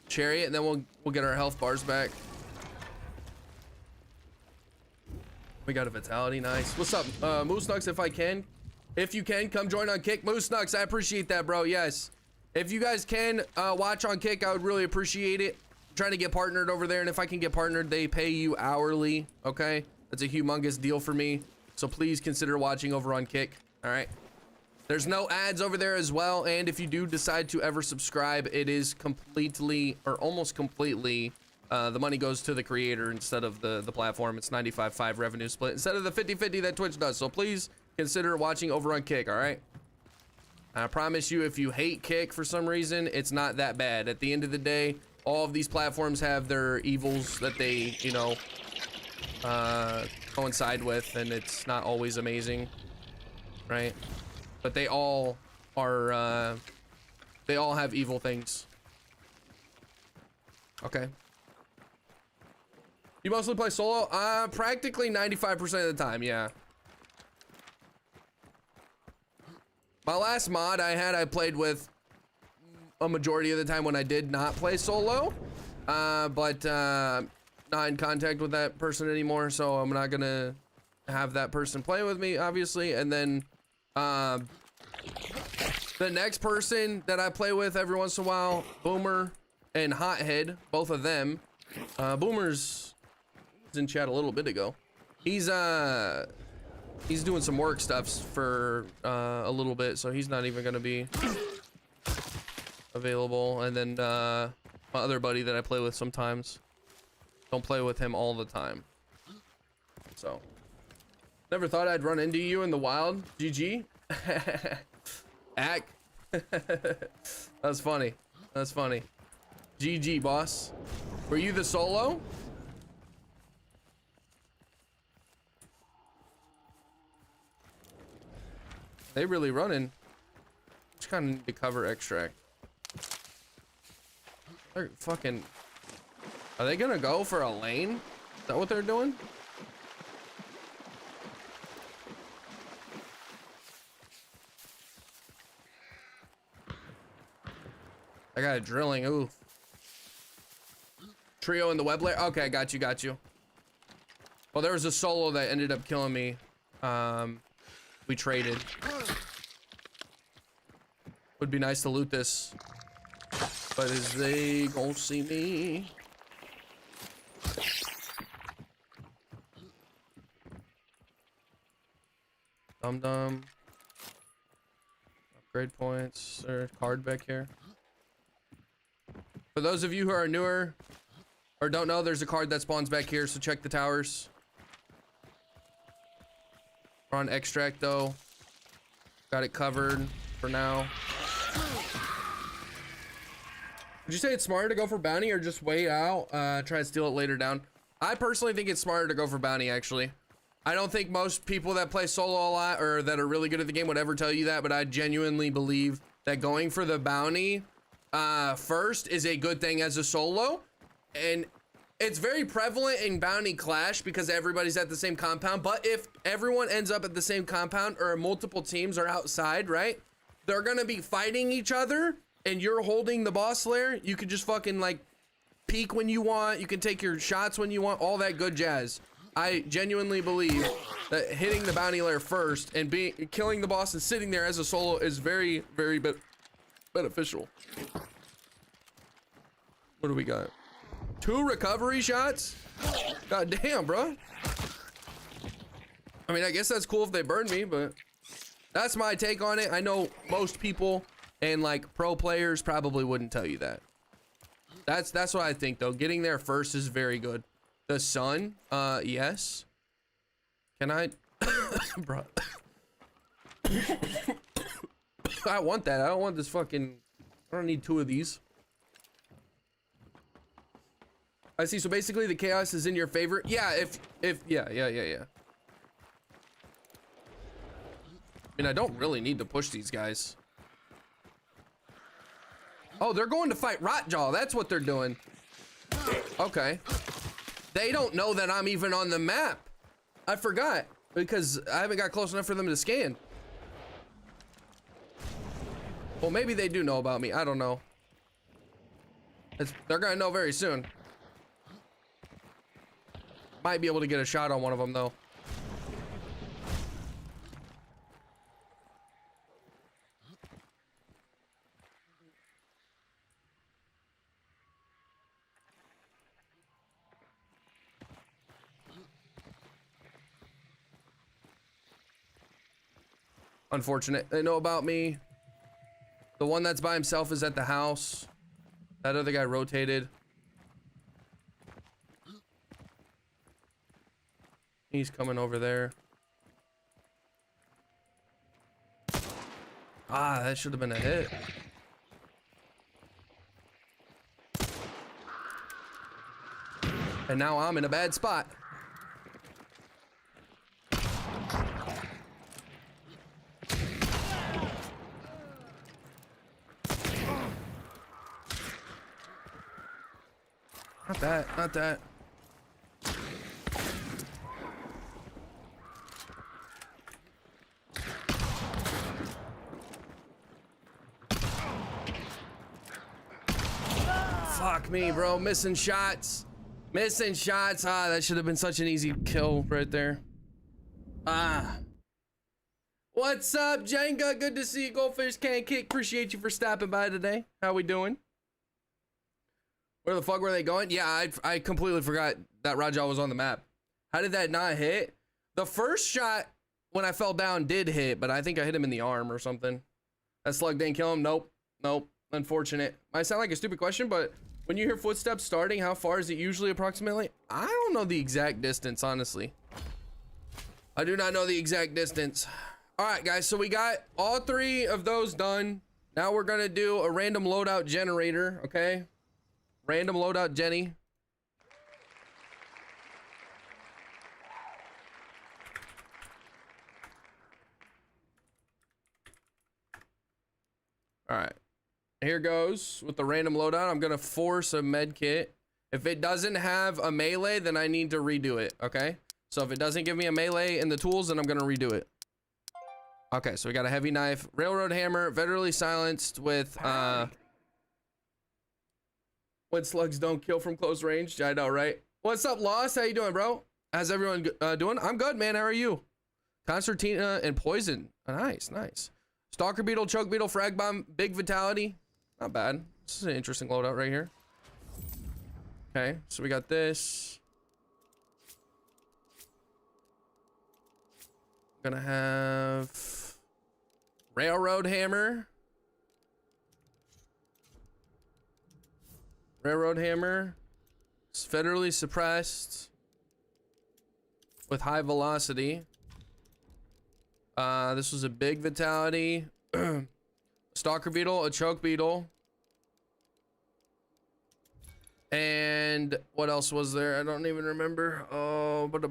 Chariot, and then we'll get our health bars back. We got a vitality. Nice. What's up, Moose Nugs? If you can, come join on Kick. Moose Nugs, I appreciate that, bro. Yes. If you guys can watch on Kick, I would really appreciate it. I'm trying to get partnered over there, and if I can get partnered, they pay you hourly. Okay, that's a humongous deal for me. So please consider watching over on Kick. All right. There's no ads over there as well, and if you do decide to ever subscribe, it is completely or almost completely the money goes to the creator instead of the platform. It's 95-5 revenue split instead of the 50-50 that Twitch does. So please consider watching over on Kick. All right. I promise you, if you hate Kick for some reason, it's not that bad. At the end of the day, all of these platforms have their evils that they, you know, coincide with, and it's not always amazing, right? But they all are, they all have evil things. Okay. You mostly play solo? Practically 95% of the time, yeah. My last mod I played with a majority of the time when I did not play solo, but not in contact with that person anymore, so I'm not gonna have that person play with me, obviously. And then the next person that I play with every once in a while, Boomer and Hothead, both of them. Boomer's was in chat a little bit ago. He's doing some work stuffs for a little bit, so he's not even gonna be available. And then my other buddy that I play with sometimes, don't play with him all the time. So never thought I'd run into you in the wild. GG. Ack. That's funny. That's funny. GG, boss. Were you the solo? They really running. Just kind of need to cover extract. They're fucking. Are they gonna go for a lane? Is that what they're doing? I got a drilling. Ooh. Trio in the web layer. Okay, got you. Well, there was a solo that ended up killing me. We traded. Would be nice to loot this, but is they gonna see me? Dum. Upgrade points or card back here. For those of you who are newer or don't know, there's a card that spawns back here, so check the towers. We're on extract though. Got it covered for now. Would you say it's smarter to go for bounty or just wait out, try to steal it later down? I personally think it's smarter to go for bounty, actually. I don't think most people that play solo a lot or that are really good at the game would ever tell you that, but I genuinely believe that going for the bounty first is a good thing as a solo, and it's very prevalent in Bounty Clash because everybody's at the same compound. But if everyone ends up at the same compound or multiple teams are outside, right, they're gonna be fighting each other and you're holding the boss lair. You can just fucking like peek when you want, you can take your shots when you want, all that good jazz. I genuinely believe that hitting the bounty lair first and killing the boss and sitting there as a solo is very, very beneficial. What do we got? 2 recovery shots? God damn, bro. I mean, I guess that's cool if they burn me, but that's my take on it. I know most people and like pro players probably wouldn't tell you that. That's what I think though. Getting there first is very good. The sun, yes. Can I, bro? I want that. I don't want this fucking, I don't need 2 of these. I see. So basically the chaos is in your favor. Yeah, yeah. I mean, I don't really need to push these guys. Oh, they're going to fight Rotjaw. That's what they're doing. Okay. They don't know that I'm even on the map. I forgot because I haven't got close enough for them to scan. Well, maybe they do know about me. I don't know. They're gonna know very soon. Might be able to get a shot on one of them though. Unfortunate. They know about me. The one that's by himself is at the house. That other guy rotated. He's coming over there. Ah, that should have been a hit. And now I'm in a bad spot. Not that, not that. Fuck me, bro. Missing shots. Missing shots. Ah, that should have been such an easy kill right there. Ah. What's up, Jenga? Good to see you. Goldfish Can Kick. Appreciate you for stopping by today. How we doing? Where the fuck were they going? Yeah, I completely forgot that Rajal was on the map. How did that not hit? The first shot when I fell down did hit, but I think I hit him in the arm or something. That slug didn't kill him. Nope. Nope. Unfortunate. Might sound like a stupid question, but when you hear footsteps starting, how far is it usually approximately? I don't know the exact distance, honestly. I do not know the exact distance. All right, guys, so we got all 3 of those done. Now we're gonna do a random loadout generator, okay? Random loadout Jenny. All right. Here goes with the random loadout. I'm gonna force a med kit. If it doesn't have a melee, then I need to redo it, okay? So if it doesn't give me a melee in the tools, then I'm gonna redo it. Okay, so we got a heavy knife, railroad hammer, federally silenced with when slugs don't kill from close range. I know, right? What's up, Lost? How you doing, bro? How's everyone doing? I'm good, man. How are you? Concertina and poison. Nice, nice. Stalker beetle, choke beetle, frag bomb, big vitality. Not bad. This is an interesting loadout right here. Okay, so we got this. Gonna have railroad hammer. Railroad hammer. It's federally suppressed with high velocity. This was a big vitality. Stalker beetle, a choke beetle. And what else was there? I don't even remember. Oh, what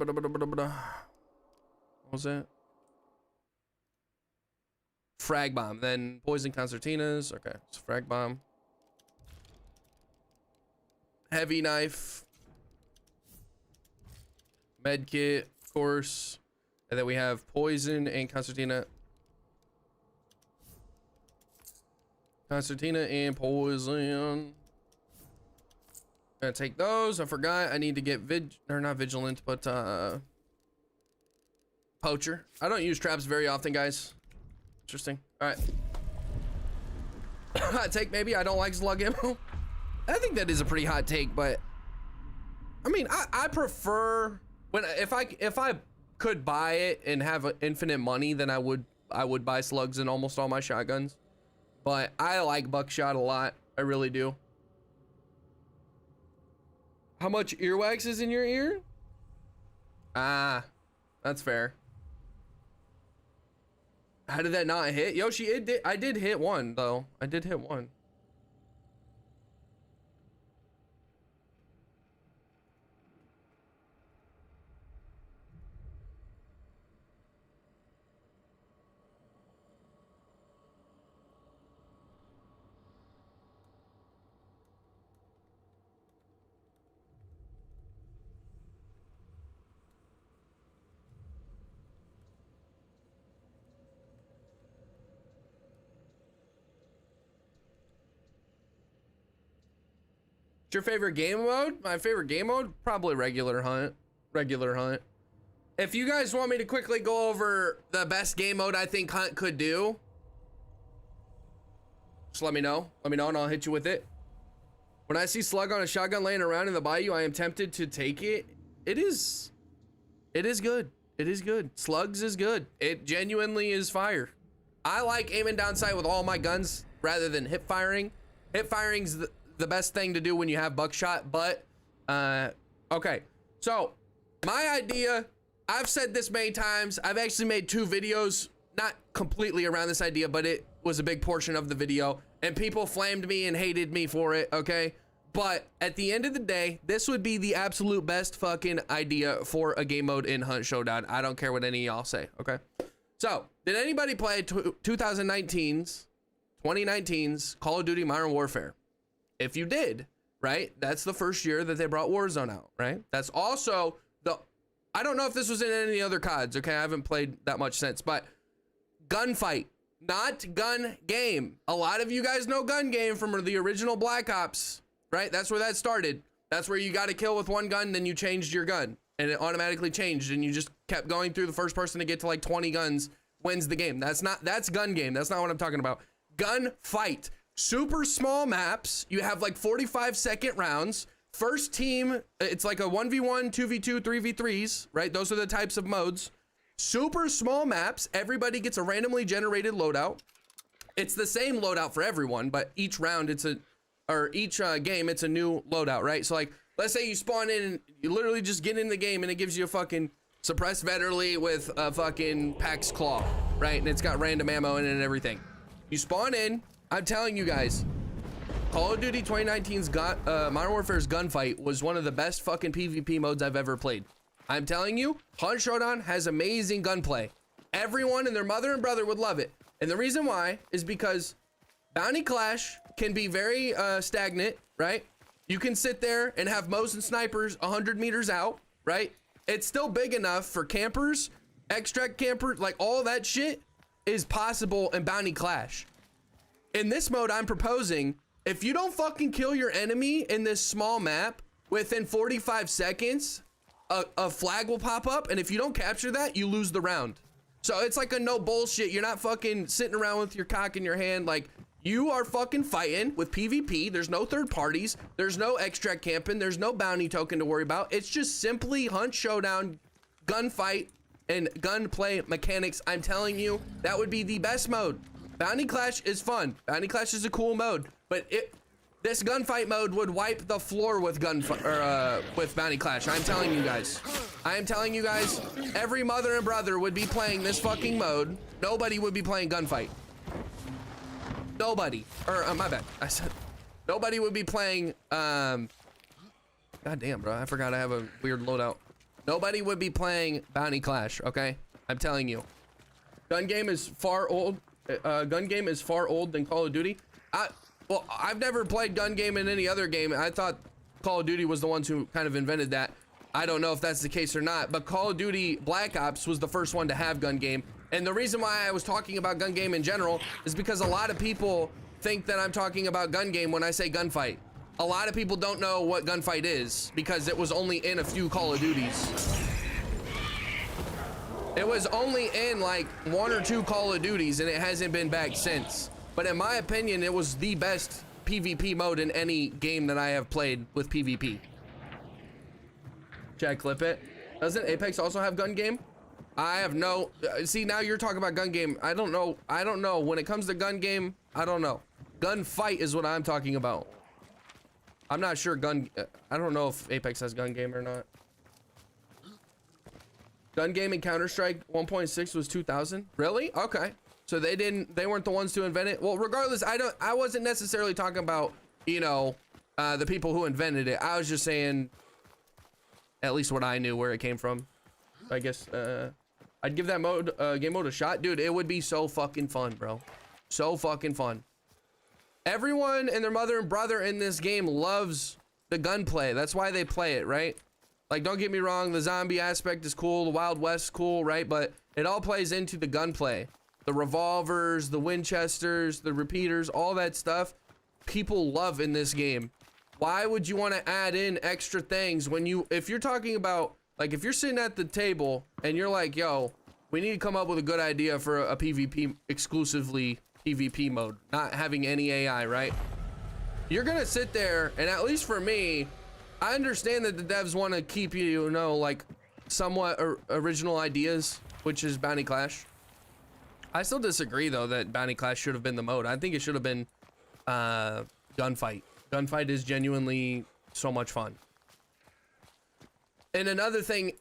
was it? Frag bomb, then poison concertinas. Okay, it's frag bomb. heavy knife, med kit, of course, and then we have poison and concertina. Concertina and poison. Gonna take those. I forgot I need to get not vigilant, but poacher. I don't use traps very often, guys. Interesting. All right. Hot take, maybe. I don't like slug ammo. I think that is a pretty hot take, but I mean, I prefer when if I could buy it and have infinite money, then I would buy slugs in almost all my shotguns. But I like buckshot a lot. I really do. How much earwax is in your ear? Ah, that's fair. How did that not hit? Yoshi, I did hit one though. I did hit one. What's your favorite game mode? My favorite game mode? Probably regular hunt. Regular hunt. If you guys want me to quickly go over the best game mode I think hunt could do, just let me know. Let me know and I'll hit you with it. When I see slug on a shotgun laying around in the bayou, I am tempted to take it. It is good. It is good. Slugs is good. It genuinely is fire. I like aiming down sight with all my guns rather than hip firing. Hip firing's the best thing to do when you have buckshot, but okay. So my idea, I've said this many times. I've actually made 2 videos, not completely around this idea, but it was a big portion of the video and people flamed me and hated me for it. Okay. But at the end of the day, this would be the absolute best fucking idea for a game mode in Hunt Showdown. I don't care what any of y'all say. Okay. So did anybody play 2019's Call of Duty Modern Warfare? If you did, right? That's the first year that they brought Warzone out, right? That's also I don't know if this was in any other CODs, okay? I haven't played that much since, but gunfight, not gun game. A lot of you guys know gun game from the original Black Ops, right? That's where that started. That's where you got to kill with one gun, then you changed your gun and it automatically changed and you just kept going through. The first person to get to like 20 guns wins the game. That's gun game. That's not what I'm talking about. Gunfight. Super small maps. You have like 45-second rounds. First team, it's like a 1v1, 2v2, 3v3s, right? Those are the types of modes. Super small maps. Everybody gets a randomly generated loadout. It's the same loadout for everyone, but each round each game, it's a new loadout, right? So like, let's say you spawn in and you literally just get in the game and it gives you a fucking suppressed vetterly with a fucking Pax Claw, right? And it's got random ammo in it and everything. You spawn in. I'm telling you guys, Call of Duty 2019's Modern Warfare's gunfight was one of the best fucking PvP modes I've ever played. I'm telling you, Hunt Showdown has amazing gunplay. Everyone and their mother and brother would love it. And the reason why is because Bounty Clash can be very stagnant, right? You can sit there and have Mosin snipers 100 meters out, right? It's still big enough for campers, extract campers, like all that shit is possible in Bounty Clash. In this mode I'm proposing, if you don't fucking kill your enemy in this small map within 45 seconds, a flag will pop up, and if you don't capture that, you lose the round. So it's like a no bullshit. You're not fucking sitting around with your cock in your hand. Like, you are fucking fighting with PvP. There's no third parties. There's no extract camping. There's no bounty token to worry about. It's just simply Hunt Showdown, gunfight, and gunplay mechanics. I'm telling you, that would be the best mode. Bounty Clash is fun. Bounty Clash is a cool mode, but this gunfight mode would wipe the floor with with Bounty Clash. I'm telling you guys. I am telling you guys, every mother and brother would be playing this fucking mode. Nobody would be playing gunfight. Nobody. Or my bad. I said nobody would be playing God damn, bro. I forgot I have a weird loadout. Nobody would be playing Bounty Clash, okay? I'm telling you. Gun game is far old. Gun game is far old than Call of Duty. Well, I've never played gun game in any other game. I thought Call of Duty was the ones who kind of invented that. I don't know if that's the case or not, but Call of Duty Black Ops was the first one to have gun game. And the reason why I was talking about gun game in general is because a lot of people think that I'm talking about gun game when I say gunfight. A lot of people don't know what gunfight is because it was only in a few Call of Duties. It was only in like 1 or 2 Call of Duties and it hasn't been back since. But in my opinion, it was the best PvP mode in any game that I have played with PvP. Chad, clip it. Doesn't Apex also have gun game? I have no, see, now you're talking about gun game. I don't know. When it comes to gun game, I don't know. Gunfight is what I'm talking about. I'm not sure I don't know if Apex has gun game or not. Gun game in Counter-Strike 1.6 was 2000. Really? Okay. So they weren't the ones to invent it. Well, regardless, I wasn't necessarily talking about, you know, the people who invented it. I was just saying, at least what I knew where it came from. I guess I'd give that game mode a shot. Dude, it would be so fucking fun, bro. So fucking fun. Everyone and their mother and brother in this game loves the gunplay. That's why they play it, right? Like, don't get me wrong, the zombie aspect is cool, the Wild West is cool, right? But it all plays into the gunplay. The revolvers, the Winchesters, the repeaters, all that stuff, people love in this game. Why would you want to add in extra things when if you're talking about, like, if you're sitting at the table and you're like, yo, we need to come up with a good idea for a PvP, exclusively PvP mode, not having any AI, right? You're gonna sit there, and at least for me, I understand that the devs want to keep you know, like, somewhat original ideas, which is Bounty Clash. I still disagree, though, that Bounty Clash should have been the mode. I think it should have been Gunfight. Gunfight is genuinely so much fun. And another thing,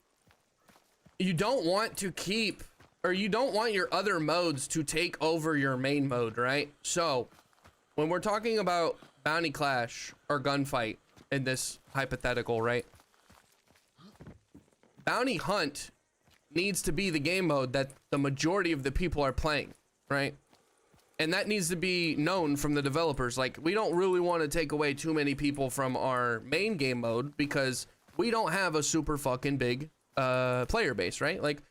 you don't want to keep, or you don't want your other modes to take over your main mode, right? So, when we're talking about Bounty Clash or Gunfight in this hypothetical, right? Bounty Hunt needs to be the game mode that the majority of the people are playing, right? And that needs to be known from the developers. Like, we don't really want to take away too many people from our main game mode because we don't have a super fucking big player base, right? Like,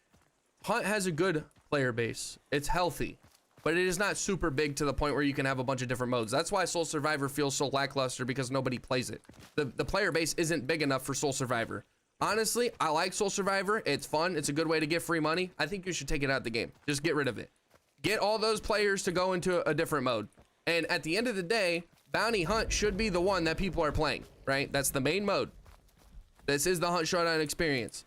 Hunt has a good player base. It's healthy, but it is not super big to the point where you can have a bunch of different modes. That's why Soul Survivor feels so lackluster, because nobody plays it. The player base isn't big enough for Soul Survivor. Honestly, I like Soul Survivor. It's fun. It's a good way to get free money. I think you should take it out of the game. Just get rid of it. Get all those players to go into a different mode. And at the end of the day, Bounty Hunt should be the one that people are playing, right? That's the main mode. This is the Hunt Showdown experience.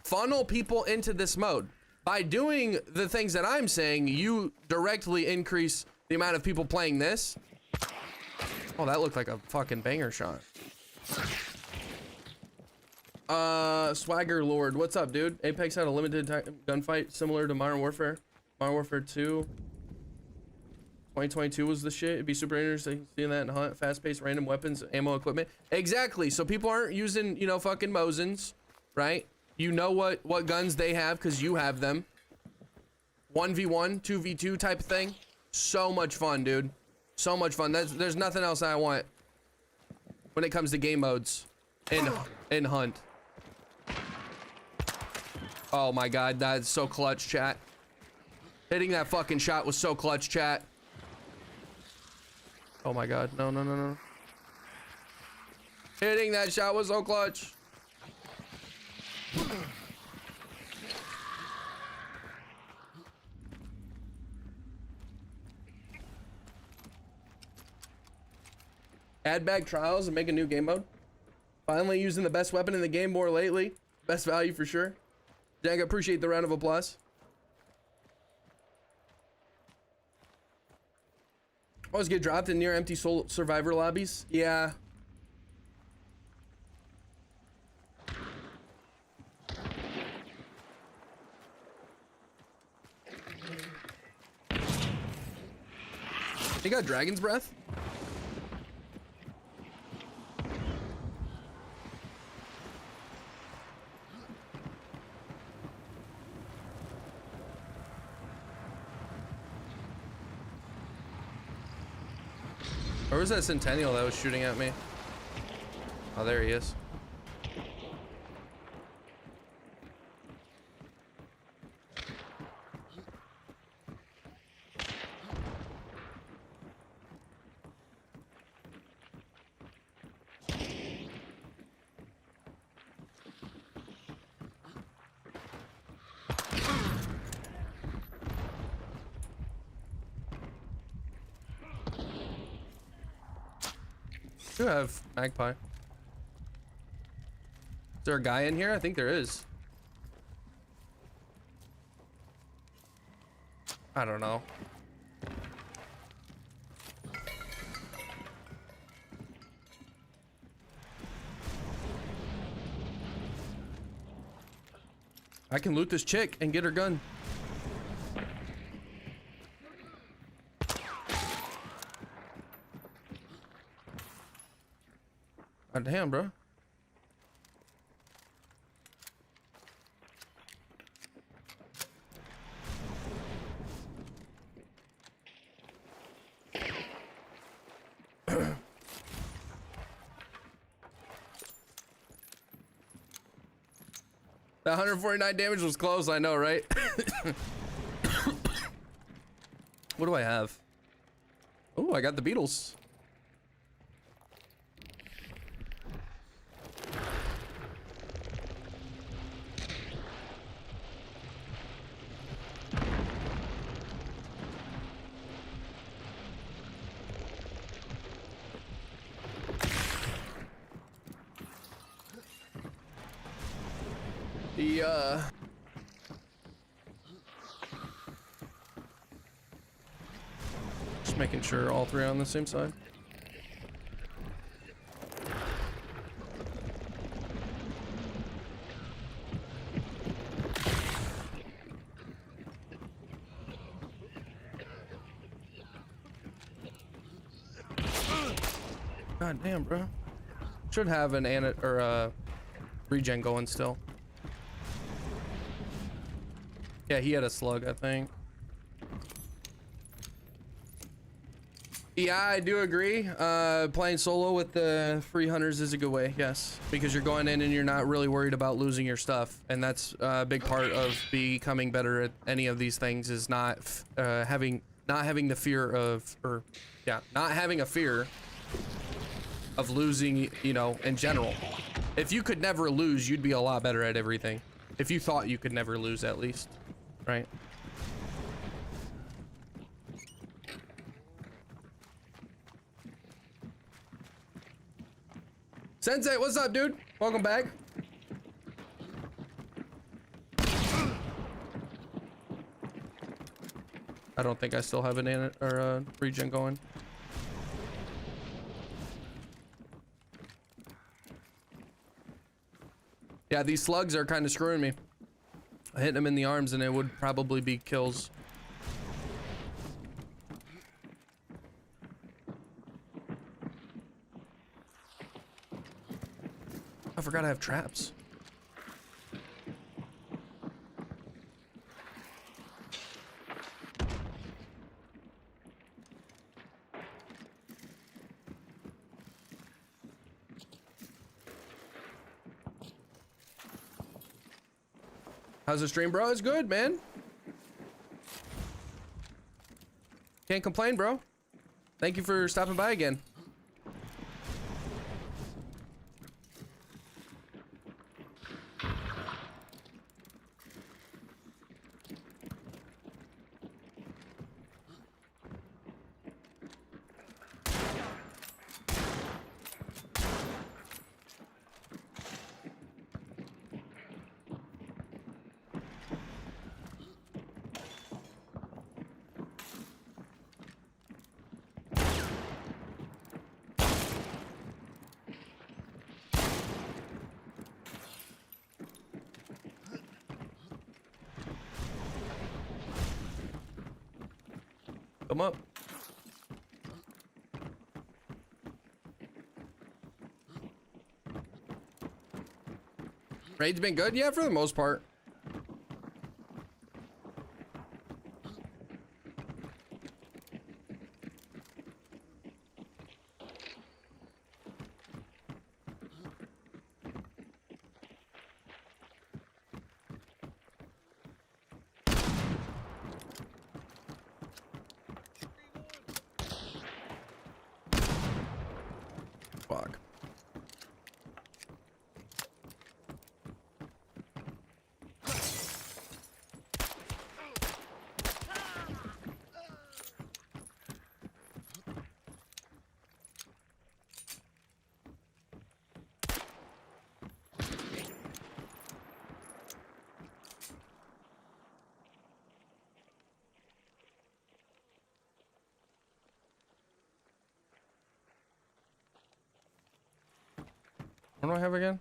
Funnel people into this mode. By doing the things that I'm saying, you directly increase the amount of people playing this. Oh, that looked like a fucking banger shot. Swagger Lord, what's up, dude? Apex had a limited time gunfight similar to Modern Warfare. Modern Warfare 2. 2022 was the shit. It'd be super interesting seeing that in Hunt. Fast-paced, random weapons, ammo, equipment. Exactly. So people aren't using, you know, fucking Mosins, right? You know what guns they have because you have them. 1v1, 2v2 type of thing. So much fun, dude. So much fun. There's nothing else I want when it comes to game modes in Hunt. Oh my god, that's so clutch, chat. Hitting that fucking shot was so clutch, chat. Oh my god, no, no, no, no. Hitting that shot was so clutch. Add back trials and make a new game mode. Finally using the best weapon in the game more lately. Best value for sure. Jag, appreciate the round of applause. Always get dropped in near empty Soul Survivor lobbies. Yeah. You got Dragon's Breath? Or was that Centennial that was shooting at me? Oh, there he is. Do have magpie. Is there a guy in here? I think there is. I don't know. I can loot this chick and get her gun. God damn, bro. That 149 damage was close, I know, right? What do I have? Oh, I got the Beatles. Just making sure all three are on the same side. God damn, bro. Should have an or a regen going still. Yeah, he had a slug, I think. Yeah, I do agree. Playing solo with the free hunters is a good way, yes. Because you're going in and you're not really worried about losing your stuff. And that's a big part of becoming better at any of these things is not having the fear of, not having a fear of losing, you know, in general. If you could never lose, you'd be a lot better at everything. If you thought you could never lose, at least. Right? Sensei, what's up, dude? Welcome back. I don't think I still have an regen going. Yeah, these slugs are kind of screwing me. Hitting them in the arms and it would probably be kills. I forgot I have traps. How's the stream, bro? It's good, man. Can't complain, bro. Thank you for stopping by again. Come up. Raid's been good? Yeah, for the most part. What do I have again?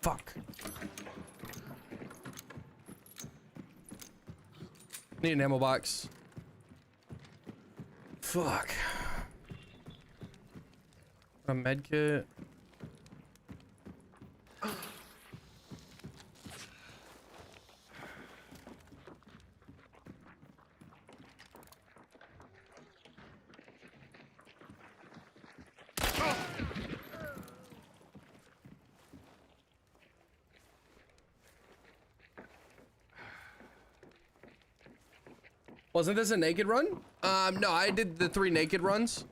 Fuck. Need an ammo box. Fuck. A med kit. Wasn't this a naked run? No, I did the 3 naked runs.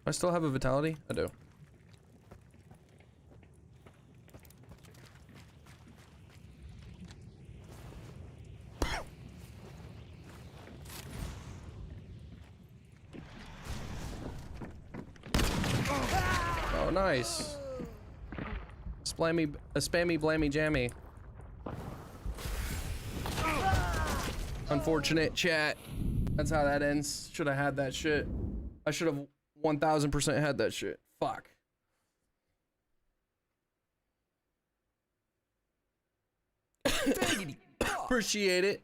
I still have a vitality? I do. Oh, nice. Splammy, a spammy, blammy, jammy. Unfortunate, chat. That's how that ends. Should have had that shit. I should have 1000% had that shit. Fuck. Appreciate it.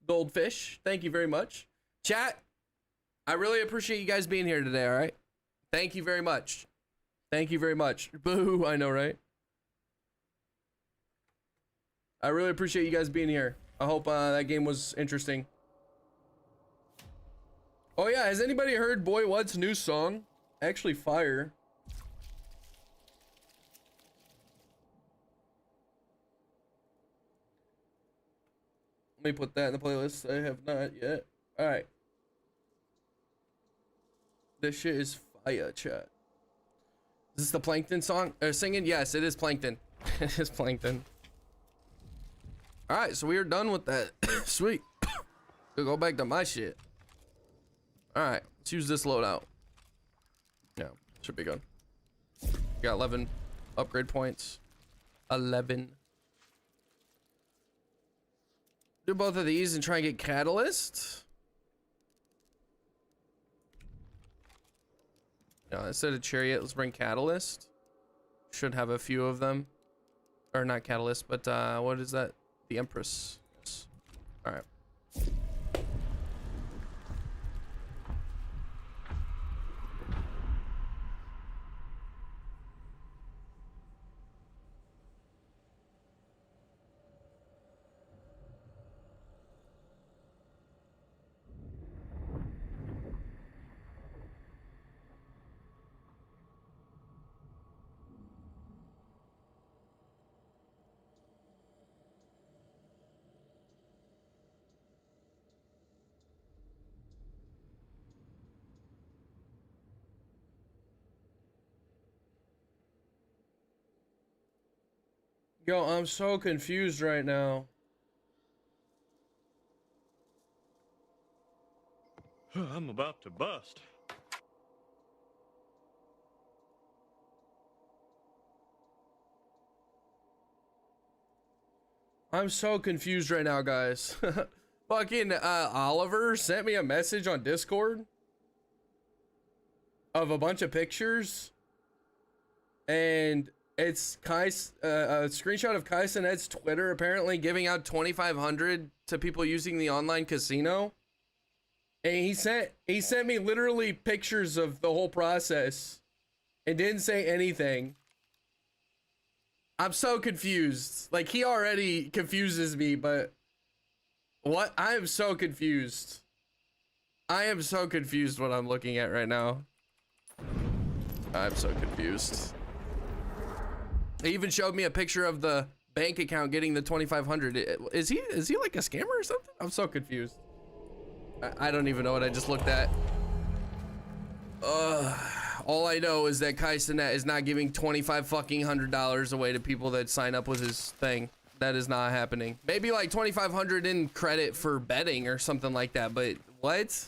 Goldfish, thank you very much. Chat, I really appreciate you guys being here today, all right? Thank you very much. Thank you very much. Boo, I know, right? I really appreciate you guys being here. I hope that game was interesting. Oh yeah, has anybody heard Boy What's new song? Actually fire. Let me put that in the playlist. I have not yet. Alright. This shit is fire, chat. Is this the Plankton song? Singing? Yes, it is Plankton. It is Plankton. Alright, so we are done with that. Sweet. We'll go back to my shit. Alright, let's use this loadout. Yeah, should be good. Got 11 upgrade points. 11. Do both of these and try and get catalyst. No, instead of chariot, let's bring catalyst. Should have a few of them. Or not catalyst, but what is that? The Empress. Yes. Alright. Yo, I'm so confused right now. I'm about to bust. I'm so confused right now, guys. Fucking Oliver sent me a message on Discord of a bunch of pictures and it's Kai's a screenshot of Kai Sinet's Twitter apparently giving out 2,500 to people using the online casino. And he sent me literally pictures of the whole process and didn't say anything. I'm so confused. Like, he already confuses me, but what? I am so confused. I am so confused what I'm looking at right now. I'm so confused. He even showed me a picture of the bank account getting the 2,500. Is he like a scammer or something? I'm so confused. I don't even know what I just looked at. All I know is that Kai Cenat is not giving $2,500 away to people that sign up with his thing. That is not happening. Maybe like 2,500 in credit for betting or something like that. But what?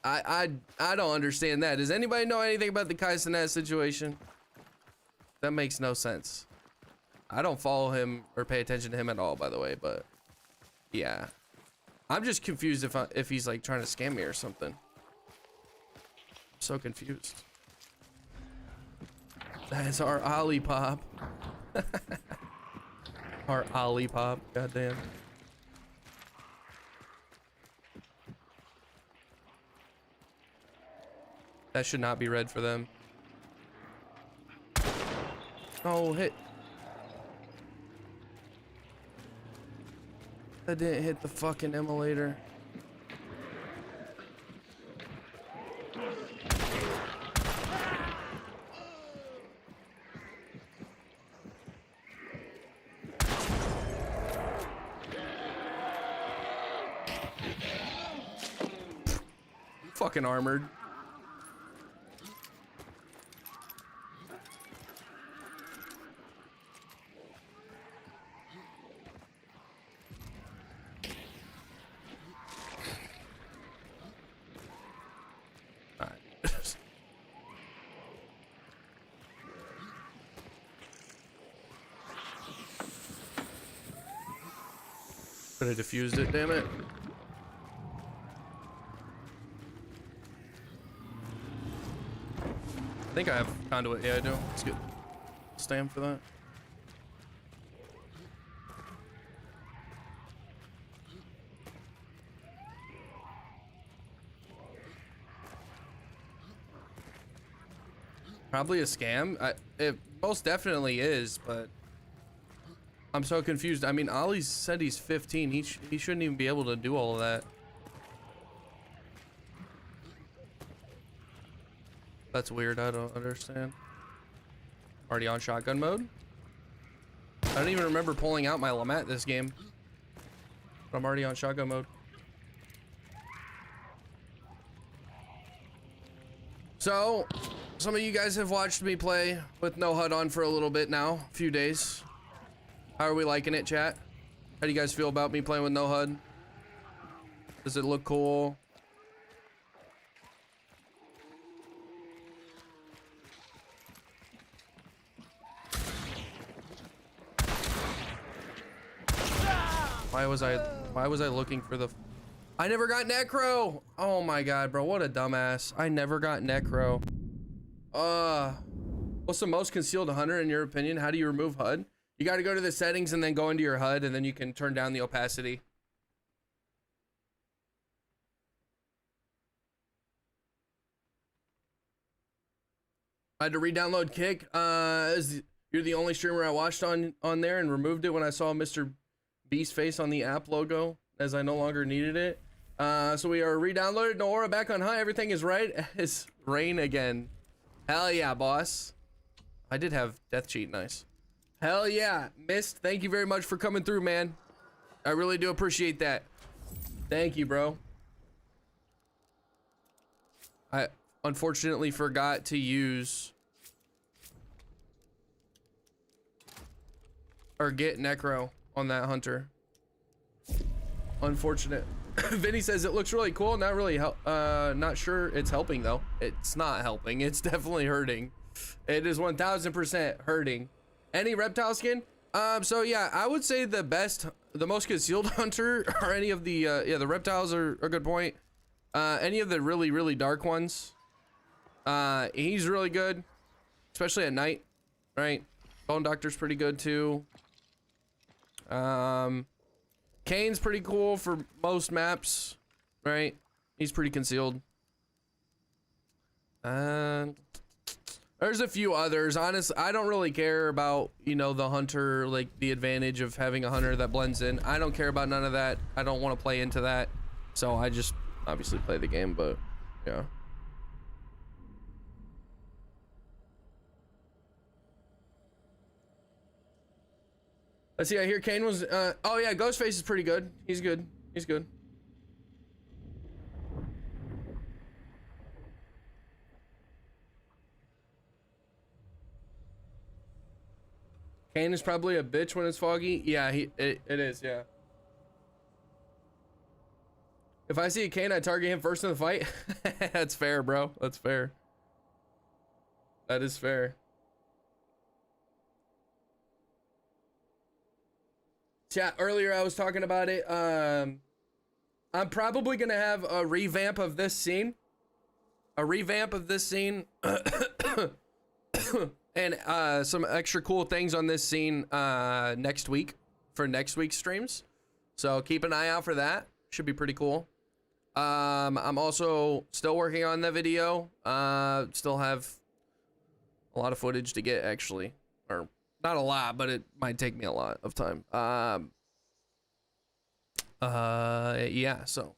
I don't understand that. Does anybody know anything about the Kai Cenat situation? That makes no sense. I don't follow him or pay attention to him at all, by the way. But yeah, I'm just confused if he's like trying to scam me or something. I'm so confused. That is our Olipop. Our Olipop. Goddamn. That should not be red for them. Oh, hit. That didn't hit the fucking emulator. Fucking armored. Could have diffused it, damn it. I think I have conduit. Yeah, I do. Let's get stamp for that. Probably a scam. It most definitely is, but I'm so confused. I mean, Ollie said he's 15. He shouldn't even be able to do all of that. That's weird. I don't understand. Already on shotgun mode? I don't even remember pulling out my Lamat this game. But I'm already on shotgun mode. So, some of you guys have watched me play with no HUD on for a little bit now. A few days. How are we liking it, chat? How do you guys feel about me playing with no HUD? Does it look cool? Why was I looking for the... I never got Necro! Oh my god, bro, what a dumbass. I never got Necro. What's the most concealed hunter in your opinion? How do you remove HUD? You got to go to the settings and then go into your HUD, and then you can turn down the opacity. I had to re-download Kick. You're the only streamer I watched on there and removed it when I saw Mr. Beast face on the app logo, as I no longer needed it. So we are re-downloaded. NOAURA back on high. Everything is right. It's rain again. Hell yeah, boss. I did have death cheat. Nice. Hell yeah, Mist, thank you very much for coming through, man. I really do appreciate that. Thank you, bro. I unfortunately forgot to use or get Necro on that hunter. Unfortunate. Vinny says it looks really cool. Not really not sure it's helping though. It's not helping. It's definitely hurting. It is 1000% hurting. Any reptile skin? So yeah, I would say the most concealed hunter are any of the yeah, the reptiles are a good point. Any of the really dark ones. He's really good. especially at night, right? Bone Doctor's pretty good too. Kane's pretty cool for most maps, right? He's pretty concealed. There's a few others. Honestly, I don't really care about, you know, the hunter, like the advantage of having a hunter that blends in. I don't care about none of that. I don't want to play into that. So I just obviously play the game, but yeah. Let's see, I hear Kane was, oh yeah, Ghostface is pretty good. He's good. He's good. Kane is probably a bitch when it's foggy. Yeah, it is, yeah. If I see a Kane, I target him first in the fight. That's fair, bro. That's fair. That is fair. Yeah, earlier I was talking about it. I'm probably gonna have a revamp of this scene. And some extra cool things on this scene next week for next week's streams. So keep an eye out for that. Should be pretty cool. I'm also still working on the video. Still have a lot of footage to get, actually. Or not a lot, but it might take me a lot of time. Yeah, so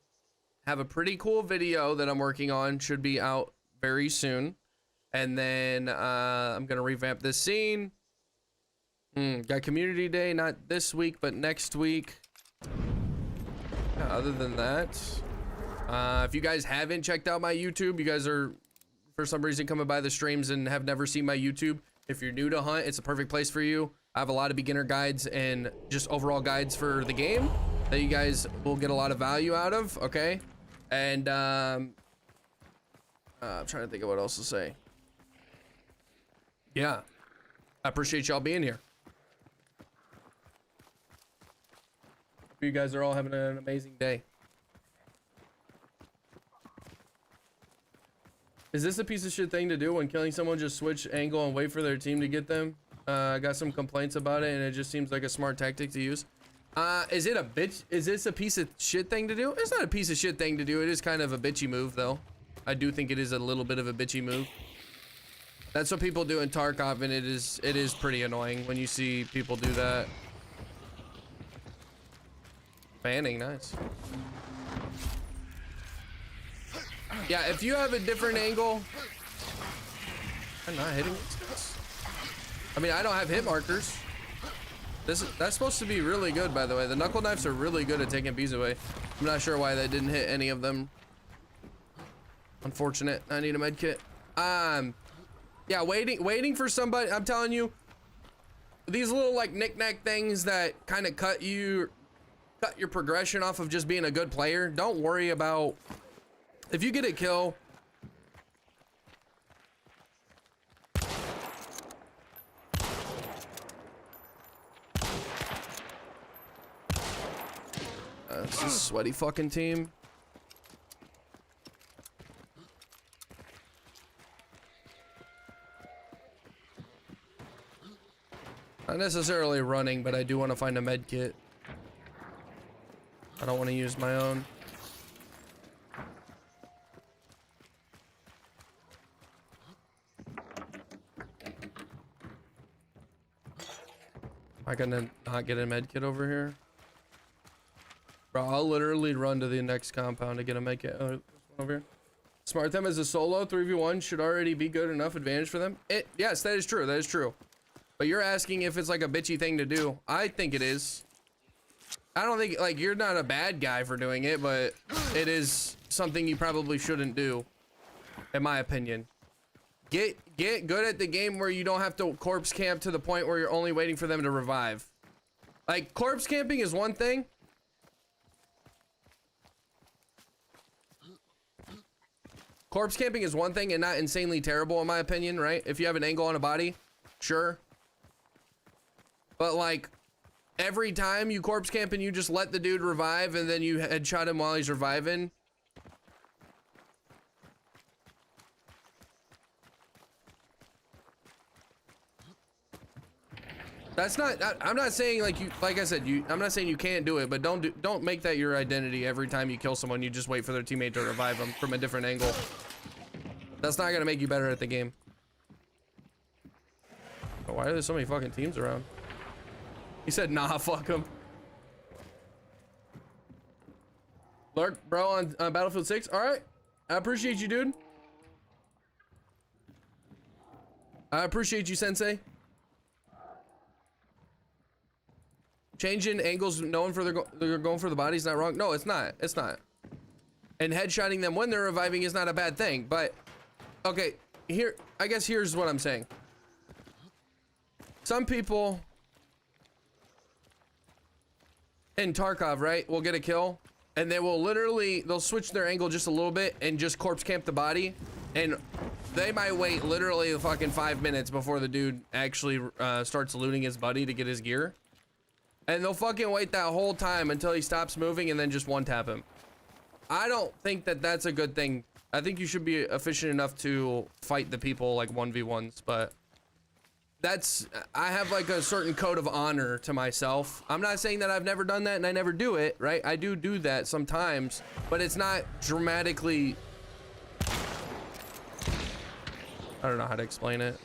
have a pretty cool video that I'm working on. Should be out very soon. And then I'm gonna revamp this scene. Got community day, not this week, but next week. Yeah, other than that, if you guys haven't checked out my YouTube, you guys are for some reason coming by the streams and have never seen my YouTube. If you're new to Hunt, it's a perfect place for you. I have a lot of beginner guides and just overall guides for the game that you guys will get a lot of value out of. Okay, and I'm trying to think of what else to say. Yeah, I appreciate y'all being here. Hope you guys are all having an amazing day. Is this a piece of shit thing to do when killing someone? Just switch angle and wait for their team to get them? I got some complaints about it and it just seems like a smart tactic to use. Is it a bitch? Is this a piece of shit thing to do? It's not a piece of shit thing to do. It is kind of a bitchy move though. I do think it is a little bit of a bitchy move. That's what people do in Tarkov, and it is pretty annoying when you see people do that. Fanning, nice. Yeah, if you have a different angle, I'm not hitting it. I mean, I don't have hit markers. That's supposed to be really good, by the way. The knuckle knives are really good at taking bees away. I'm not sure why that didn't hit any of them. Unfortunate. I need a med kit. Yeah, waiting for somebody. I'm telling you, these little like knick-knack things that kind of cut your progression off of just being a good player. Don't worry about if you get a kill. This is a sweaty fucking team. Not necessarily running, but I do want to find a med kit. I don't want to use my own. Am I gonna not get a med kit over here? Bro, I'll literally run to the next compound to get a med kit. Oh, this one over here. Smart them as a solo 3v1 should already be good enough advantage for them. Yes, that is true. That is true. But you're asking if it's like a bitchy thing to do. I think it is. I don't think, like, you're not a bad guy for doing it, but it is something you probably shouldn't do, in my opinion. Get good at the game where you don't have to corpse camp to the point where you're only waiting for them to revive. Like, corpse camping is one thing. Corpse camping is one thing and not insanely terrible, in my opinion, right? If you have an angle on a body, sure. But like every time you corpse camp and you just let the dude revive and then you headshot him while he's reviving. That's not, I'm not saying like you, like I said, I'm not saying you can't do it, but don't make that your identity. Every time you kill someone, you just wait for their teammate to revive them from a different angle. That's not gonna make you better at the game. Oh, why are there so many fucking teams around? He said, nah, fuck them. Lurk, bro, on Battlefield 6. All right, I appreciate you, dude. I appreciate you, Sensei. Changing angles, knowing for they're going for the body's not wrong. No, it's not. It's not. And headshotting them when they're reviving is not a bad thing. But okay, here, I guess here's what I'm saying. Some people in Tarkov, right, will get a kill, and they will literally, they'll switch their angle just a little bit and just corpse camp the body, and they might wait literally fucking 5 minutes before the dude actually starts looting his buddy to get his gear. And they'll fucking wait that whole time until he stops moving and then just one tap him. I don't think that that's a good thing. I think you should be efficient enough to fight the people like 1v1s, but that's, I have like a certain code of honor to myself. I'm not saying that I've never done that and I never do it, right? I do that sometimes, but it's not dramatically, I don't know how to explain it.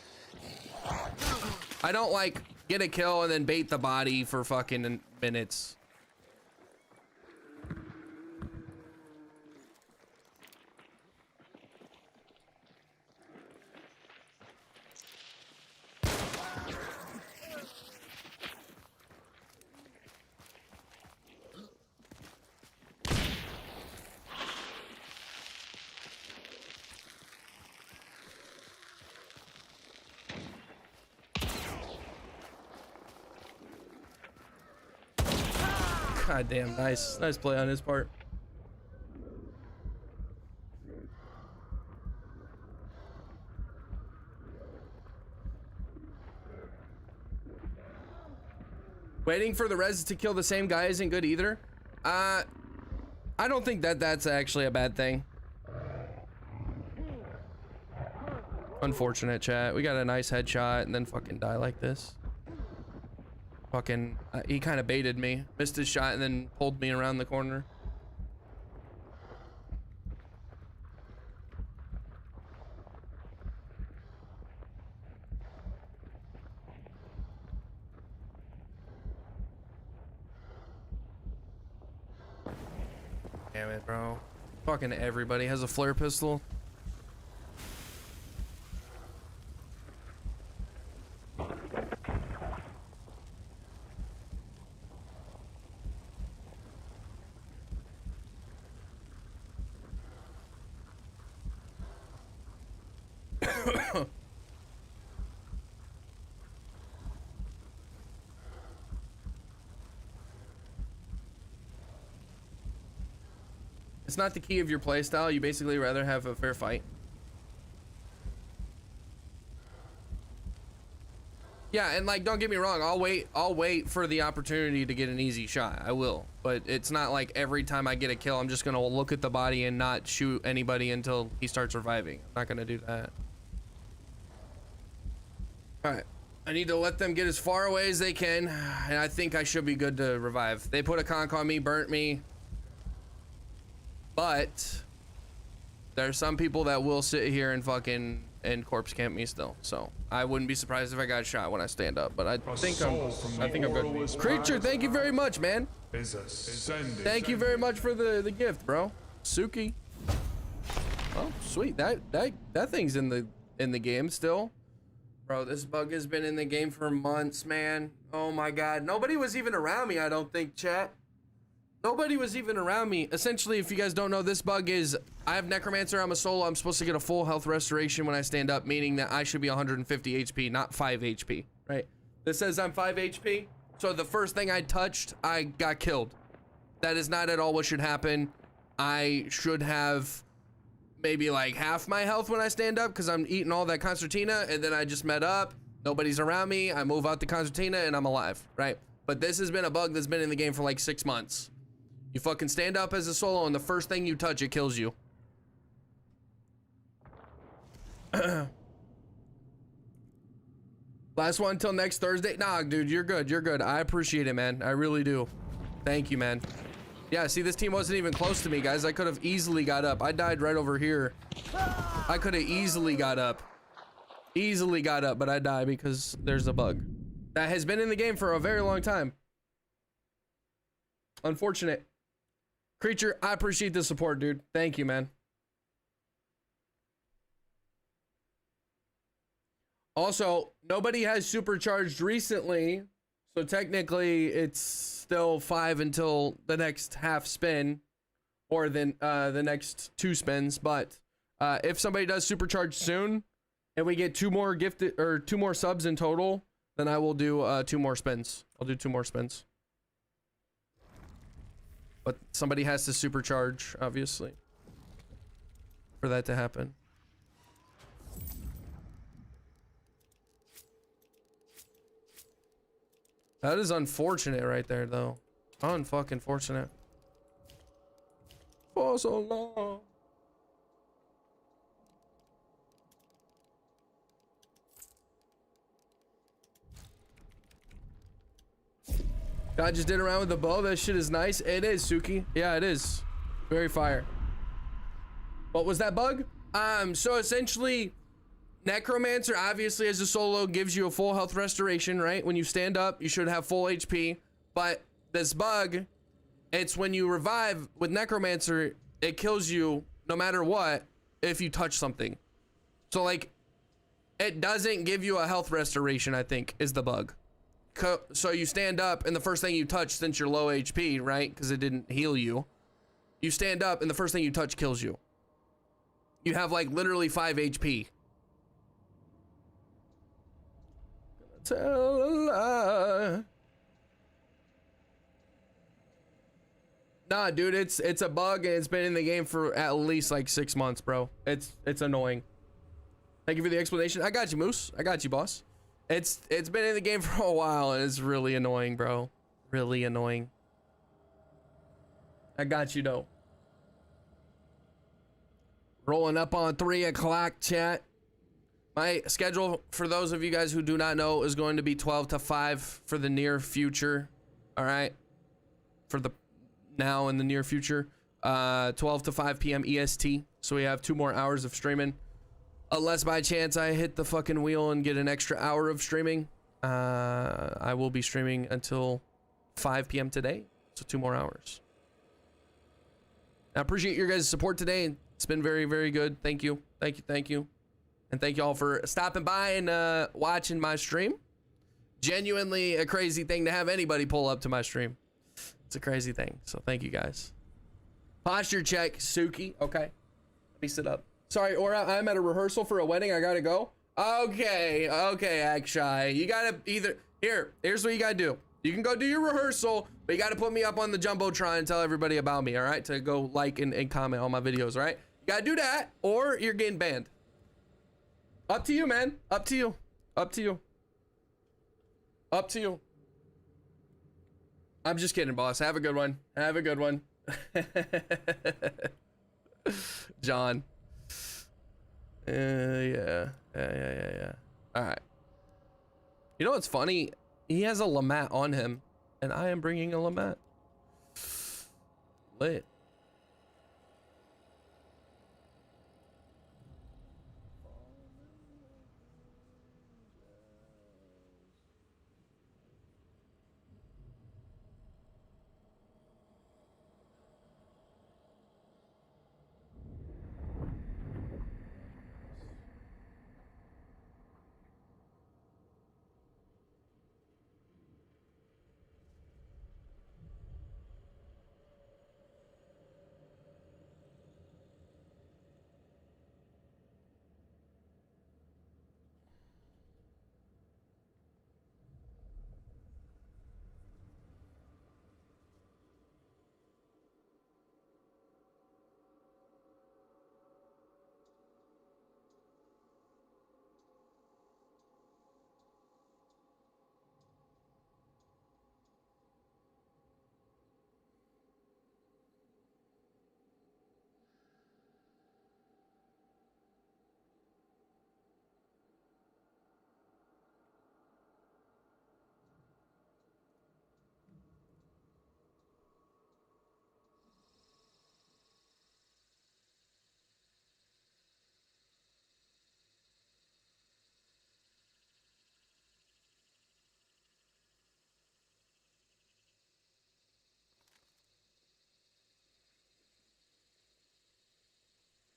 I don't like get a kill and then bait the body for fucking minutes. God damn, nice play on his part. Waiting for the res to kill the same guy isn't good either. I don't think that that's actually a bad thing. Unfortunate, chat. We got a nice headshot and then fucking die like this. Fucking, he kind of baited me, missed his shot, and then pulled me around the corner. Damn it, bro. Fucking everybody has a flare pistol. It's not the key of your playstyle. You basically rather have a fair fight. Yeah, and like, don't get me wrong. I'll wait for the opportunity to get an easy shot. I will, but it's not like every time I get a kill, I'm just gonna look at the body and not shoot anybody until he starts reviving. I'm not gonna do that. All right, I need to let them get as far away as they can, and I think I should be good to revive. They put a conk on me, burnt me. But there's some people that will sit here and fucking and corpse camp me still. So I wouldn't be surprised if I got shot when I stand up. But I think I'm good. Creature, thank you very much, man. Thank you very much for the gift, bro. Suki. Oh, sweet. That thing's in the game still. Bro, this bug has been in the game for months, man. Oh my god. Nobody was even around me, I don't think, chat. Nobody was even around me. Essentially, if you guys don't know, this bug is, I have Necromancer, I'm a solo, I'm supposed to get a full health restoration when I stand up, meaning that I should be 150 HP, not 5 HP, right? This says I'm 5 HP, so the first thing I touched, I got killed. That is not at all what should happen. I should have maybe like half my health when I stand up because I'm eating all that concertina, and then I just met up, nobody's around me, I move out the concertina, and I'm alive, right? But this has been a bug that's been in the game for like 6 months. You fucking stand up as a solo and the first thing you touch, it kills you. Last one until next Thursday. Nah, dude, you're good. You're good. I appreciate it, man. I really do. Thank you, man. Yeah, see, this team wasn't even close to me, guys. I could have easily got up. I died right over here. I could have easily got up. Easily got up, but I died because there's a bug that has been in the game for a very long time. Unfortunate. Creature, I appreciate the support, dude. Thank you, man. Also, nobody has supercharged recently, so technically it's still 5 until the next half spin, or then the next 2 spins. But if somebody does supercharge soon, and we get 2 more gifted or 2 more subs in total, then I will do 2 more spins. I'll do 2 more spins. But somebody has to supercharge, obviously, for that to happen. That is unfortunate right there, though. Unfucking fortunate. For so long. I just did around with the bow. That shit is nice. It is, Suki. Yeah, it is. Very fire. What was that bug? So essentially, Necromancer, obviously, as a solo, gives you a full health restoration, right? When you stand up, you should have full HP. But this bug, it's when you revive with Necromancer, it kills you no matter what if you touch something. So, like, it doesn't give you a health restoration, I think, is the bug. So you stand up, and the first thing you touch, since you're low HP, right? Because it didn't heal you. You stand up, and the first thing you touch kills you. You have, like, literally 5 HP. Tell a lie. Nah, dude, it's a bug, and it's been in the game for at least like 6 months, bro. It's annoying. Thank you for the explanation. I got you, Moose. I got you, boss. It's been in the game for a while, and it's really annoying, bro. Really annoying. I got you, though. Rolling up on 3 o'clock, chat. My schedule, for those of you guys who do not know, is going to be 12 to 5 for the near future. All right? For the now and the near future. 12 to 5 p.m. EST. So we have 2 more hours of streaming. Unless by chance I hit the fucking wheel and get an extra hour of streaming. I will be streaming until 5 p.m. today. So 2 more hours. I appreciate your guys' support today. It's been very, very good. Thank you. Thank you. Thank you. And thank you all for stopping by and watching my stream. Genuinely a crazy thing to have anybody pull up to my stream. It's a crazy thing. So thank you guys. Posture check, Suki. Okay. Let me sit up. Sorry, Aura, I'm at a rehearsal for a wedding. I gotta go. Okay, Akshay. You gotta either... Here's what you gotta do. You can go do your rehearsal, but you gotta put me up on the Jumbotron and tell everybody about me, all right? To go like and comment on my videos, all right? You gotta do that, or you're getting banned. Up to you, man. Up to you. Up to you. Up to you. I'm just kidding, boss. Have a good one. Have a good one. John. Yeah. All right. You know what's funny? He has a Lamat on him, and I am bringing a Lamat. Lit.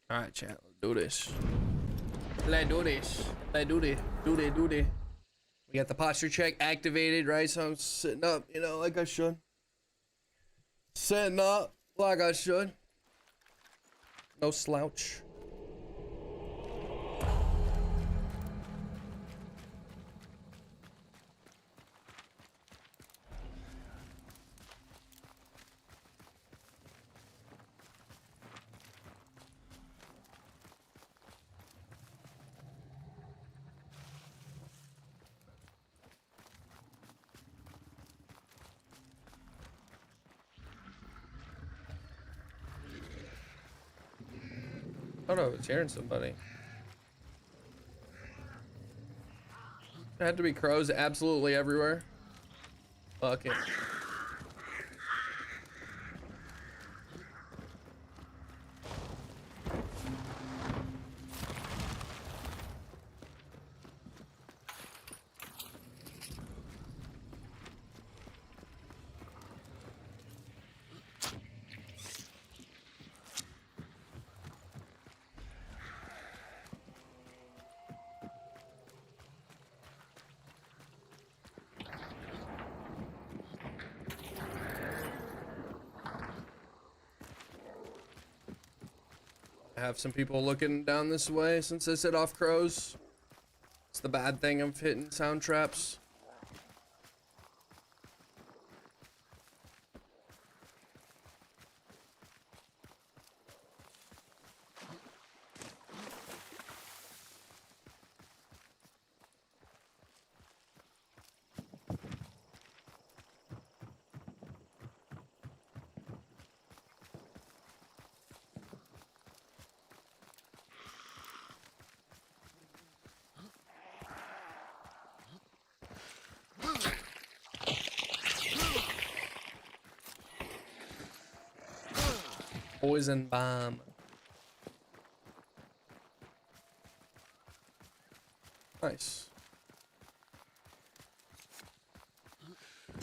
All right, chat. Let's do this. Let's do this. Let's do this. Do this. Do this. We got the posture check activated, right? So I'm sitting up, you know, like I should. Sitting up like I should. No slouch. I don't know, I was hearing somebody. There had to be crows absolutely everywhere. Fuck it. I have some people looking down this way since I set off crows. It's the bad thing of hitting sound traps. Poison bomb. Nice.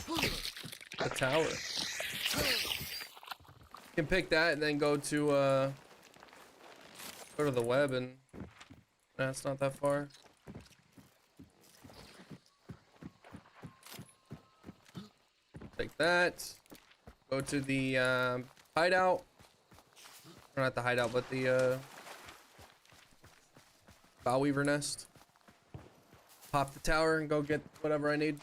The tower. You can pick that and then go to the web, and that's not that far. Take that. Go to the hideout. Or not the hideout, but the bow weaver nest. Pop the tower and go get whatever I need.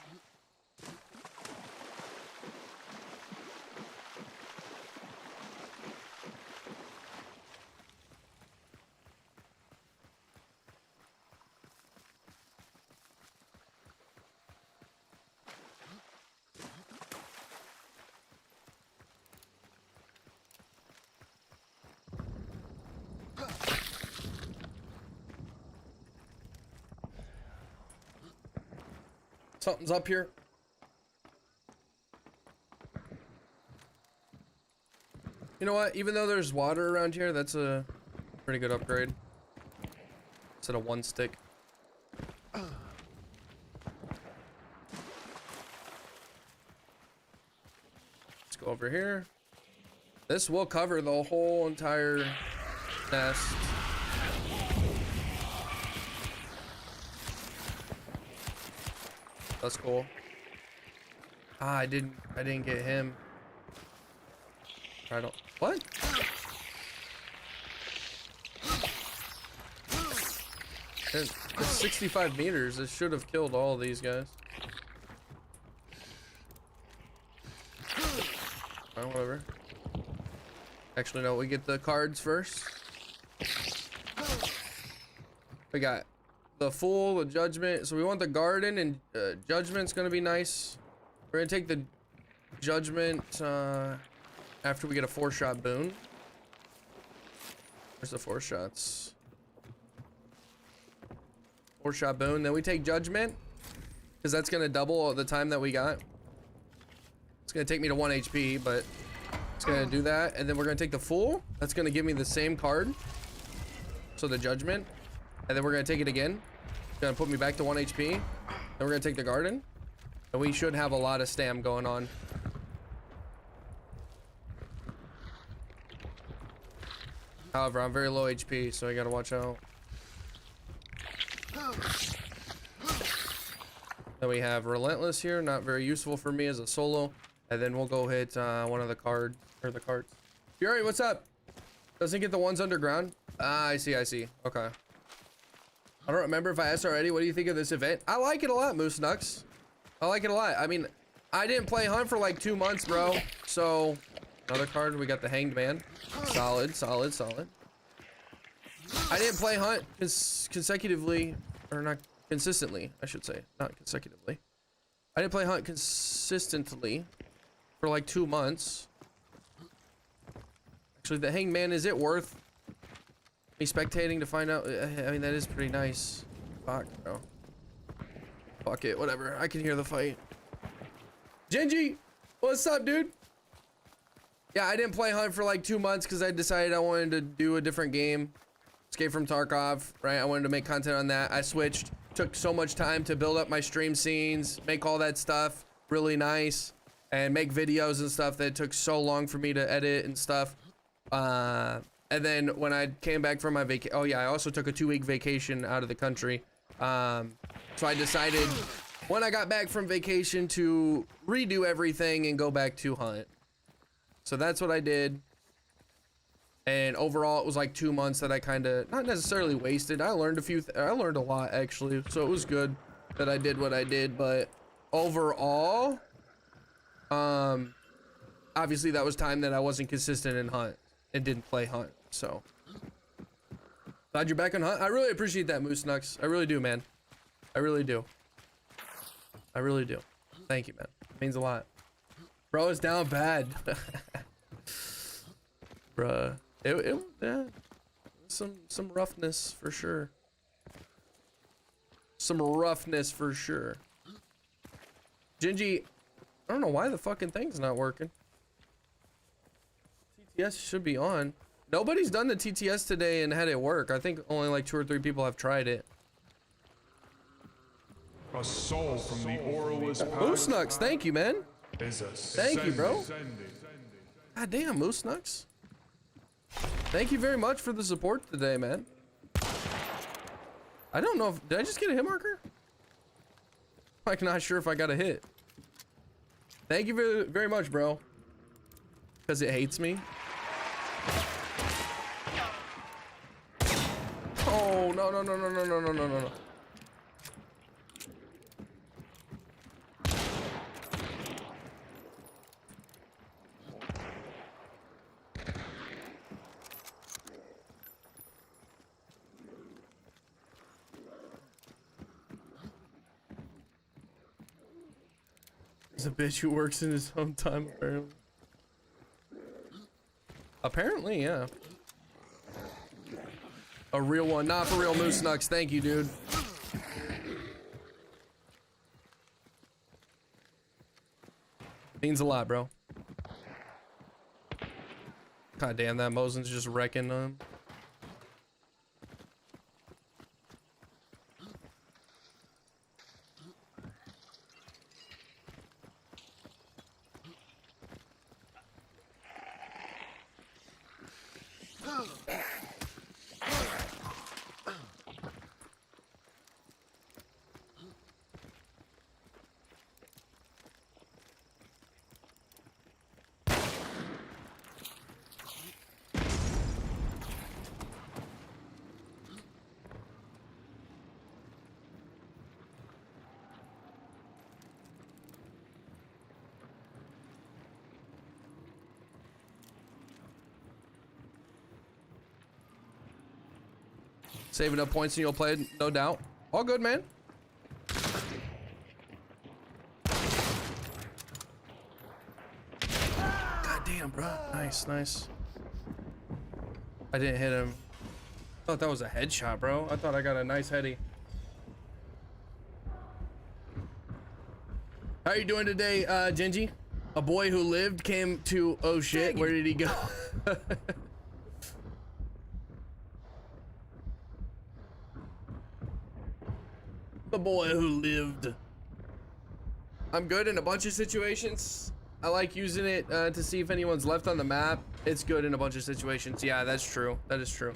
Something's up here. You know what? Even though there's water around here, that's a pretty good upgrade. Instead of one stick. Let's go over here. This will cover the whole entire nest. That's cool. Ah, I didn't get him. I don't. What? It's 65 meters. It should have killed all of these guys. Oh, whatever. Actually, no. We get the cards first. We got the Fool, the Judgment. So we want the Garden, and Judgment's gonna be nice. We're gonna take the Judgment after we get a 4-shot boon. Where's the 4 shots? 4-shot boon. Then we take Judgment, because that's gonna double the time that we got. It's gonna take me to 1 HP, but it's gonna do that. And then we're gonna take the Fool. That's gonna give me the same card. So the Judgment. And then we're gonna take it again. It's gonna put me back to 1 HP. Then we're gonna take the Garden. And we should have a lot of stam going on. However, I'm very low HP, so I gotta watch out. Then we have Relentless here, not very useful for me as a solo. And then we'll go hit one of the cards. Fury, what's up? Doesn't get the ones underground. Ah, I see. Okay. I don't remember if I asked already. What do you think of this event? I like it a lot, Moose Nux. I like it a lot. I mean, I didn't play Hunt for like 2 months, bro. So, another card. We got the Hanged Man. Solid. I didn't play Hunt consecutively, or not consistently, I should say. Not consecutively. I didn't play Hunt consistently for like 2 months. Actually, the Hanged Man, is it worth me spectating to find out? I mean, that is pretty nice. Fuck, bro. Fuck it, whatever. I can hear the fight. Genji, what's up, dude? Yeah, I didn't play Hunt for like 2 months because I decided I wanted to do a different game. Escape from Tarkov, right? I wanted to make content on that. I switched. Took so much time to build up my stream scenes, make all that stuff really nice, and make videos and stuff that took so long for me to edit and stuff. And then when I came back from my vacation, oh yeah, I also took a 2-week vacation out of the country. So I decided when I got back from vacation to redo everything and go back to Hunt. So that's what I did. And overall, it was like 2 months that I kind of not necessarily wasted. I learned I learned a lot actually. So it was good that I did what I did. But overall, obviously that was time that I wasn't consistent in Hunt and didn't play Hunt. So glad you're back on Hunt. I really appreciate that, Moose Nux. I really do, man. I really do. Thank you, man. It means a lot. Bro, it's down bad. Bruh. Yeah. Some roughness for sure. Gingy, I don't know why the fucking thing's not working. TTS should be on. Nobody's done the TTS today and had it work. I think only like 2 or 3 people have tried it. A soul from the Aura Moose Nux, thank you, man. Thank you, bro. God damn, Moose Nux. Thank you very much for the support today, man. I don't know if, did I just get a hit marker? I'm like not sure if I got a hit. Thank you very, very much, bro. Because it hates me. Oh, no. He's a bitch who works in his own time, apparently. Apparently, yeah. A real one. Not for real, Moose Nux. Thank you, dude. Means a lot, bro. God damn, that Mosin's just wrecking them. Saving up points and you'll play, no doubt. All good, man. God damn, bro. Nice. I didn't hit him. I thought that was a headshot, bro. I thought I got a nice heady. How are you doing today, Genji? A boy who lived came to, oh shit, where did he go? The boy who lived. I'm good in a bunch of situations. I like using it to see if anyone's left on the map. it's good in a bunch of situations. Yeah, that's true. That is true.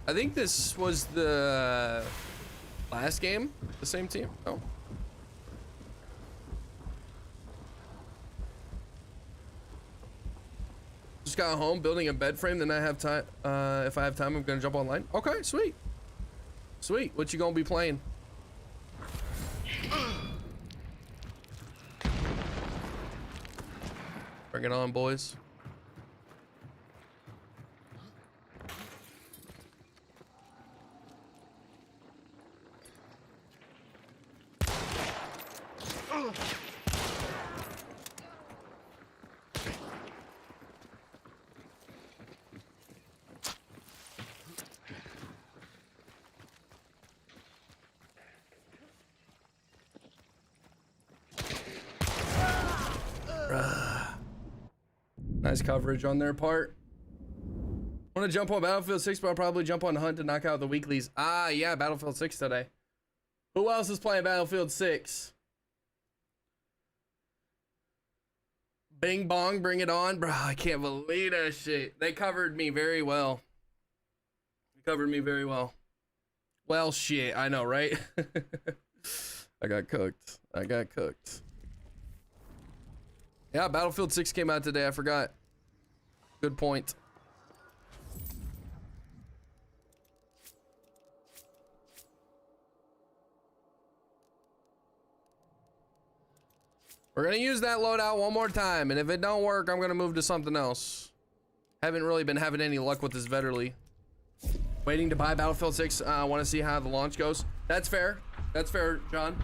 I think this was the last game, the same team. Oh. Just got home building a bed frame, then I have time. If I have time, I'm gonna jump online. Okay, sweet. Sweet. What you gonna be playing? Bring it on, boys. Nice coverage on their part. Want to jump on Battlefield 6, but I'll probably jump on Hunt to knock out the weeklies. Ah, yeah, Battlefield 6 today. Who else is playing Battlefield 6? Bing bong, bring it on. Bro, I can't believe that shit. They covered me very well. They covered me very well. Well, shit, I know, right? I got cooked. I got cooked. Yeah, Battlefield 6 came out today. I forgot. Good point. We're gonna use that loadout one more time, and if it don't work, I'm gonna move to something else. Haven't really been having any luck with this Vetterly. Waiting to buy Battlefield 6. Want to see how the launch goes. That's fair. That's fair, John.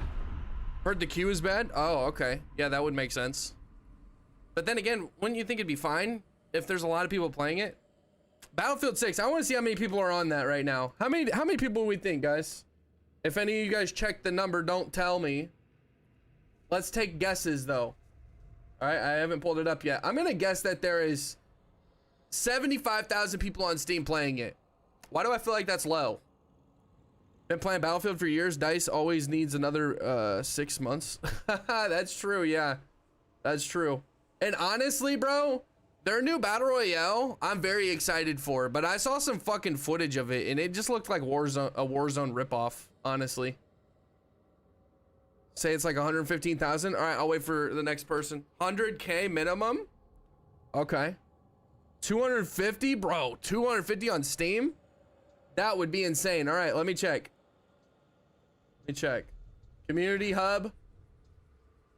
Heard the queue is bad. Oh, okay. Yeah, that would make sense. But then again, wouldn't you think it'd be fine if there's a lot of people playing it? Battlefield 6, I want to see how many people are on that right now. How many people do we think, guys? If any of you guys check the number, don't tell me. Let's take guesses, though. All right, I haven't pulled it up yet. I'm going to guess that there is 75,000 people on Steam playing it. Why do I feel like that's low? Been playing Battlefield for years. DICE always needs another 6 months. That's true, yeah. That's true. And honestly, bro, their new Battle Royale, I'm very excited for. But I saw some fucking footage of it, and it just looked like a Warzone ripoff, honestly. Say it's like 115,000. All right, I'll wait for the next person. 100K minimum? Okay. 250? Bro, 250 on Steam? That would be insane. All right, let me check. Let me check. Community hub.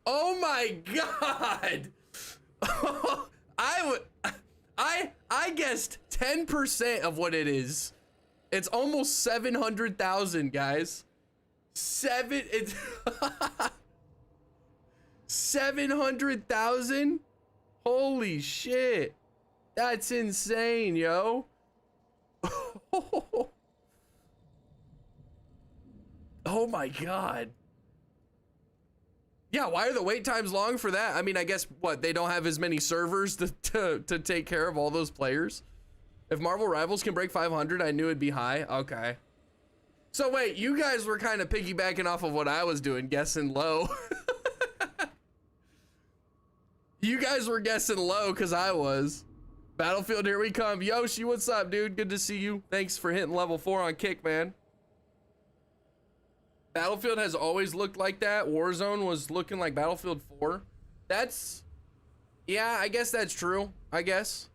Oh my God. I guessed 10% of what it is. It's almost 700,000, guys. It's 700,000. Holy shit. That's insane, yo. Oh my God. Yeah, why are the wait times long for that? I mean, I guess, what, they don't have as many servers to take care of all those players? If Marvel Rivals can break 500, I knew it'd be high. Okay. So wait, you guys were kind of piggybacking off of what I was doing, guessing low. You guys were guessing low because I was. Battlefield, here we come. Yoshi, what's up, dude? Good to see you. Thanks for hitting level 4 on Kick, man. Battlefield has always looked like that. Warzone was looking like Battlefield 4. That's, yeah, I guess that's true. I guess.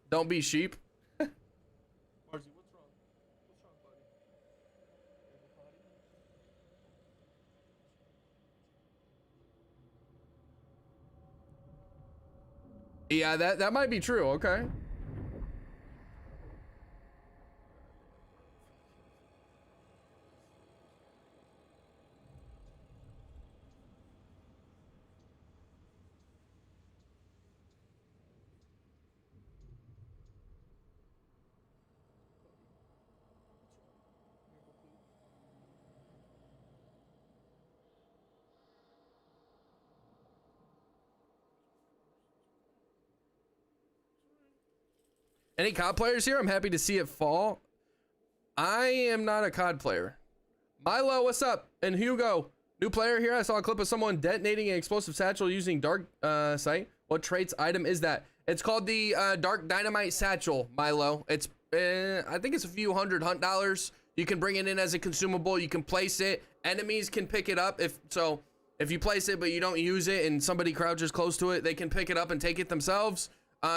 Don't be sheep. Marzi, what's wrong? What's wrong, buddy? Yeah, that might be true. Okay. Any COD players here? I'm happy to see it fall. I am not a COD player. Milo, what's up? And Hugo, New player here. I saw a clip of someone detonating an explosive satchel using dark sight. What traits item is that? It's called the dark dynamite satchel, Milo. It's I think it's a few hundred hunt dollars. You can bring it in as a consumable. You can place it. Enemies can pick it up if you place it but you don't use it and somebody crouches close to it, they can pick it up and take it themselves.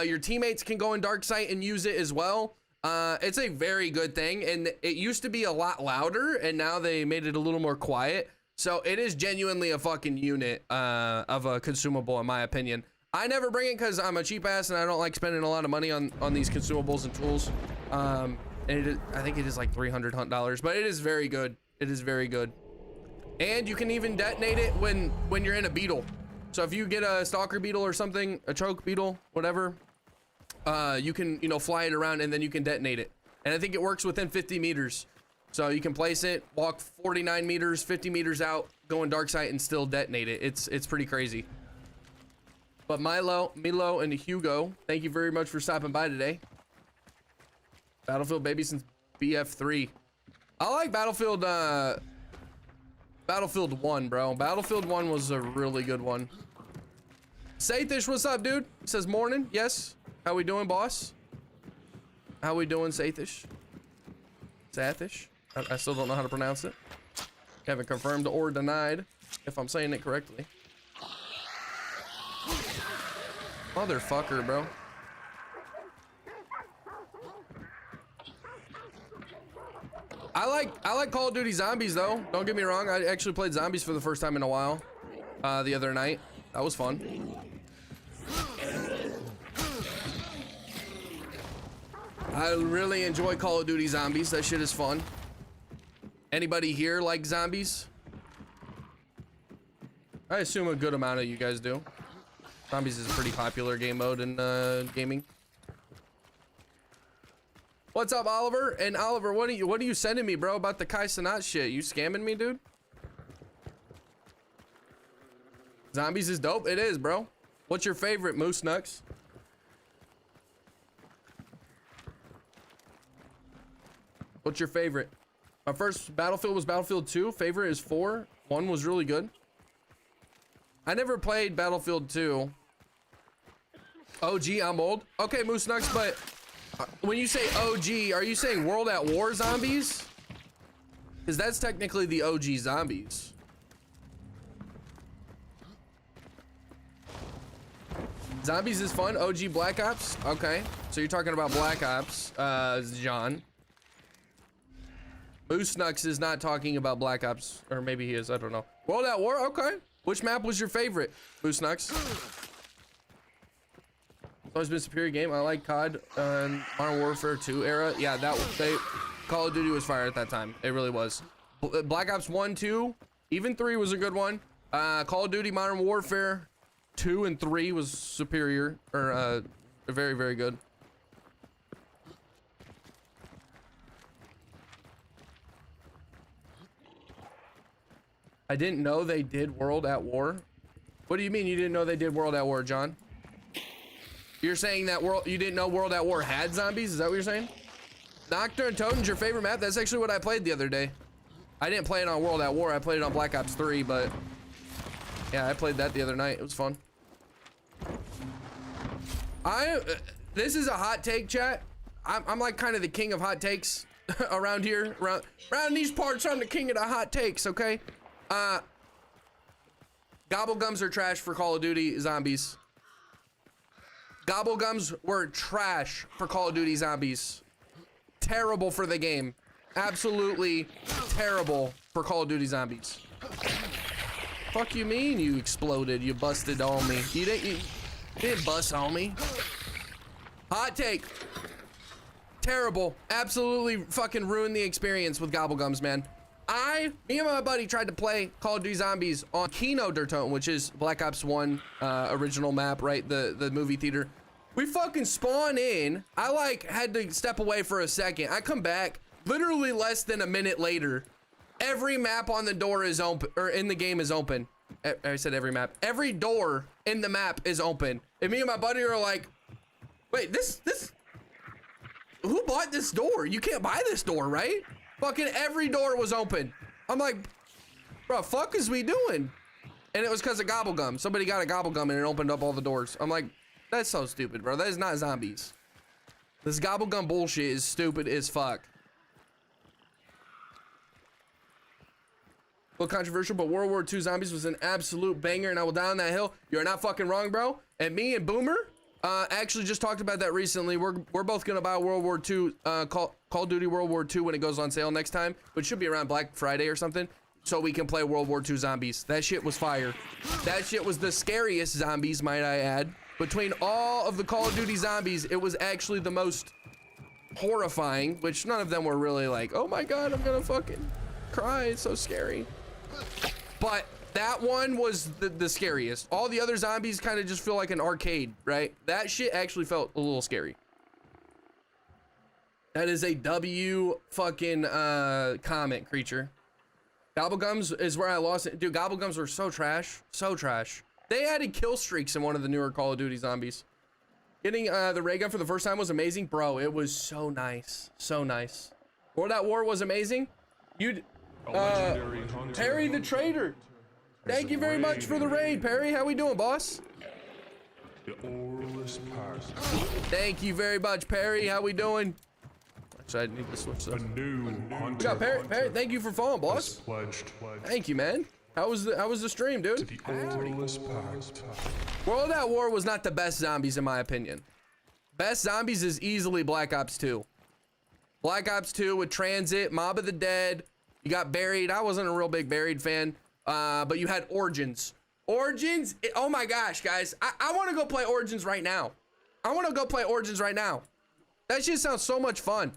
Your teammates can go in dark sight and use it as well. It's a very good thing, and it used to be a lot louder and now they made it a little more quiet. So it is genuinely a fucking unit of a consumable in my opinion. I never bring it because I'm a cheap ass and I don't like spending a lot of money on these consumables and tools. And I think it is like 300 hunt dollars, but it is very good. It is very good. And you can even detonate it when you're in a beetle. So if you get a stalker beetle or something, a choke beetle, whatever, you can, you know, fly it around and then you can detonate it. And I think it works within 50 meters. So you can place it, walk 49 meters, 50 meters out, go in dark sight and still detonate it. It's pretty crazy. But Milo, and Hugo, thank you very much for stopping by today. Battlefield baby since BF3. I like Battlefield 1, bro. Battlefield 1 was a really good one. Sathish, what's up, dude? Says morning. Yes. How we doing, boss? How we doing, Sathish? Sathish? I still don't know how to pronounce it. Haven't confirmed or denied if I'm saying it correctly. Motherfucker, bro. I like Call of Duty Zombies though. Don't get me wrong. I actually played Zombies for the first time in a while the other night. That was fun. I really enjoy Call of Duty Zombies. That shit is fun. Anybody here like zombies? I assume a good amount of you guys do. Zombies is a pretty popular game mode in gaming. What's up, Oliver? And Oliver, what are you sending me, bro, about the Kai Cenat shit? You scamming me, dude? Zombies is dope. It is, bro. What's your favorite, Moose Nux? What's your favorite? My first Battlefield was Battlefield 2. Favorite is 4. 1 was really good. I never played Battlefield 2. OG, I'm old. Okay, Moose Nux, but when you say OG, are you saying World at War zombies? Because that's technically the OG zombies. Zombies is fun. OG Black Ops. Okay, so you're talking about Black Ops, John. Moose Nux is not talking about Black Ops, or maybe he is. I don't know. World at War. Okay. Which map was your favorite, Moose Nux? It's always been a superior game. I like COD and Modern Warfare 2 era. Yeah, Call of Duty was fire at that time. It really was. Black Ops 1, 2, even 3 was a good one. Call of Duty Modern Warfare 2 and 3 was superior, or very, very good. I didn't know they did World at War. What do you mean you didn't know they did World at War, John? You're saying that you didn't know World at War had zombies? Is that what you're saying? Nocturne Totem's your favorite map? That's actually what I played the other day. I didn't play it on World at War. I played it on Black Ops 3, but yeah, I played that the other night. It was fun. This is a hot take, chat. I'm like kind of the king of hot takes around here. Around these parts, I'm the king of the hot takes, okay? Gobblegums are trash for Call of Duty Zombies. Gobblegums were trash for Call of Duty Zombies. Terrible for the game. Absolutely terrible for Call of Duty Zombies. Fuck you mean you exploded? You busted on me. You didn't bust on me. Hot take. Terrible. Absolutely fucking ruined the experience with Gobblegums, man. Me and my buddy tried to play Call of Duty Zombies on Kino der Toten, which is Black Ops 1 original map, right? The movie theater. We fucking spawn in. I like had to step away for a second. I come back literally less than a minute later. Every map on the door is open, or in the game is open. I said every map. Every door in the map is open. And me and my buddy are like, wait, this, who bought this door? You can't buy this door, right? Fucking every door was open. I'm like, Bro, fuck is we doing? And it was because of gobble gum. Somebody got a gobble gum and it opened up all the doors. I'm like, that's so stupid, bro. That is not zombies. This gobble gum bullshit is stupid as fuck. A little controversial, but World War II Zombies was an absolute banger, and I will die on that hill. You're not fucking wrong, bro. And me and Boomer actually just talked about that recently. We're both gonna buy World War II, Call of Duty World War II when it goes on sale next time, which should be around Black Friday or something, so we can play World War II Zombies. That shit was fire. That shit was the scariest zombies, might I add. Between all of the Call of Duty zombies, it was actually the most horrifying, which none of them were really like, oh my god, I'm gonna fucking cry, it's so scary. But that one was the scariest. All the other zombies kind of just feel like an arcade, right? That shit actually felt a little scary. That is a W fucking comment, creature. Gobblegums is where I lost it. Dude, Gobblegums were so trash. So trash. They added kill streaks in one of the newer Call of Duty zombies. Getting the ray gun for the first time was amazing. Bro, it was so nice. So nice. World at War was amazing. You'd... Perry the Trader. Thank you very much for the raid, Perry. How we doing, boss? The Auralist Pass. Thank you very much, Perry. How we doing? Actually, I need to switch A this. new hunter. We got Perry. Thank you for following, has boss. pledged Thank you, man. How was the stream, to dude? the Auralist Pass. World at War was not the best zombies in my opinion. Best zombies is easily Black Ops 2. Black Ops 2 with Transit, Mob of the Dead. You got Buried. I wasn't a real big Buried fan. But you had Origins. Origins, oh my gosh, guys. I want to go play Origins right now. I want to go play Origins right now. That shit sounds so much fun.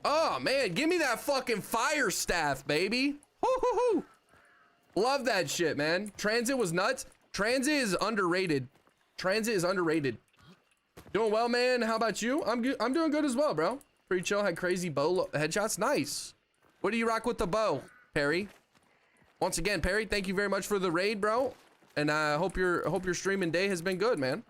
Oh man, give me that fucking fire staff, baby. Hoo-hoo-hoo. Love that shit, man. Transit was nuts. Transit is underrated. Transit is underrated. Doing well, man. How about you? I'm good. I'm doing good as well, bro. Pretty chill. Had crazy bow headshots. Nice. What do you rock with the bow, Perry? Once again, Perry, thank you very much for the raid, bro. And I hope your streaming day has been good, man.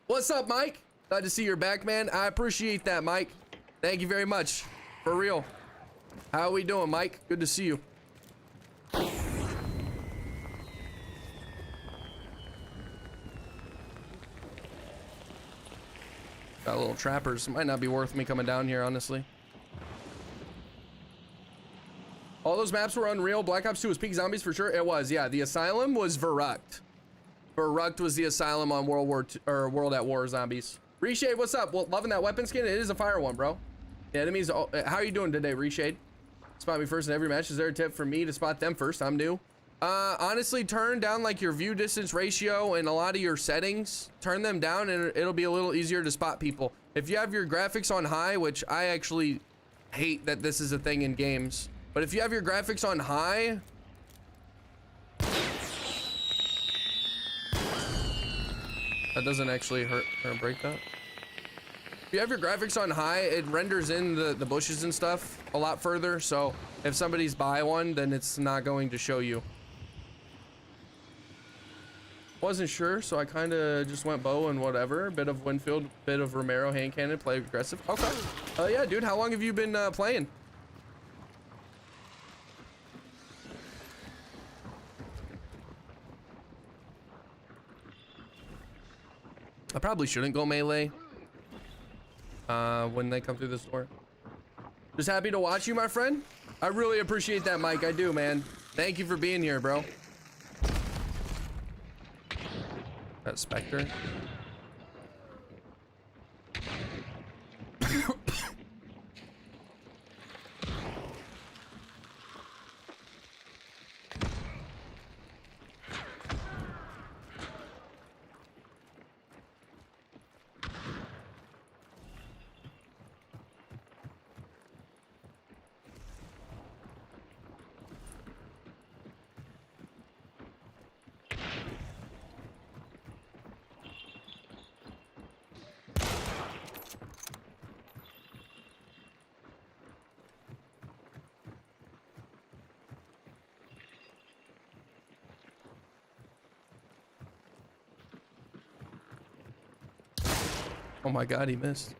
What's up, Mike? Glad to see you're back, man. I appreciate that, Mike. Thank you very much. For real. How are we doing, Mike? Good to see you. Got little trappers. Might not be worth me coming down here, honestly. All those maps were unreal. Black Ops 2 was peak zombies for sure. It was, yeah. The Asylum was Verrucht. Verrucht was the Asylum on World at War zombies. Reshade, what's up? Well, loving that weapon skin. It is a fire one, bro. The enemies. Oh, how are you doing today, Reshade? Spot me first in every match. Is there a tip for me to spot them first? I'm new. Honestly, turn down like your view distance ratio and a lot of your settings. Turn them down and it'll be a little easier to spot people. If you have your graphics on high, which I actually hate that this is a thing in games, but if you have your graphics on high, that doesn't actually hurt or break that. If you have your graphics on high, it renders in the bushes and stuff a lot further. So if somebody's by one, then it's not going to show you. Wasn't sure, so I kind of just went bow and whatever. Bit of Winfield, bit of Romero, hand cannon, play aggressive. Okay. Yeah, dude, how long have you been playing? I probably shouldn't go melee when they come through this door. Just happy to watch you, my friend. I really appreciate that, Mike. I do, man. Thank you for being here, bro. That Spectre. Oh my god, he missed.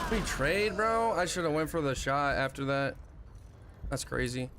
We trade, bro. I should have went for the shot after that. That's crazy.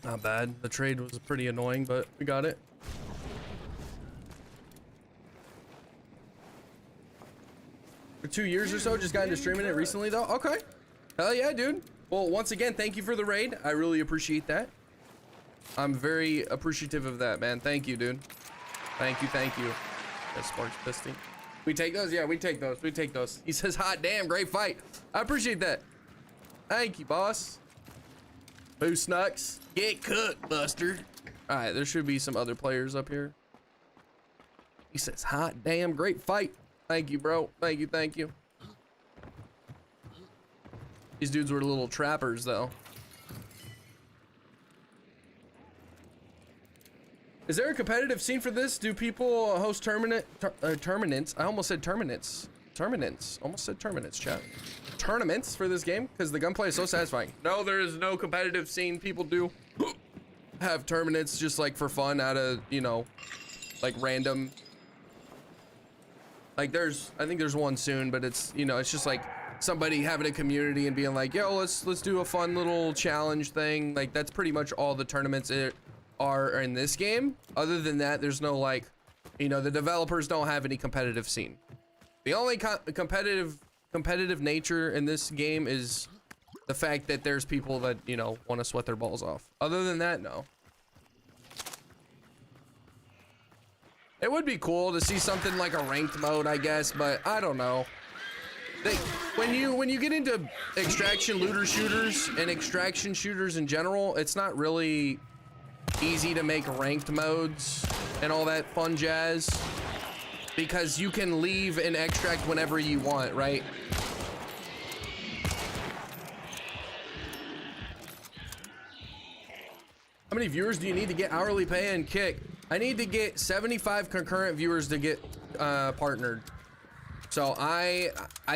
Not bad. The trade was pretty annoying, but we got it. For 2 years or so, just got into streaming it recently though. Okay. Hell yeah, dude. Well, once again, thank you for the raid. I really appreciate that. I'm very appreciative of that, man. Thank you, dude. Thank you, thank you. That Sparks pisting. We take those? Yeah, we take those. We take those. He says, hot damn, great fight. I appreciate that. Thank you, boss. Who snucks? Get cooked, Buster. All right, there should be some other players up here. He says, hot damn, great fight. Thank you, bro. Thank you, thank you. These dudes were little trappers, though. Is there a competitive scene for this? Do people host tournaments? I almost said tournaments. Almost said tournaments, chat. Tournaments for this game? Because the gunplay is so satisfying. No, there is no competitive scene. People do have tournaments just like for fun out of, you know, like random. Like I think there's one soon, but it's, you know, it's just like somebody having a community and being like, yo, let's do a fun little challenge thing. Like that's pretty much all the tournaments are in this game. Other than that, there's no like, you know, the developers don't have any competitive scene. The only competitive nature in this game is the fact that there's people that, you know, want to sweat their balls off. Other than that, no. It would be cool to see something like a ranked mode, I guess, but I don't know. When you get into extraction looter shooters and extraction shooters in general, it's not really easy to make ranked modes and all that fun jazz, because you can leave and extract whenever you want, right? How many viewers do you need to get hourly pay and kick? I need to get 75 concurrent viewers to get partnered. So I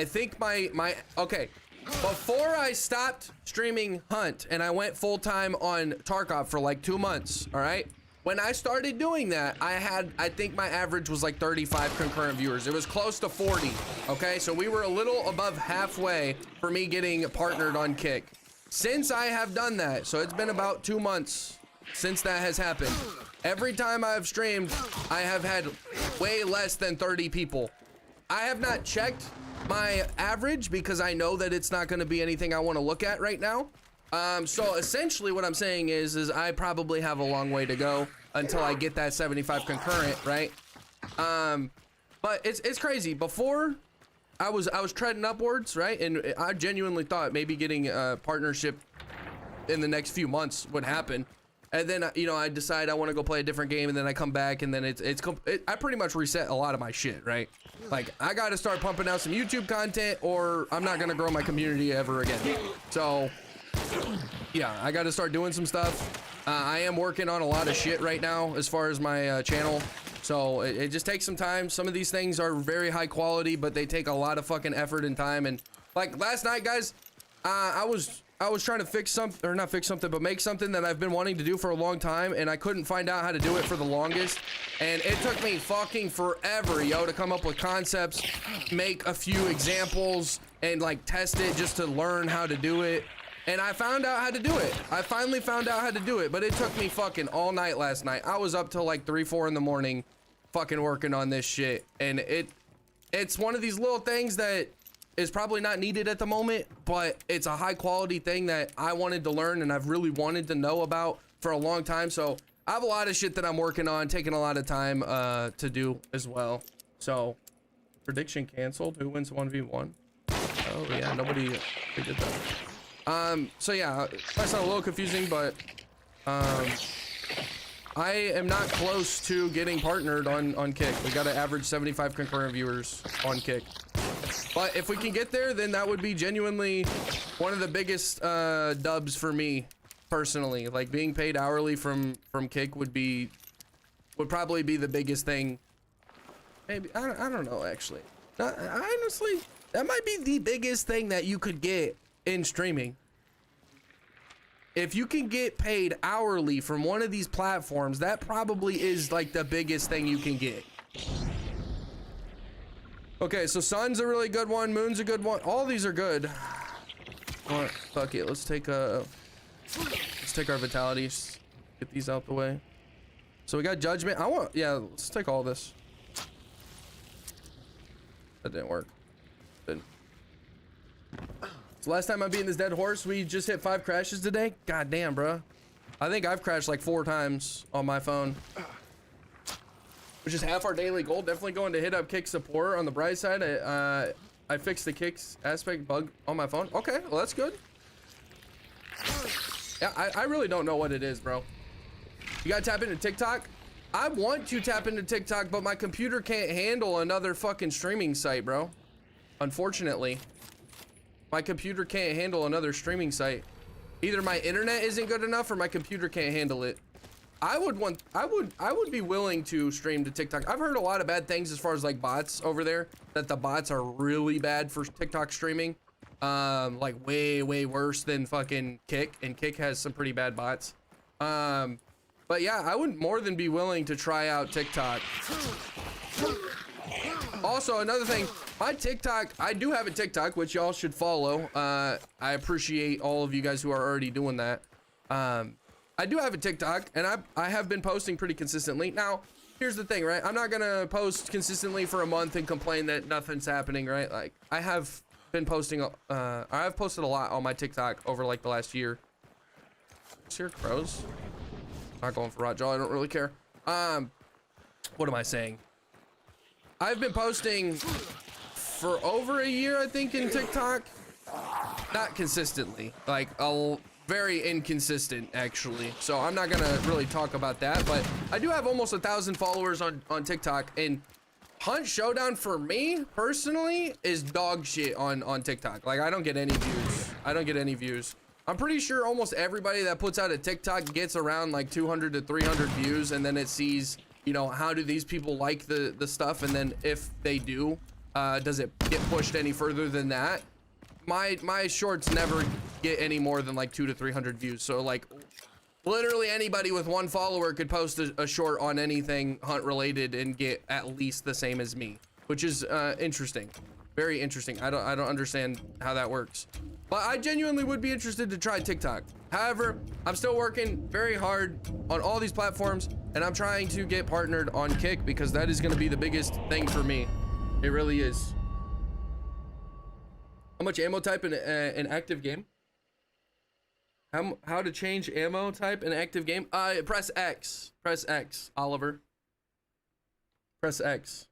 think my okay, before I stopped streaming Hunt and I went full-time on Tarkov for like 2 months, all right? When I started doing that, I think my average was like 35 concurrent viewers. It was close to 40, okay? So we were a little above halfway for me getting partnered on Kick. Since I have done that, so it's been about 2 months since that has happened. Every time I've streamed, I have had way less than 30 people. I have not checked my average because I know that it's not gonna be anything I wanna look at right now. So essentially what I'm saying is I probably have a long way to go until I get that 75 concurrent, right? But it's crazy. Before I was treading upwards, right? And I genuinely thought maybe getting a partnership in the next few months would happen. And then, you know, I decide I want to go play a different game, and then I come back, and then I pretty much reset a lot of my shit, right? Like, I got to start pumping out some YouTube content, or I'm not going to grow my community ever again. So, yeah, I got to start doing some stuff. I am working on a lot of shit right now as far as my channel. So it just takes some time. Some of these things are very high quality, but they take a lot of fucking effort and time. And like last night, guys, I was trying to fix something, or not fix something, but make something that I've been wanting to do for a long time, and I couldn't find out how to do it for the longest. And it took me fucking forever, yo, to come up with concepts, make a few examples, and like test it just to learn how to do it. And I found out how to do it. I finally found out how to do it, but it took me fucking all night last night. I was up till like 3, 4 in the morning fucking working on this shit. And it's one of these little things that is probably not needed at the moment, but it's a high quality thing that I wanted to learn and I've really wanted to know about for a long time. So I have a lot of shit that I'm working on, taking a lot of time to do as well. So prediction canceled. Who wins 1v1? Oh yeah, nobody did that. So yeah, it might sound a little confusing, but I am not close to getting partnered on Kick. We got to average 75 concurrent viewers on Kick. But if we can get there, then that would be genuinely one of the biggest dubs for me personally. Like being paid hourly from Kick would probably be the biggest thing. Maybe I don't know actually. Honestly, that might be the biggest thing that you could get in streaming. If you can get paid hourly from one of these platforms, that probably is like the biggest thing you can get. Okay, so Sun's a really good one, Moon's a good one. All these are good. All right, fuck it. Let's take our vitalities. Get these out the way. So we got judgment. Let's take all this. That didn't work. Didn't. So last time I'm beating this dead horse, we just hit 5 crashes today. God damn, bro. I think I've crashed like 4 times on my phone, which is half our daily goal. Definitely going to hit up Kick support on the bright side. I fixed the Kicks aspect bug on my phone. Okay, well that's good. Yeah, I really don't know what it is, bro. You gotta tap into TikTok. I want to tap into TikTok, but my computer can't handle another fucking streaming site, bro. Unfortunately. My computer can't handle another streaming site. Either my internet isn't good enough or my computer can't handle it. I would be willing to stream to TikTok. I've heard a lot of bad things as far as like bots over there, that the bots are really bad for TikTok streaming. Like way worse than fucking Kick, and Kick has some pretty bad bots. But yeah, I would more than be willing to try out TikTok. Also, another thing, my TikTok, I do have a TikTok, which y'all should follow. I appreciate all of you guys who are already doing that. I do have a TikTok, and I have been posting pretty consistently. Now, here's the thing, right? I'm not gonna post consistently for a month and complain that nothing's happening, right? Like, I have been posting, I've posted a lot on my TikTok over like the last year. Is here crows? Not going for Rotjaw, I don't really care. What am I saying? I've been posting for over a year, I think, in TikTok. Not consistently, like very inconsistent actually. So I'm not gonna really talk about that, but I do have almost 1,000 followers on TikTok, and Hunt Showdown for me personally is dog shit on TikTok. Like I don't get any views. I'm pretty sure almost everybody that puts out a TikTok gets around like 200 to 300 views, and then it sees, you know, how do these people like the stuff, and then if they do, does it get pushed any further than that? My shorts never get any more than like 200 to 300 views. So like literally anybody with 1 follower could post a short on anything hunt related and get at least the same as me, which is interesting, very interesting. I don't understand how that works, but I genuinely would be interested to try TikTok. However, I'm still working very hard on all these platforms, and I'm trying to get partnered on Kick because that is going to be the biggest thing for me. It really is. How much ammo type in an active game? How to change ammo type in active game? Press X. Press X, Oliver. Press X.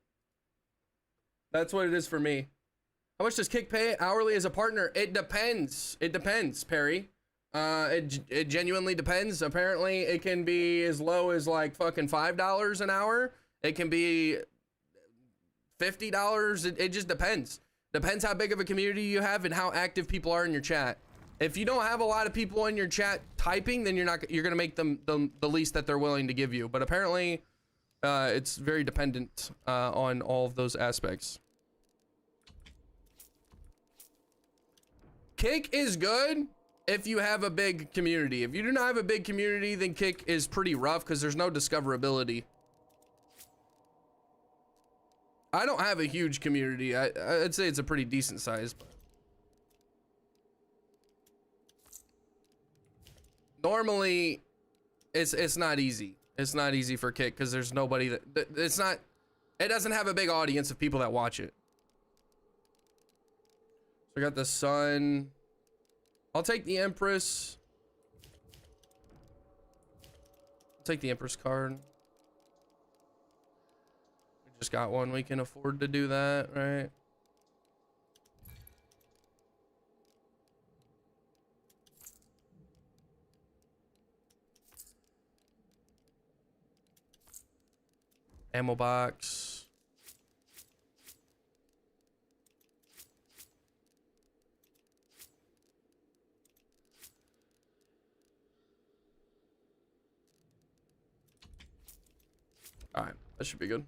That's what it is for me. How much does Kick pay hourly as a partner? It depends. It depends, Perry. It genuinely depends. Apparently, it can be as low as like fucking $5 an hour. It can be $50. It just depends. Depends how big of a community you have and how active people are in your chat. If you don't have a lot of people in your chat typing, then you're gonna make them the least that they're willing to give you. But apparently, it's very dependent on all of those aspects. Kick is good if you have a big community. If you do not have a big community, then Kick is pretty rough because there's no discoverability. I don't have a huge community. I'd say it's a pretty decent size. But normally, it's not easy. It's not easy for Kick because there's nobody that it doesn't have a big audience of people that watch it. So I got the Sun. I'll take the Empress. I'll take the Empress card. We just got one. We can afford to do that, right? Ammo box. All right, that should be good.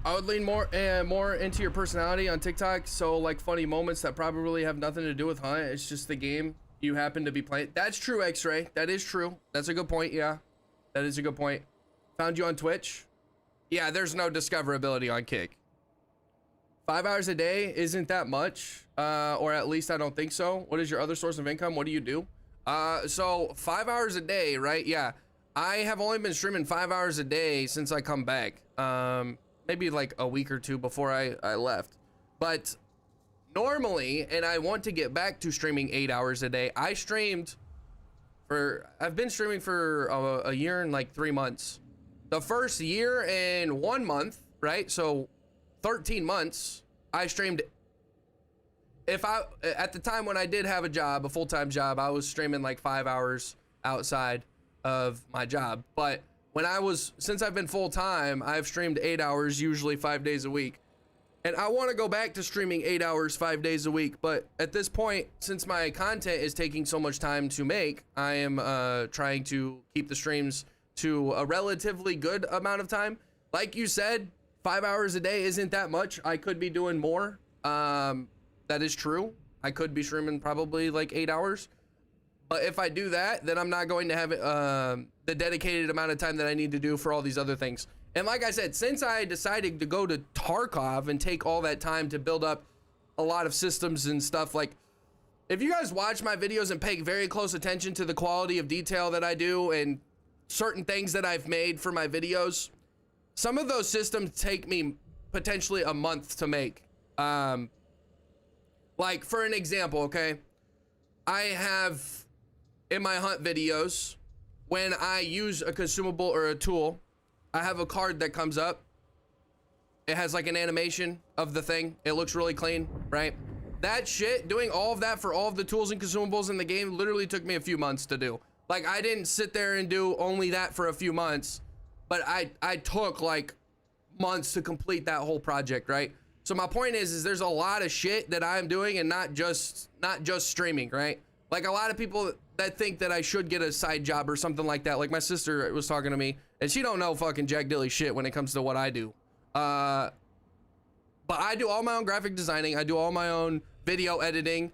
I would lean more into your personality on TikTok. So like funny moments that probably have nothing to do with Hunt. It's just the game you happen to be playing. That's true, X-Ray. That is true. That's a good point. Yeah, that is a good point. Found you on Twitch. Yeah, there's no discoverability on Kick. 5 hours a day isn't that much, or at least I don't think so. What is your other source of income? What do you do? So 5 hours a day, right? Yeah, I have only been streaming 5 hours a day since I come back. Maybe like a week or two before I left. But normally, and I want to get back to streaming 8 hours a day. I've been streaming for a year and like 3 months. The first year and 1 month, right? So 13 months, I streamed. At the time when I did have a job, a full-time job, I was streaming like 5 hours outside of my job. But since I've been full-time, I've streamed 8 hours, usually 5 days a week. And I want to go back to streaming 8 hours, 5 days a week. But at this point, since my content is taking so much time to make, I am trying to keep the streams to a relatively good amount of time. Like you said, 5 hours a day isn't that much. I could be doing more. That is true. I could be streaming probably like 8 hours. But if I do that, then I'm not going to have the dedicated amount of time that I need to do for all these other things. And like I said, since I decided to go to Tarkov and take all that time to build up a lot of systems and stuff, like if you guys watch my videos and pay very close attention to the quality of detail that I do and certain things that I've made for my videos, some of those systems take me potentially a month to make. Like for an example, okay, I have in my Hunt videos, when I use a consumable or a tool, I have a card that comes up. It has like an animation of the thing. It looks really clean, right? That shit, doing all of that for all of the tools and consumables in the game literally took me a few months to do. Like I didn't sit there and do only that for a few months, but I took like months to complete that whole project, right? So my point is there's a lot of shit that I'm doing and not just streaming, right? Like a lot of people that think that I should get a side job or something like that. Like my sister was talking to me and she don't know fucking jack dilly shit when it comes to what I do. But I do all my own graphic designing. I do all my own video editing.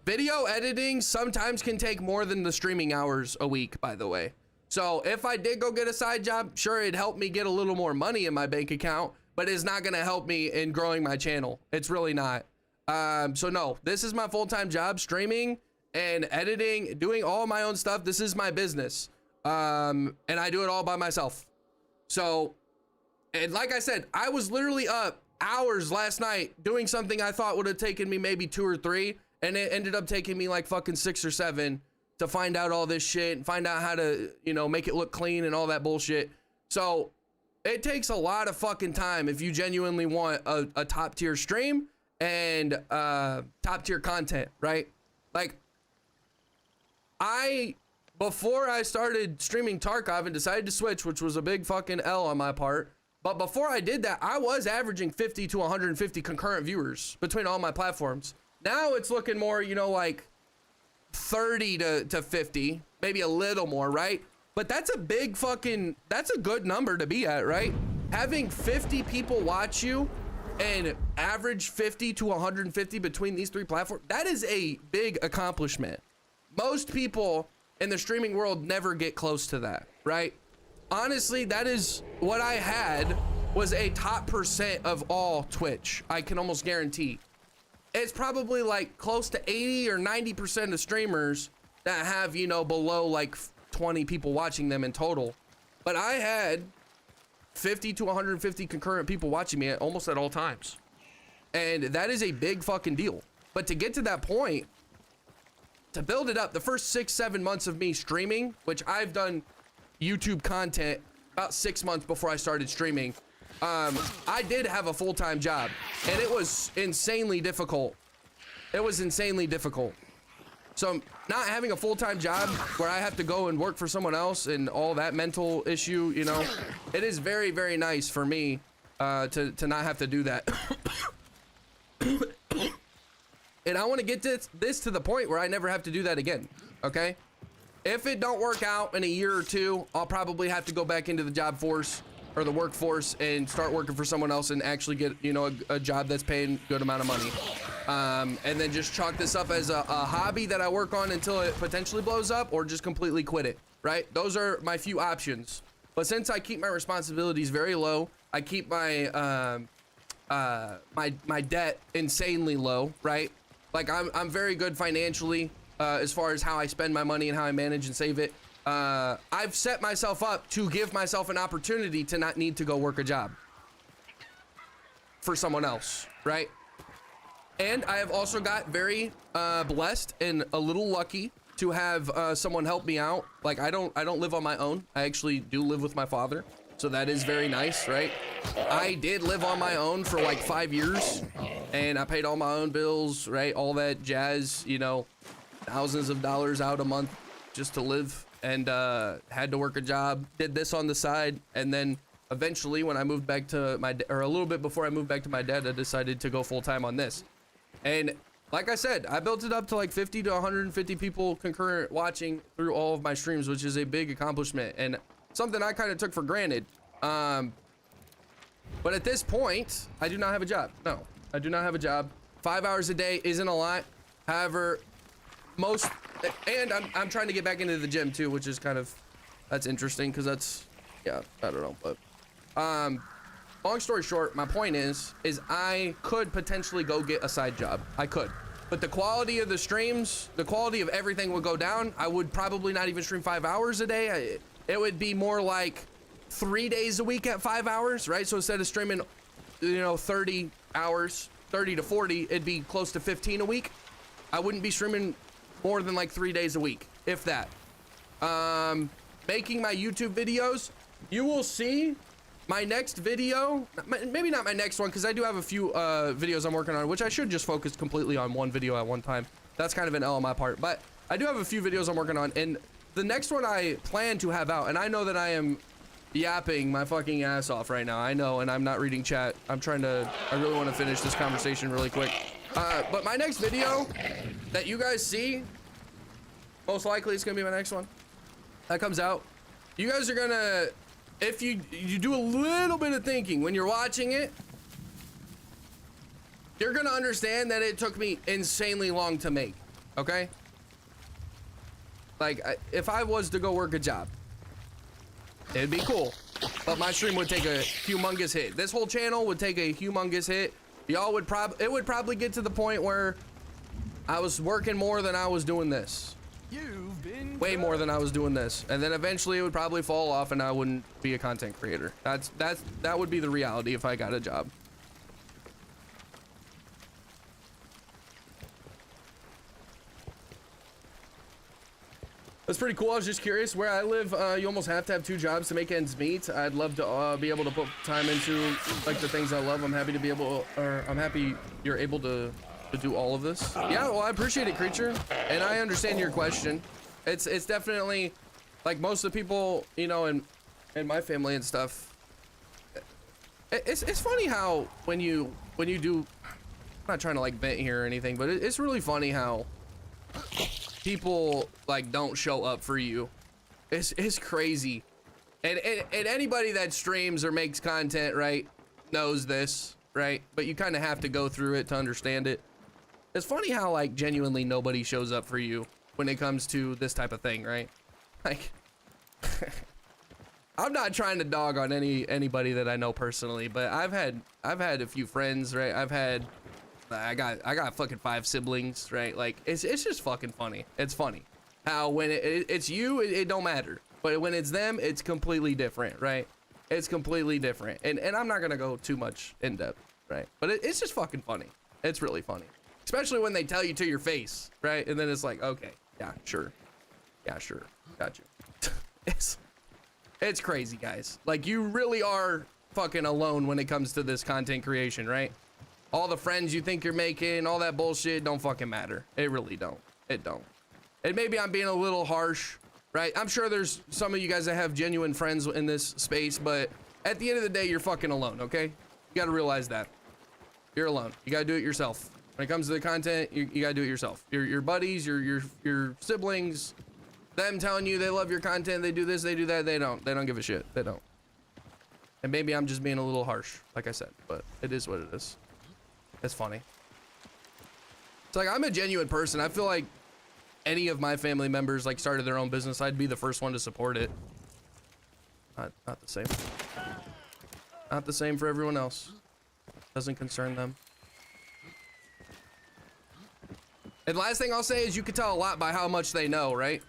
Video editing sometimes can take more than the streaming hours a week, by the way. So if I did go get a side job, sure, it'd help me get a little more money in my bank account, but it's not gonna help me in growing my channel. It's really not. So no, this is my full-time job, streaming and editing, doing all my own stuff. This is my business. And I do it all by myself. So, and like I said, I was literally up hours last night doing something I thought would have taken me maybe 2 or 3, and it ended up taking me like fucking 6 or 7 to find out all this shit and find out how to, you know, make it look clean and all that bullshit. So it takes a lot of fucking time if you genuinely want a top tier stream and top tier content, right? Like before I started streaming Tarkov and decided to switch, which was a big fucking L on my part, but before I did that, I was averaging 50 to 150 concurrent viewers between all my platforms. Now it's looking more, you know, like 30 to 50, maybe a little more, right? But that's a big fucking, that's a good number to be at, right? Having 50 people watch you and average 50 to 150 between these 3 platforms, that is a big accomplishment. Most people in the streaming world never get close to that, right? Honestly, that is what I had, was a top % of all Twitch. I can almost guarantee. It's probably like close to 80 or 90% of streamers that have, you know, below like 20 people watching them in total. But I had 50 to 150 concurrent people watching me almost at all times. And that is a big fucking deal. But to get to that point, to build it up, the first 6-7 months of me streaming, which I've done YouTube content about 6 months before I started streaming, I did have a full-time job, and it was insanely difficult. It was insanely difficult. So not having a full-time job where I have to go and work for someone else and all that mental issue, you know, it is very, very nice for me to not have to do that. And I want to get this to the point where I never have to do that again, okay? If it don't work out in a year or two, I'll probably have to go back into the job force or the workforce and start working for someone else and actually get, you know, a job that's paying a good amount of money. And then just chalk this up as a hobby that I work on until it potentially blows up, or just completely quit it, right? Those are my few options. But since I keep my responsibilities very low, I keep my my debt insanely low, right? Like I'm very good financially as far as how I spend my money and how I manage and save it. I've set myself up to give myself an opportunity to not need to go work a job for someone else, right? And I have also got very blessed and a little lucky to have someone help me out. Like I don't live on my own. I actually do live with my father. So that is very nice, right? I did live on my own for like 5 years, and I paid all my own bills, right? All that jazz, you know, thousands of dollars out a month just to live, and had to work a job, did this on the side. And then eventually when I moved back to or a little bit before I moved back to my dad, I decided to go full time on this. And like I said, I built it up to like 50 to 150 people concurrent watching through all of my streams, which is a big accomplishment and something I kind of took for granted. But at this point, I do not have a job. No, I do not have a job. 5 hours a day isn't a lot. However, and I'm trying to get back into the gym too, which is kind of, that's interesting because that's, yeah, I don't know. But long story short, my point is I could potentially go get a side job. I could. But the quality of the streams, the quality of everything would go down. I would probably not even stream 5 hours a day. It would be more like 3 days a week at 5 hours, right? So instead of streaming, you know, 30 hours, 30 to 40, it'd be close to 15 a week. I wouldn't be streaming more than like 3 days a week, if that. Making my YouTube videos, you will see my next video, maybe not my next one, because I do have a few videos I'm working on, which I should just focus completely on one video at one time. That's kind of an L on my part, but I do have a few videos I'm working on, and the next one I plan to have out, and I know that I am yapping my fucking ass off right now, I know, and I'm not reading chat. I really want to finish this conversation really quick. But my next video that you guys see, most likely it's gonna be my next one that comes out. You guys are gonna, if you do a little bit of thinking when you're watching it, you're gonna understand that it took me insanely long to make, okay? Like, if I was to go work a job, it'd be cool, but my stream would take a humongous hit. This whole channel would take a humongous hit. Y'all would it would probably get to the point where I was working more than I was doing this. You've been Way more than I was doing this. And then eventually it would probably fall off and I wouldn't be a content creator. That would be the reality if I got a job. That's pretty cool. I was just curious. Where I live, you almost have to have 2 jobs to make ends meet. I'd love to be able to put time into like the things I love. I'm happy to be able, or I'm happy you're able to do all of this. Yeah, well, I appreciate it, Creature, and I understand your question. It's definitely like most of the people, you know, in my family and stuff. It's funny how when you do, I'm not trying to like vent here or anything, but it's really funny how people like don't show up for you. It's crazy. And anybody that streams or makes content, right, knows this, right? But you kind of have to go through it to understand it. It's funny how like genuinely nobody shows up for you when it comes to this type of thing, right? Like I'm not trying to dog on anybody that I know personally, but I've had a few friends, right? I got fucking 5 siblings, right? Like it's just fucking funny. It's funny how when it's you, it don't matter, but when it's them, it's completely different, right? It's completely different. And I'm not gonna go too much in depth. right? But it's just fucking funny. It's really funny, especially when they tell you to your face, right? And then it's like, okay, yeah, sure, got you. It's crazy, guys. Like, you really are fucking alone when it comes to this content creation, right? All the friends you think you're making, all that bullshit don't fucking matter. It really don't. It don't. And maybe I'm being a little harsh, right? I'm sure there's some of you guys that have genuine friends in this space, but at the end of the day, you're fucking alone, okay? You gotta realize that. You're alone. You gotta do it yourself. When it comes to the content, you gotta do it yourself. Your buddies, your siblings, them telling you they love your content, they do this, they do that, they don't give a shit. They don't. And maybe I'm just being a little harsh, like I said, but it is what it is. It's funny. It's like, I'm a genuine person. I feel like any of my family members like started their own business, I'd be the first one to support it. Not the same. Not the same for everyone else. Doesn't concern them. And the last thing I'll say is you can tell a lot by how much they know, right?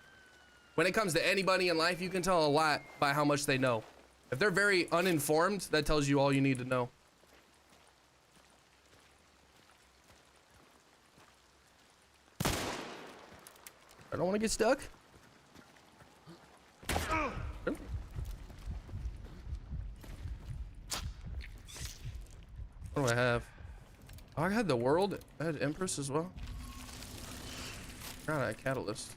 When it comes to anybody in life, you can tell a lot by how much they know. If they're very uninformed, that tells you all you need to know. I don't want to get stuck. What do I have? Oh, I had the world. I had Empress as well. God, I had Catalyst.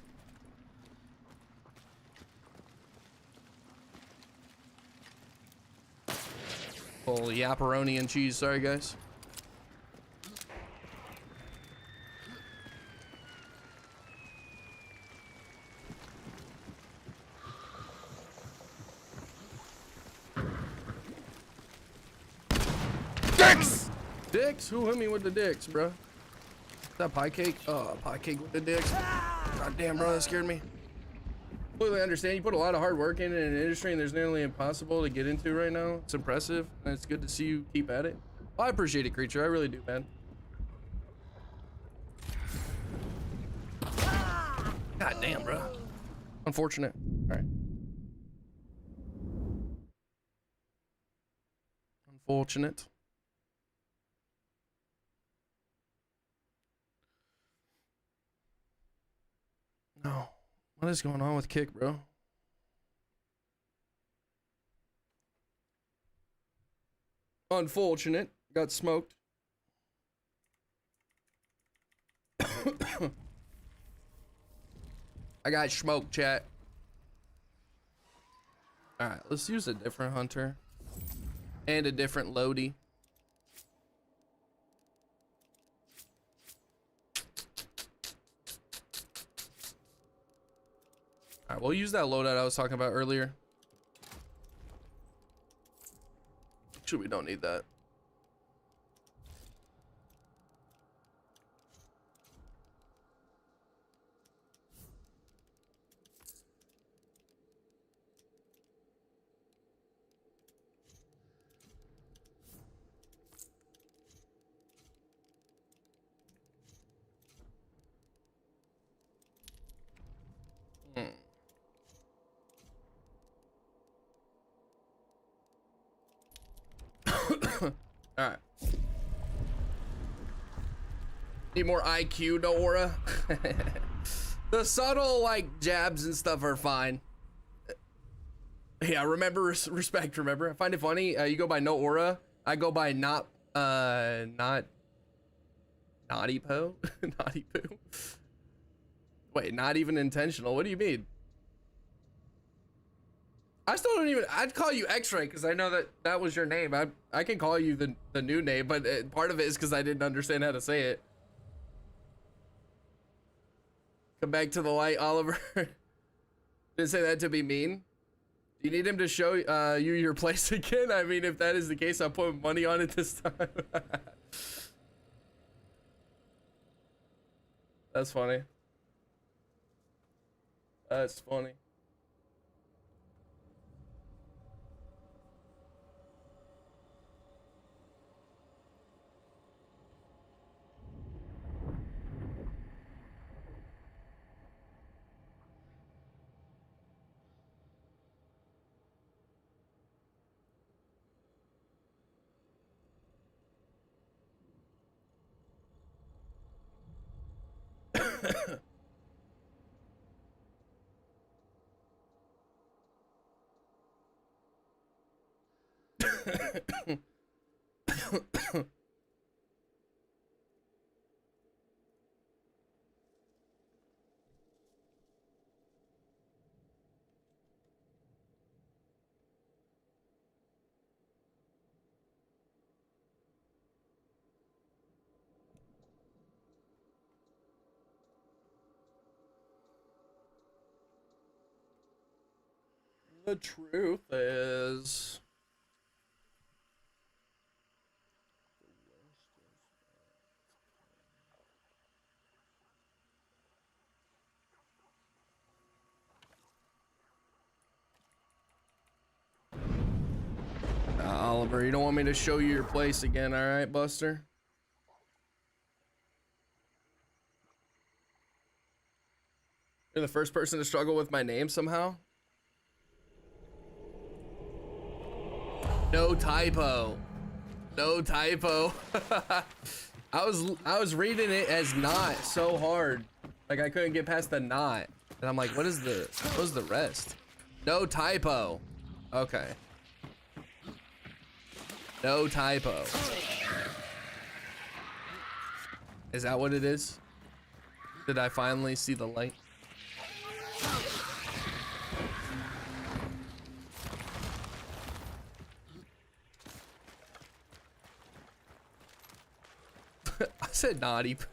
Full yapperoni and cheese. Sorry, guys. Dicks? Who hit me with the dicks, bro? Is that pie cake? Oh, pie cake with the dicks. God damn, bro, that scared me. Completely understand. You put a lot of hard work in an industry and there's nearly impossible to get into right now. It's impressive, and it's good to see you keep at it. Well, I appreciate it, Creature. I really do, man. God damn, bro. Unfortunate. All right. Unfortunate. No. What is going on with Kick, bro? Unfortunate. Got smoked. I got smoked, chat. Alright, let's use a different hunter. And a different loadie. Alright, we'll use that loadout I was talking about earlier. Actually, we don't need that. All right. Need more IQ, NOAURA. The subtle like jabs and stuff are fine. Yeah, remember respect. Remember, I find it funny. You go by NOAURA. I go by not naughty po. Naughty poo. Wait, not even intentional. What do you mean? I still don't even, I'd call you X-Ray because I know that was your name. I can call you the new name, but part of it is because I didn't understand how to say it. Come back to the light, Oliver. Didn't say that to be mean. Do you need him to show you your place again? I mean, if that is the case, I'll put money on it this time. That's funny. That's funny. The truth is, Oliver, you don't want me to show you your place again, all right, Buster? You're the first person to struggle with my name somehow. No typo. No typo. I was reading it as not so hard. Like I couldn't get past the not. And I'm like, what is the rest? No typo. Okay. No typo. Is that what it is? Did I finally see the light? I said naughty poo.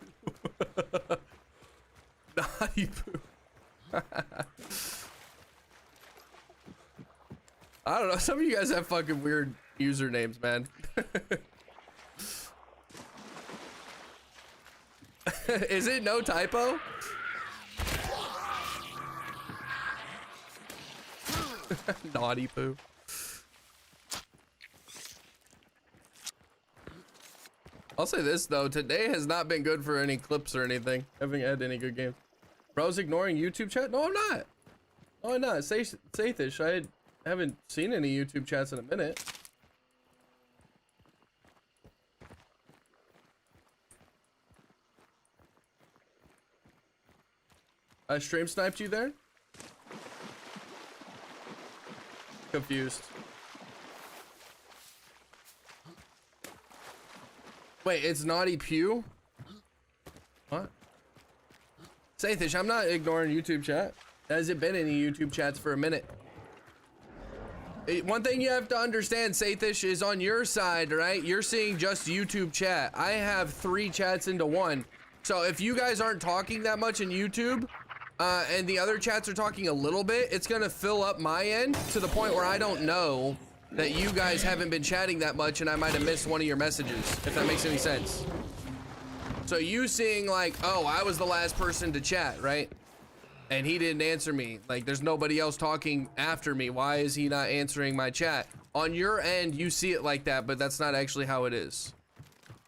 Naughty poo. I don't know. Some of you guys have fucking weird usernames, man. Is it no typo? Naughty poo. I'll say this though, today has not been good for any clips or anything. Haven't had any good games. Bro's ignoring YouTube chat? No, I'm not. No, I'm not. Say this. I haven't seen any YouTube chats in a minute. I stream sniped you there? Confused. Wait, it's Naughty Pew? What? Sathish, I'm not ignoring YouTube chat. Hasn't been any YouTube chats for a minute. One thing you have to understand, Sathish, is on your side, right? You're seeing just YouTube chat. I have 3 chats into one. So if you guys aren't talking that much in YouTube, and the other chats are talking a little bit, it's gonna fill up my end to the point where I don't know that you guys haven't been chatting that much and I might have missed one of your messages, if that makes any sense. So you seeing like, oh, I was the last person to chat, right? And he didn't answer me. Like there's nobody else talking after me. Why is he not answering my chat? On your end, you see it like that, but that's not actually how it is.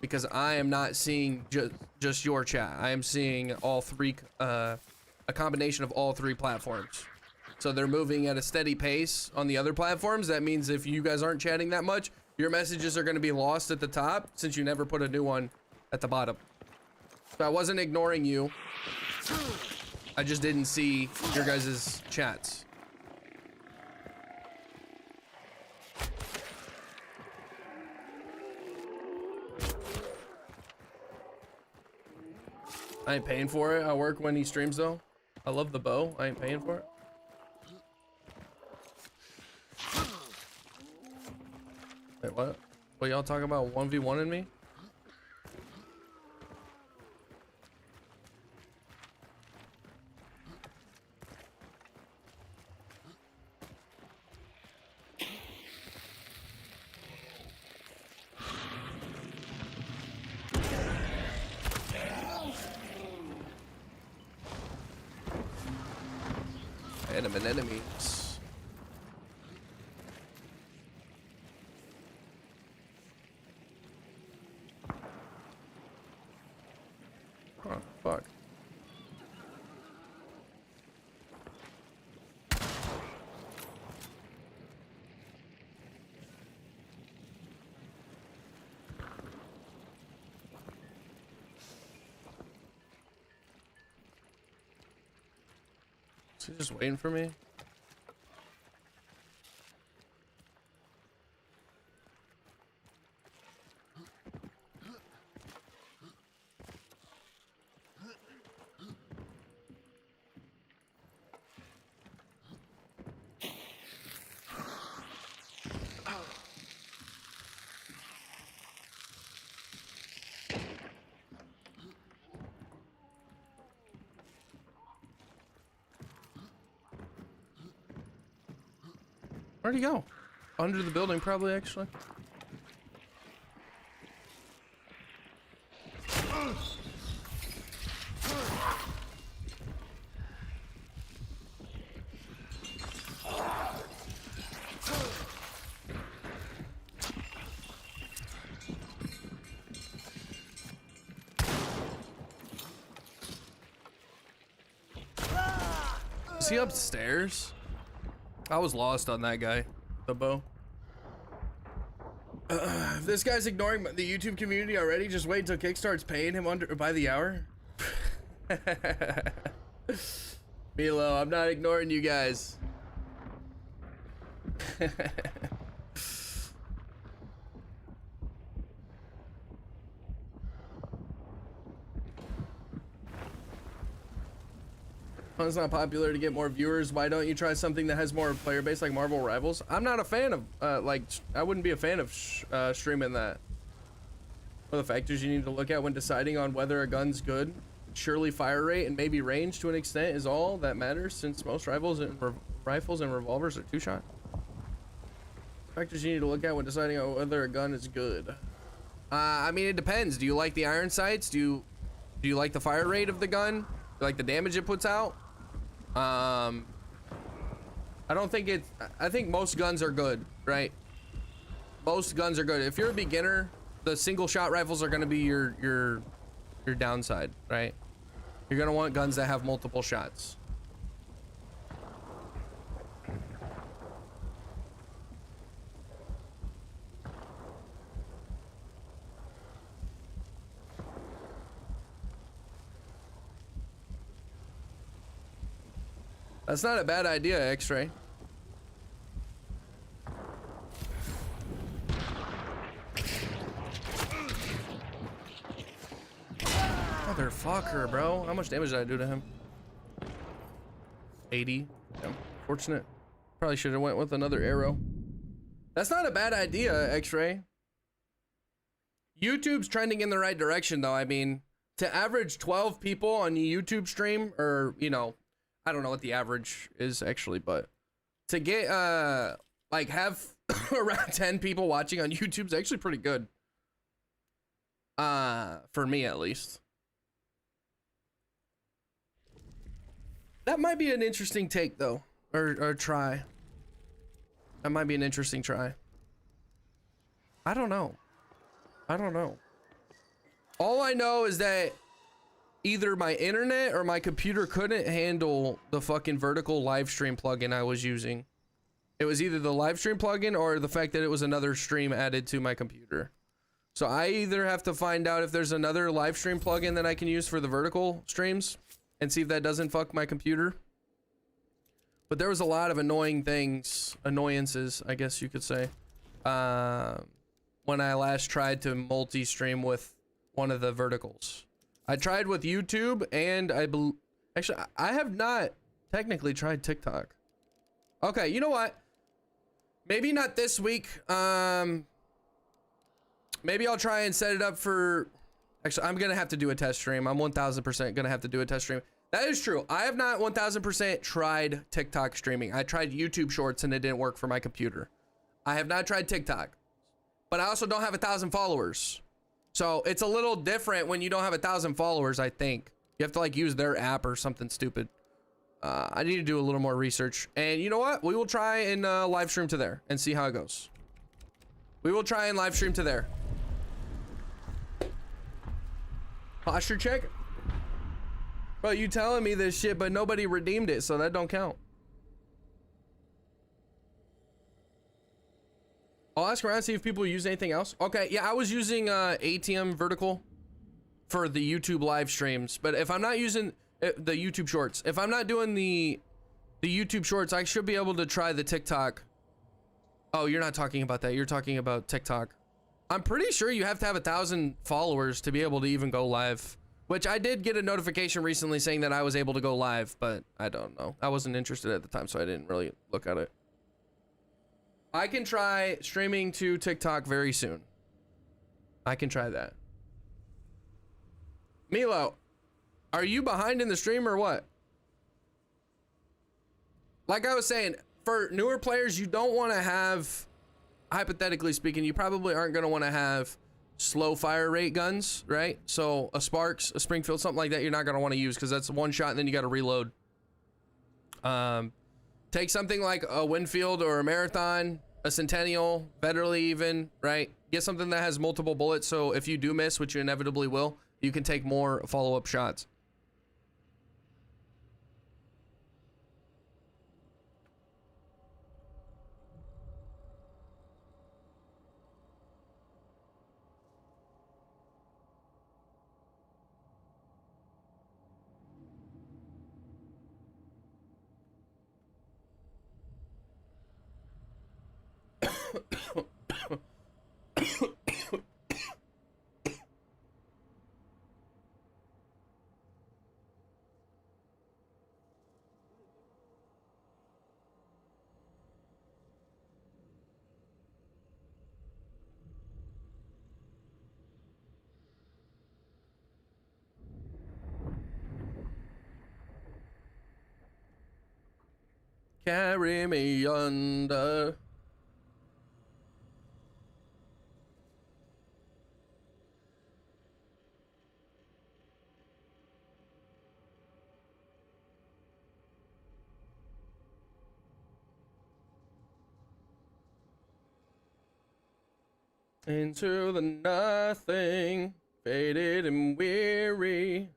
Because I am not seeing just your chat. I am seeing all 3, a combination of all 3 platforms. So they're moving at a steady pace on the other platforms. That means if you guys aren't chatting that much, your messages are going to be lost at the top since you never put a new one at the bottom. So I wasn't ignoring you. I just didn't see your guys' chats. I ain't paying for it. I work when he streams though. I love the bow. I ain't paying for it. Wait, what? What y'all talking about 1v1ing me? Enemies. Huh, fuck. Is he just waiting for me? Where'd he go? Under the building, probably, actually. Is he upstairs? I was lost on that guy, the bow. If this guy's ignoring the YouTube community already, just wait until Kickstart's paying him by the hour. Milo, I'm not ignoring you guys. It's not popular to get more viewers. Why don't you try something that has more player base like Marvel Rivals? I'm not a fan of I wouldn't be a fan of streaming that. What are the factors you need to look at when deciding on whether a gun's good? Surely fire rate and maybe range to an extent is all that matters, since most rifles and revolvers are 2-shot. Factors you need to look at when deciding on whether a gun is good. I mean, it depends. Do you like the iron sights? Do you like the fire rate of the gun? Do you like the damage it puts out? I don't think it's, I think most guns are good, right? Most guns are good. If you're a beginner, the single shot rifles are going to be your downside, right? You're going to want guns that have multiple shots. That's not a bad idea, X-Ray. Motherfucker, bro. How much damage did I do to him? 80. Yeah, fortunate. Probably should have went with another arrow. That's not a bad idea, X-Ray. YouTube's trending in the right direction, though. I mean, to average 12 people on a YouTube stream, or, you know, I don't know what the average is actually, but to get like have around 10 people watching on YouTube is actually pretty good. For me at least. That might be an interesting take though, or try. That might be an interesting try. I don't know. All I know is that either my internet or my computer couldn't handle the fucking vertical live stream plugin I was using. It was either the live stream plugin or the fact that it was another stream added to my computer. So I either have to find out if there's another live stream plugin that I can use for the vertical streams and see if that doesn't fuck my computer. But there was a lot of annoyances, I guess you could say, when I last tried to multi-stream with one of the verticals. I tried with YouTube, and actually, I have not technically tried TikTok. Okay, you know what? Maybe not this week. Maybe I'll try and set it up for... Actually, I'm going to have to do a test stream. I'm 1000% going to have to do a test stream. That is true. I have not 1000% tried TikTok streaming. I tried YouTube Shorts, and it didn't work for my computer. I have not tried TikTok. But I also don't have 1,000 followers. So it's a little different when you don't have 1,000 followers, I think. You have to like use their app or something stupid. I need to do a little more research. And you know what? We will try and live stream to there and see how it goes. We will try and live stream to there. Posture check? Bro, you telling me this shit, but nobody redeemed it, so that don't count. I'll ask around, see if people use anything else. Okay, yeah, I was using ATM vertical for the YouTube live streams, but if I'm not using the YouTube Shorts, if I'm not doing the The YouTube shorts, I should be able to try the TikTok. Oh, you're not talking about that. You're talking about TikTok. I'm pretty sure you have to have 1,000 followers to be able to even go live, which I did get a notification recently saying that I was able to go live, but I don't know. I wasn't interested at the time, so I didn't really look at it. I can try streaming to TikTok very soon. I can try that. Milo, are you behind in the stream or what? Like I was saying, for newer players, you don't want to have, hypothetically speaking, you probably aren't going to want to have slow fire rate guns, right? So a Sparks, a Springfield, something like that, you're not going to want to use because that's one shot and then you got to reload. Take something like a Winfield or a Marathon, a Centennial, Betterly even, right? Get something that has multiple bullets, so if you do miss, which you inevitably will, you can take more follow-up shots. Carry me under. Into the nothing, faded and weary.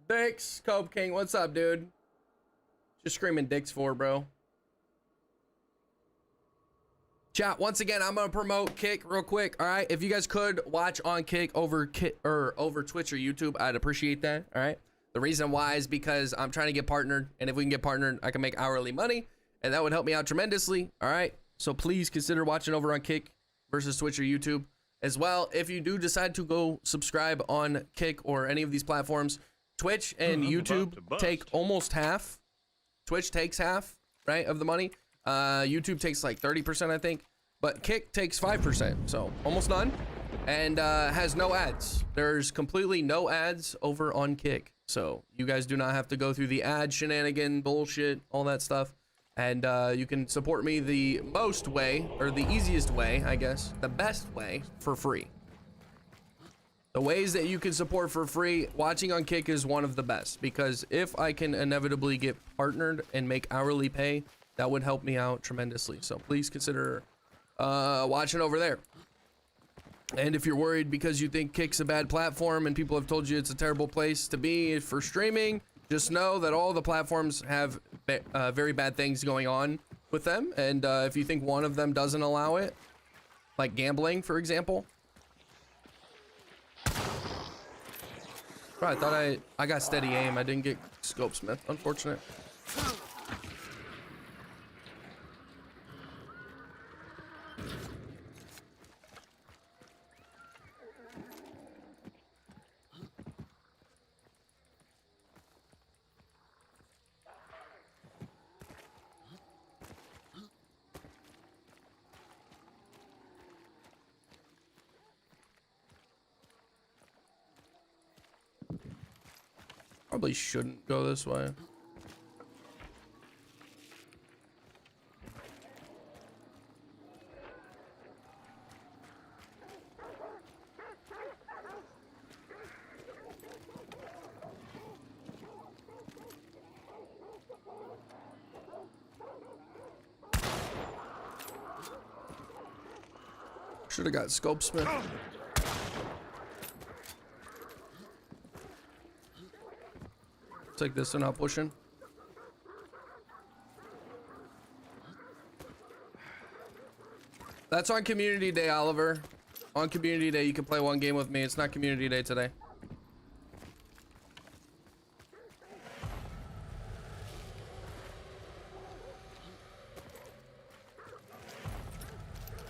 Dicks, Cope King, what's up, dude? Just screaming dicks for, bro. Chat, once again, I'm gonna promote Kick real quick. All right, if you guys could watch on Kick over Twitch or YouTube, I'd appreciate that. All right. The reason why is because I'm trying to get partnered, and if we can get partnered, I can make hourly money, and that would help me out tremendously. All right. So please consider watching over on Kick versus Twitch or YouTube as well. If you do decide to go subscribe on Kick or any of these platforms, Twitch and YouTube take almost half. Twitch takes half, right, of the money. YouTube takes like 30%, I think, but Kick takes 5%, so almost none, and has no ads. There's completely no ads over on Kick, so you guys do not have to go through the ad shenanigan bullshit, all that stuff, and you can support me the most way, or the easiest way, I guess, the best way, for free. The ways that you can support for free, watching on Kick is one of the best, because if I can inevitably get partnered and make hourly pay, that would help me out tremendously. So please consider watching over there. And if you're worried because you think Kick's a bad platform and people have told you it's a terrible place to be for streaming, just know that all the platforms have very bad things going on with them. And if you think one of them doesn't allow it, like gambling, for example. I thought I got steady aim. I didn't get Scope Smith. Unfortunate. Probably shouldn't go this way. Should have got Scope Smith. Take this, they're not pushing. That's on Community Day, Oliver. On Community Day, you can play one game with me. It's not Community Day today.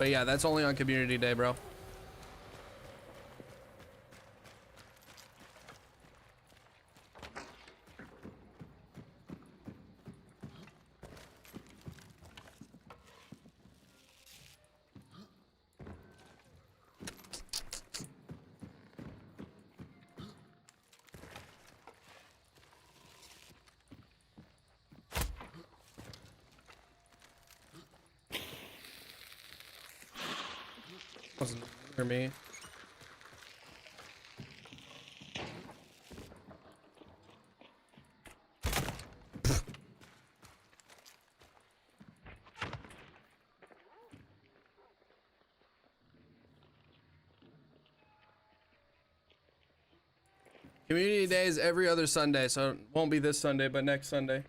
But yeah, that's only on community day, bro. Wasn't for me. Community day is every other Sunday, so it won't be this Sunday, but next Sunday.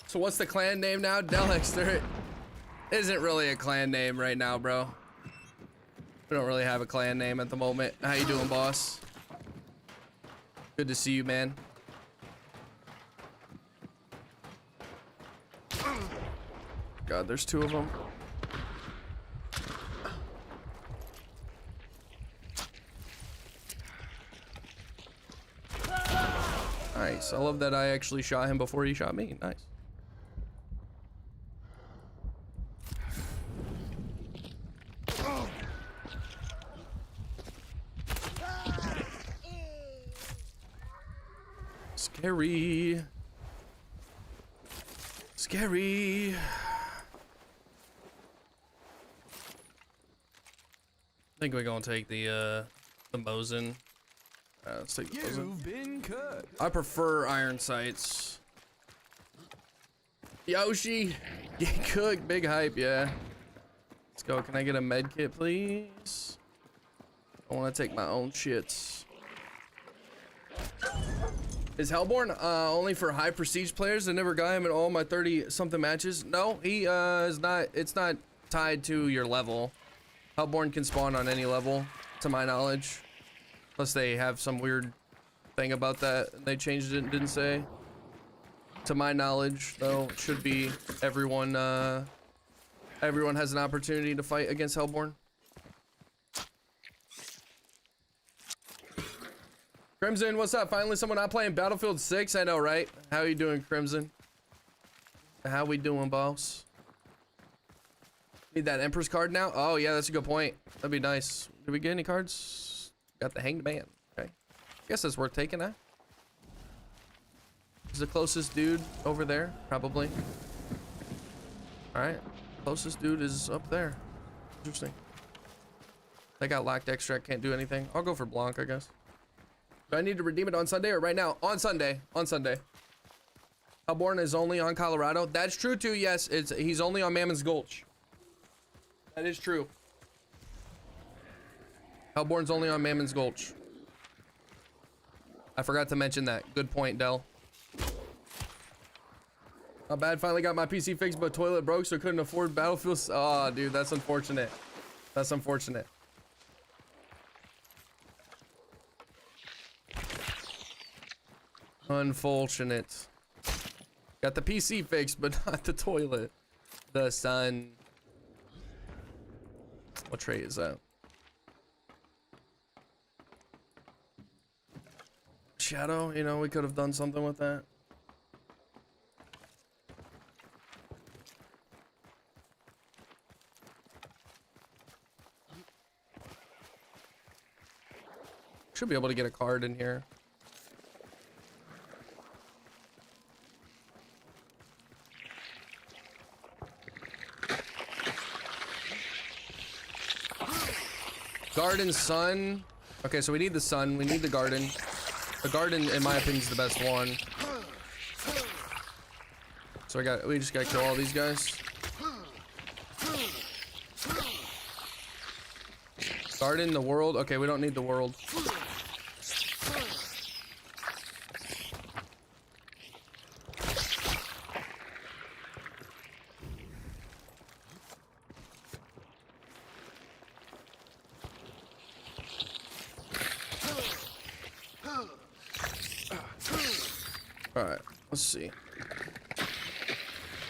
So what's the clan name now? Delix, there isn't really a clan name right now, bro. We don't really have a clan name at the moment. How you doing, boss? Good to see you, man. God, there's two of them. Nice. I love that I actually shot him before he shot me. Nice. Scary. Scary. I think we're gonna take the Mosin. Let's take the Mosin. You've been cut. I prefer iron sights. Yoshi, get cooked, big hype, yeah. Let's go. Can I get a med kit, please? I want to take my own shits. Is Hellborn only for high prestige players? I never got him in all my 30-something matches. No, he is not. It's not tied to your level. Hellborn can spawn on any level, to my knowledge. Unless they have some weird thing about that. They changed it and didn't say. To my knowledge, though, it should be everyone. Everyone has an opportunity to fight against Hellborn. Crimson, what's up? Finally, someone not playing Battlefield 6. I know, right? How you doing, Crimson? How we doing, boss? Need that Empress card now? Oh, yeah, that's a good point. That'd be nice. Did we get any cards? Got the Hanged Man. Okay. I guess that's worth taking, huh? Is the closest dude over there? Probably. Alright. Closest dude is up there. Interesting. They got locked extract, can't do anything. I'll go for Blanc, I guess. Do I need to redeem it on Sunday or right now? On Sunday. On Sunday. Hellborn is only on Colorado. That's true too, yes. He's only on Mammon's Gulch. That is true. Hellborn's only on Mammon's Gulch. I forgot to mention that. Good point, Dell. Not bad. Finally got my PC fixed, but toilet broke, so couldn't afford Battlefield. Oh, dude, that's unfortunate. That's unfortunate. Unfortunate. Got the PC fixed, but not the toilet. The sun. What tray is that? Shadow, you know, we could have done something with that. Should be able to get a card in here. Garden Sun. Okay, so we need the sun. We need the garden. The garden, in my opinion, is the best one. So we just gotta kill all these guys. Garden, the world. Okay, we don't need the world. All right, let's see.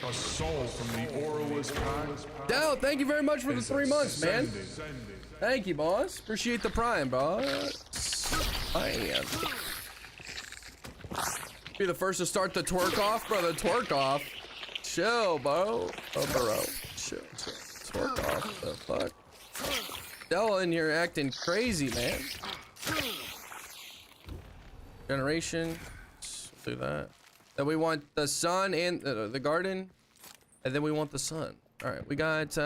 A soul from the auraless past. Dell, thank you very much for the 3 months, man. Ascending. Thank you, boss. Appreciate the prime, boss. I am. Be the first to start the twerk off, brother. Twerk off. Chill, bro. Oh, bro. Chill. Twerk off. The fuck? Dell in here acting crazy, man. Generation. Let's do that. Then we want the sun and the garden. And then we want the sun. All right, we got,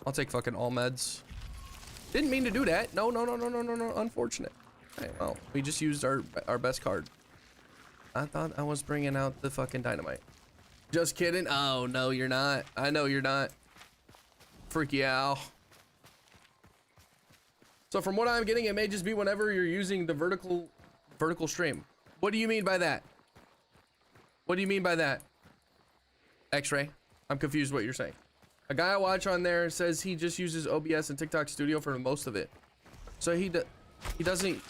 I'll take fucking all meds. Didn't mean to do that. No. Unfortunate. Okay, well, we just used our best card. I thought I was bringing out the fucking dynamite. Just kidding. Oh, no, you're not. I know you're not. Freaky owl. So from what I'm getting, it may just be whenever you're using the vertical stream. What do you mean by that? What do you mean by that? X-ray. I'm confused what you're saying. A guy I watch on there says he just uses OBS and TikTok Studio for most of it. So he doesn't.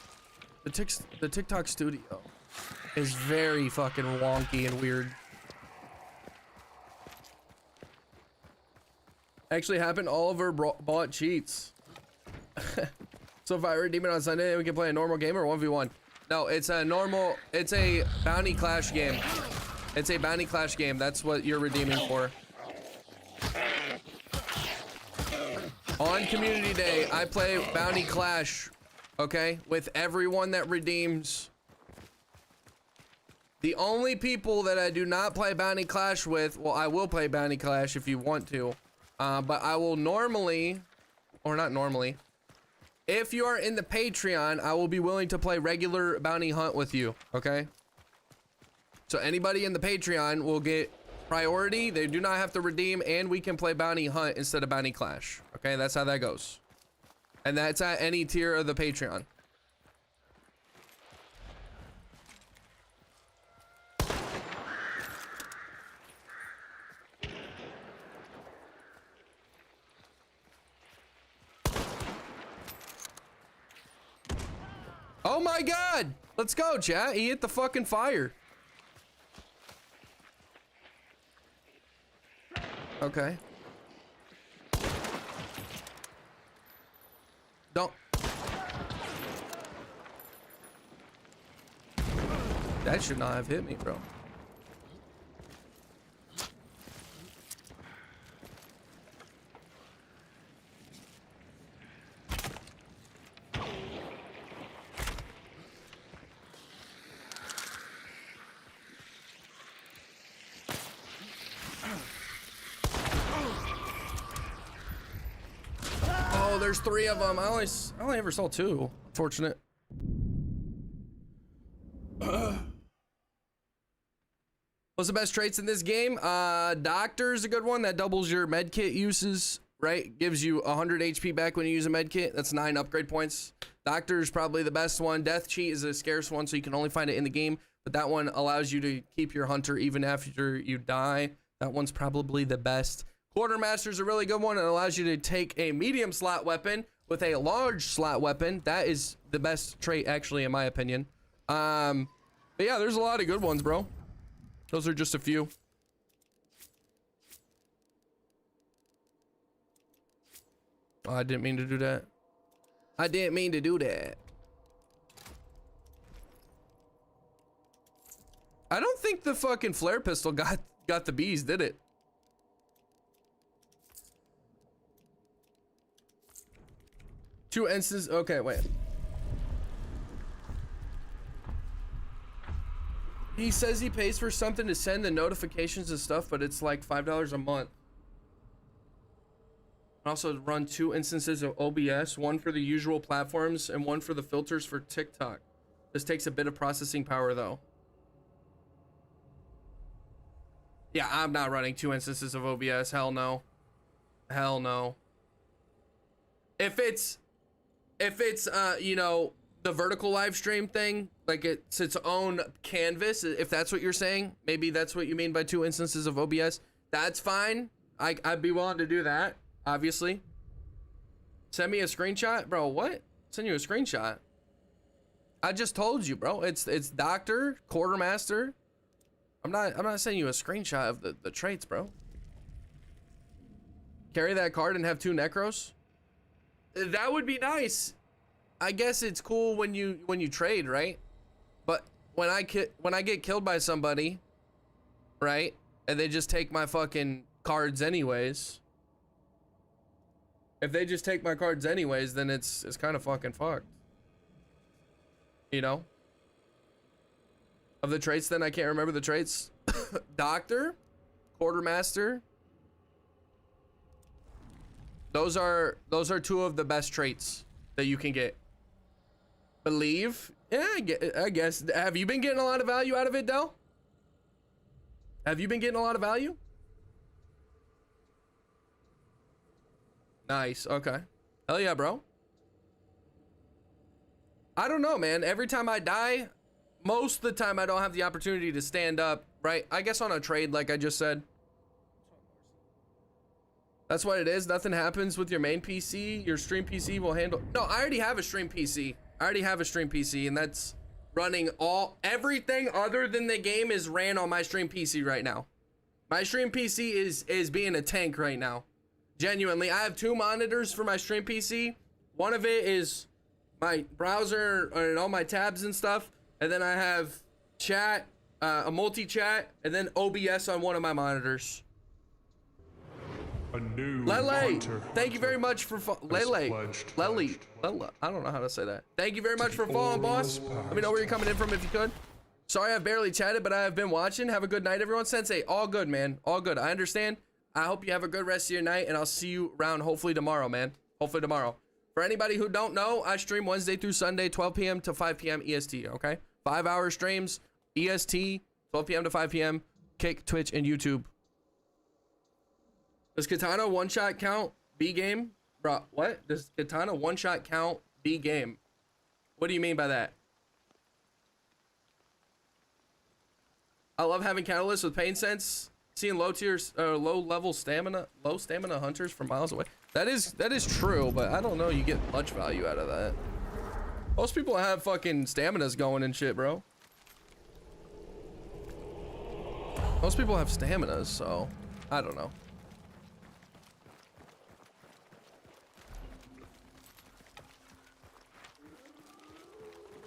The TikTok Studio is very fucking wonky and weird. Actually happened. Oliver bought cheats. So if I redeem it on Sunday, we can play a normal game or 1v1. No, it's a normal. It's a bounty clash game. It's a bounty clash game. That's what you're redeeming for. On community day, I play bounty clash, okay, with everyone that redeems. The only people that I do not play bounty clash with, well, I will play bounty clash if you want to, but I will normally, or not normally, if you are in the Patreon, I will be willing to play regular bounty hunt with you, okay? So anybody in the Patreon will get priority. They do not have to redeem, and we can play bounty hunt instead of bounty clash. Okay, that's how that goes. And that's at any tier of the Patreon. Oh my god! Let's go, chat. He hit the fucking fire. Okay. Don't. That should not have hit me, bro. Oh, there's 3 of them. I only ever saw 2. Fortunate. What's the best traits in this game? Doctor's a good one. That doubles your med kit uses, right? Gives you 100 HP back when you use a med kit. That's 9 upgrade points. Doctor's probably the best one. Death cheat is a scarce one, so you can only find it in the game. But that one allows you to keep your hunter even after you die. That one's probably the best. Quartermaster's a really good one. It allows you to take a medium slot weapon with a large slot weapon. That is the best trait, actually, in my opinion. But yeah, there's a lot of good ones, bro. Those are just a few. Oh, I didn't mean to do that. I didn't mean to do that. I don't think the fucking flare pistol got the bees, did it? Two instances. Okay, wait. He says he pays for something to send the notifications and stuff, but it's like $5 a month. I also run 2 instances of OBS, one for the usual platforms and one for the filters for TikTok. This takes a bit of processing power though. Yeah, I'm not running 2 instances of OBS. Hell no. Hell no. If it's you know, the vertical live stream thing, like it's its own canvas, if that's what you're saying, maybe that's what you mean by 2 instances of OBS, that's fine. I'd be willing to do that, obviously. Send me a screenshot, bro. What? Send you a screenshot? I just told you, bro. It's Doctor Quartermaster. I'm not sending you a screenshot of the traits, bro. Carry that card and have 2 necros. That would be nice. I guess it's cool when you trade, right? But when I get killed by somebody, right, and they just take my fucking cards anyways. If they just take my cards anyways, then it's kind of fucking fucked. You know? Of the traits, then I can't remember the traits. Doctor, Quartermaster. Those are 2 of the best traits that you can get. Believe? Yeah, I guess. Have you been getting a lot of value out of it, Del? Have you been getting a lot of value? Nice. Okay. Hell yeah, bro. I don't know, man. Every time I die, most of the time I don't have the opportunity to stand up, right? I guess on a trade, like I just said. That's what it is. Nothing happens with your main PC. Your stream PC will handle. No, I already have a stream PC. And that's running everything other than the game is ran on my stream PC right now. My stream PC is being a tank right now. Genuinely, I have 2 monitors for my stream PC. One of it is my browser and all my tabs and stuff, and then I have chat, a multi-chat, and then OBS on one of my monitors. A new Lele, hunter thank you very much for Lele. Lele. I don't know how to say that. Thank you very much for following, boss. Let me know where you're coming in from if you could. Sorry I've barely chatted, but I have been watching. Have a good night, everyone. Sensei, all good, man. All good. I understand. I hope you have a good rest of your night, and I'll see you around hopefully tomorrow, man. Hopefully tomorrow. For anybody who don't know, I stream Wednesday through Sunday, 12 p.m. to 5 p.m. EST, okay? 5-hour streams, EST, 12 p.m. to 5 p.m. Kick, Twitch, and YouTube. Does Katana one-shot count B game? Bro, what? Does Katana one-shot count B game? What do you mean by that? I love having Catalyst with Pain Sense. Seeing low stamina hunters from miles away. That is true, but I don't know you get much value out of that. Most people have fucking staminas going and shit, bro. Most people have staminas, so I don't know.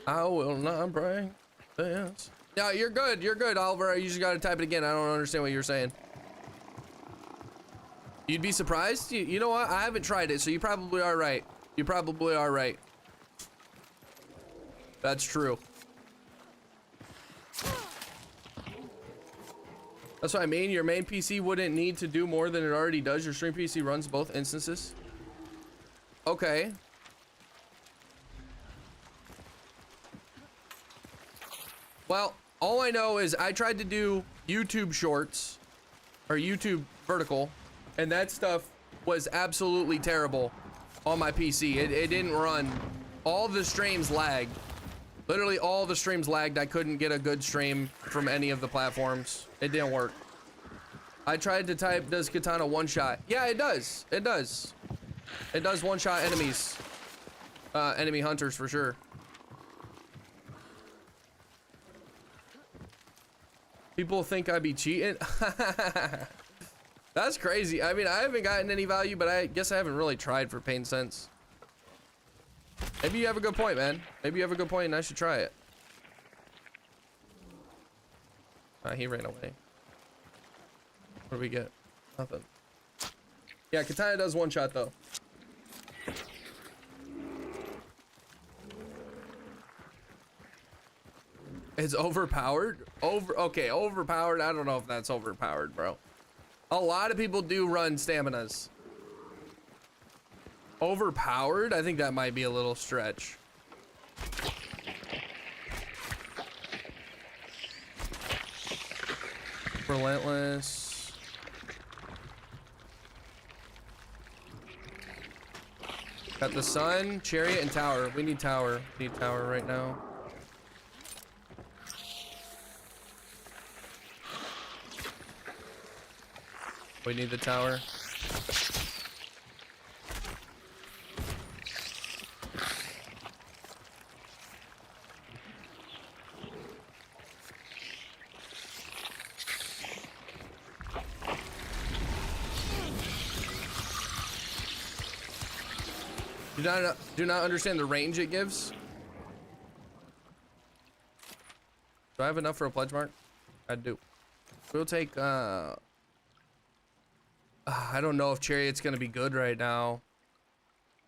I will not bring this. No, you're good. You're good, Oliver. You just gotta type it again. I don't understand what you're saying. You'd be surprised? You know what? I haven't tried it, so you probably are right. You probably are right. That's true. That's what I mean. Your main PC wouldn't need to do more than it already does. Your stream PC runs both instances. Okay. Well, all I know is I tried to do YouTube shorts or YouTube vertical, and that stuff was absolutely terrible on my PC. It didn't run. All the streams lagged. Literally all the streams lagged. I couldn't get a good stream from any of the platforms. It didn't work. I tried to type, does Katana one shot? Yeah, it does. It does. It does one shot enemies. Enemy hunters for sure. People think I be cheating. That's crazy. I mean, I haven't gotten any value, but I guess I haven't really tried for Pain Sense. Maybe you have a good point, man. Maybe you have a good point and I should try it. He ran away. What do we get? Nothing. Yeah, Katana does one shot though. It's overpowered? Okay, overpowered. I don't know if that's overpowered, bro. A lot of people do run staminas. Overpowered? I think that might be a little stretch. Relentless. Got the sun, chariot, and tower. We need tower. We need tower right now. We need the tower. Do not understand the range it gives. Do I have enough for a pledge mark? I do. We'll take I don't know if chariot's gonna be good right now.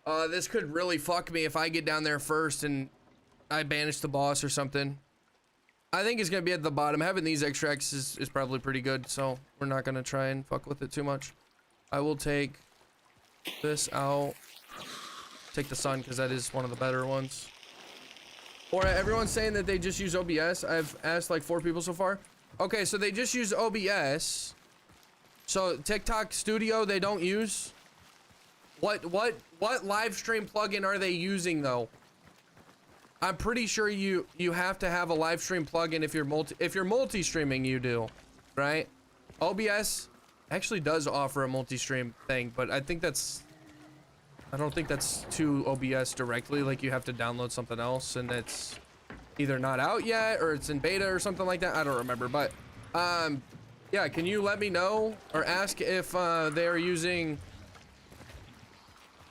This could really fuck me if I get down there first and I banish the boss or something. I think it's gonna be at the bottom. Having these extracts is probably pretty good, so we're not gonna try and fuck with it too much. I will take this out. Take the sun because that is one of the better ones. Or everyone's saying that they just use OBS. I've asked like 4 people so far. Okay, so they just use OBS. So TikTok Studio they don't use. What live stream plugin are they using though? I'm pretty sure you have to have a live stream plugin if you're multi-streaming, you do, right? OBS actually does offer a multi-stream thing, but I don't think that's to OBS directly. Like you have to download something else and it's either not out yet or it's in beta or something like that. I don't remember, but yeah, can you let me know or ask if they're using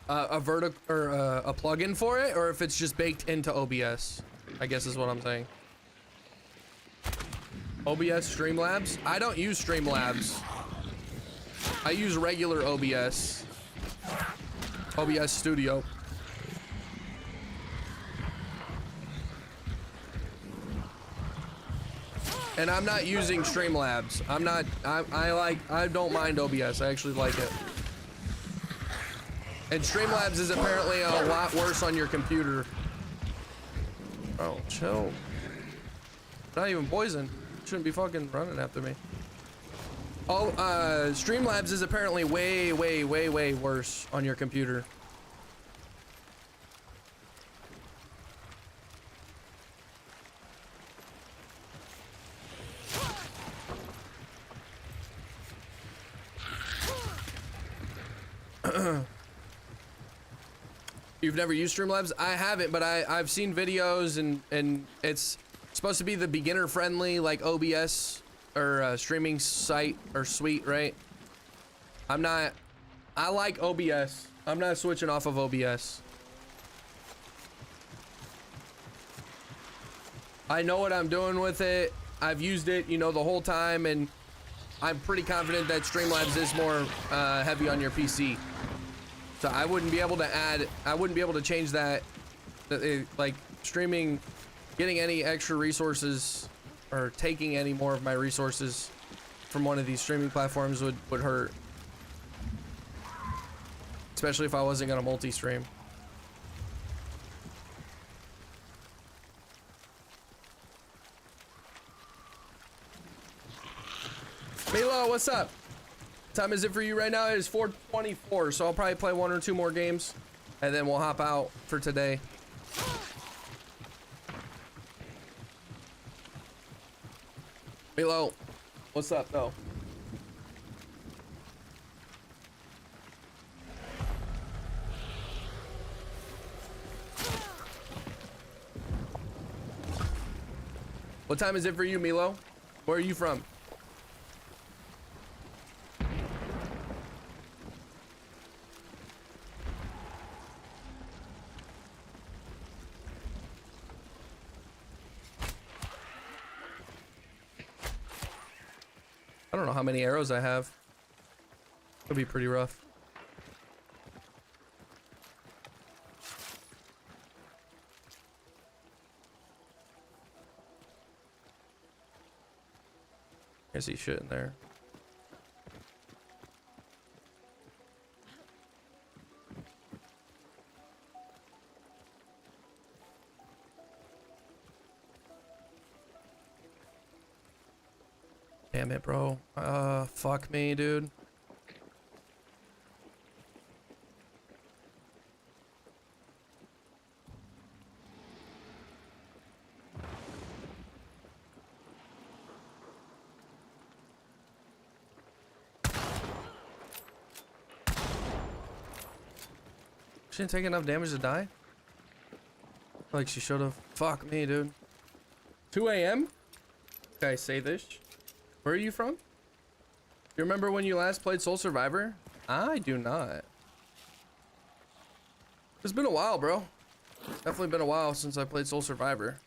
a vertical or a plugin for it, or if it's just baked into OBS, I guess is what I'm saying. OBS Streamlabs? I don't use Streamlabs. I use regular OBS. OBS Studio. And I'm not using Streamlabs. I don't mind OBS. I actually like it. And Streamlabs is apparently a lot worse on your computer. Oh, chill. Not even poison. Shouldn't be fucking running after me. Oh, Streamlabs is apparently way worse on your computer. You've never used Streamlabs? I haven't, but I've seen videos and it's supposed to be the beginner friendly like OBS or streaming site or suite, right? I like OBS. I'm not switching off of OBS. I know what I'm doing with it. I've used it, you know, the whole time, and I'm pretty confident that Streamlabs is more heavy on your PC. So I wouldn't be able to change that. Like streaming, getting any extra resources or taking any more of my resources from one of these streaming platforms would hurt. Especially if I wasn't gonna multi-stream. Milo, what's up? Time is it for you right now? It is 4:24, so I'll probably play 1 or 2 more games and then we'll hop out for today. Milo, what's up though? What time is it for you, Milo? Where are you from? I don't know how many arrows I have. It'll be pretty rough. I see shit in there. Damn it, bro. Fuck me, dude. She didn't take enough damage to die? Like she should have. Fuck me, dude. 2 a.m.? Okay, say this. Where are you from? You remember when you last played Soul Survivor? I do not. It's been a while, bro. It's definitely been a while since I played Soul Survivor.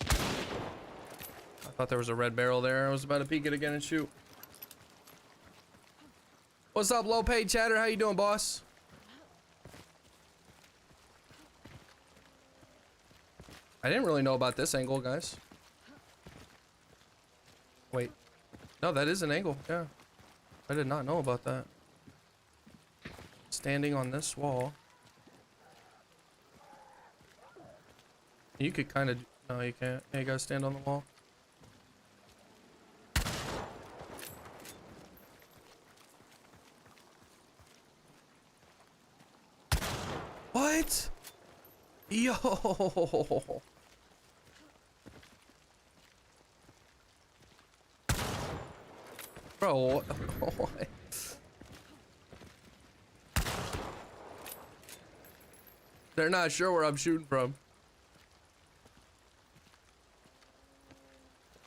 I thought there was a red barrel there. I was about to peek it again and shoot. What's up, low paid chatter? How you doing, boss? I didn't really know about this angle, guys. Wait. No, that is an angle. Yeah. I did not know about that. Standing on this wall. You could kind of... No, you can't. Yeah, you gotta stand on the wall. What? Yo! Bro, what? They're not sure where I'm shooting from.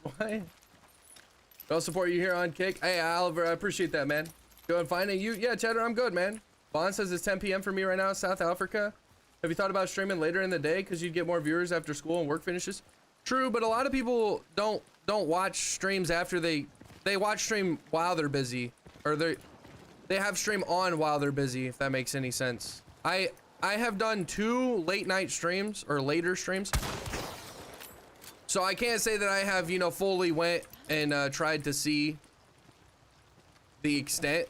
What? I'll support you here on Kick. Hey, Oliver, I appreciate that, man. Doing fine. And you? Yeah, Cheddar, I'm good, man. Vaughn says it's 10 p.m. for me right now in South Africa. Have you thought about streaming later in the day because you'd get more viewers after school and work finishes? True, but a lot of people don't watch streams after they watch stream while they're busy, or they have stream on while they're busy, if that makes any sense. I have done 2 late night streams or later streams, so I can't say that I have, you know, fully went and tried to see the extent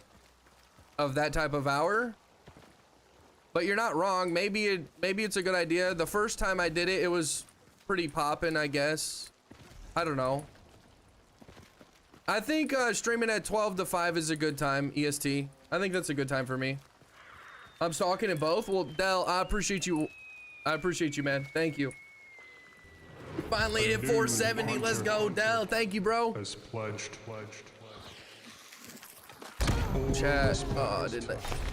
of that type of hour. But you're not wrong. Maybe it's a good idea. The first time I did it, it was pretty poppin', I guess. I don't know. I think streaming at 12 to 5 is a good time, EST. I think that's a good time for me. I'm stalking in both. Well, Dell, I appreciate you. I appreciate you, man. Thank you. Finally hit 470. Let's go, Dell. Thank you, bro. Has pledged. Chat. Oh, I did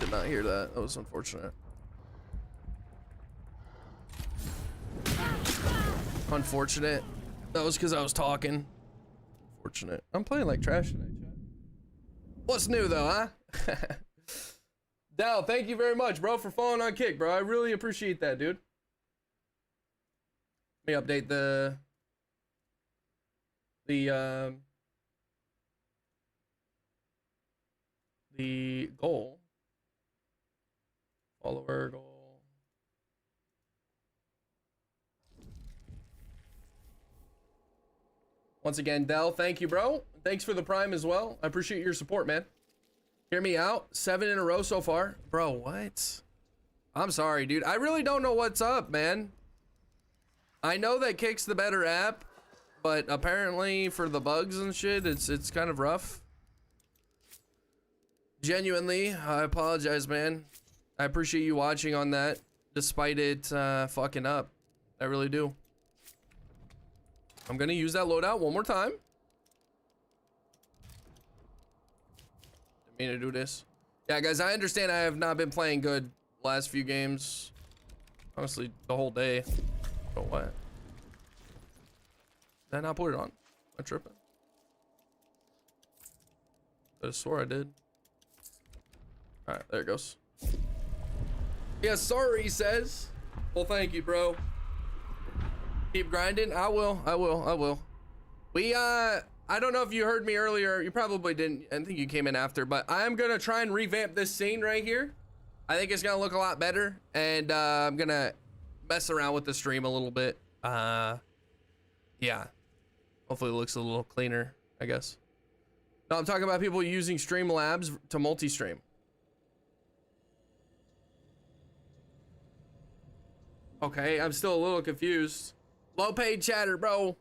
not hear that. That was unfortunate. Unfortunate. That was because I was talking. Unfortunate. I'm playing like trash tonight, chat. What's new though, huh? Dal, thank you very much, bro, for following on Kick, bro. I really appreciate that, dude. Let me update the goal. Follower goal. Once again, Dell, thank you, bro. Thanks for the prime as well. I appreciate your support, man. Hear me out. 7 in a row so far. Bro, what? I'm sorry, dude. I really don't know what's up, man. I know that Kick's the better app, but apparently for the bugs and shit, it's kind of rough. Genuinely, I apologize, man. I appreciate you watching on that, despite it fucking up. I really do. I'm gonna use that loadout one more time. Didn't mean to do this. Yeah, guys, I understand I have not been playing good last few games. Honestly, the whole day. But what? Did I not put it on? Am I tripping? I swore I did. Alright, there it goes. Yeah, sorry, he says. Well, thank you, bro. Keep grinding. I will. We I don't know if you heard me earlier. You probably didn't. I think you came in after, but I'm gonna try and revamp this scene right here. I think it's gonna look a lot better, and I'm gonna mess around with the stream a little bit. Yeah. Hopefully it looks a little cleaner, I guess. No, I'm talking about people using Streamlabs to multi-stream. Okay, I'm still a little confused. Low paid chatter, bro.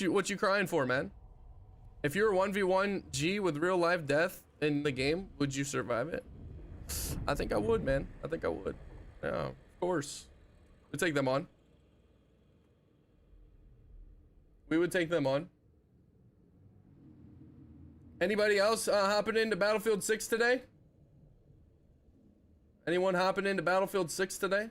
What you crying for, man? If you're a 1v1 G with real life death in the game, would you survive it? I think I would, man. I think I would. Yeah, of course. We'd take them on. We would take them on. Anybody else hopping into Battlefield 6 today? Anyone hopping into Battlefield 6 today?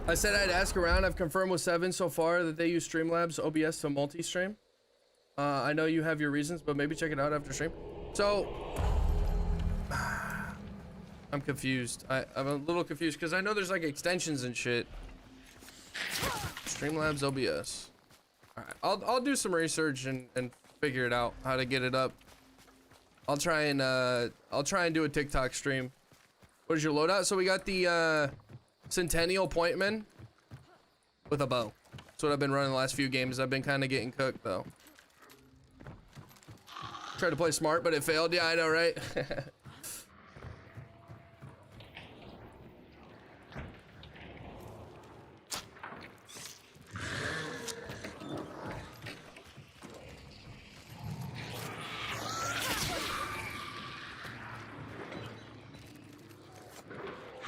I said I'd ask around. I've confirmed with 7 so far that they use Streamlabs OBS to multi-stream. I know you have your reasons, but maybe check it out after stream. So, I'm confused. I'm a little confused because I know there's like extensions and shit. Streamlabs OBS. All right, I'll do some research and figure it out how to get it up. I'll try and do a TikTok stream. What is your loadout? So we got the Centennial Pointman with a bow. That's what I've been running the last few games. I've been kind of getting cooked though. Tried to play smart, but it failed. Yeah, I know, right?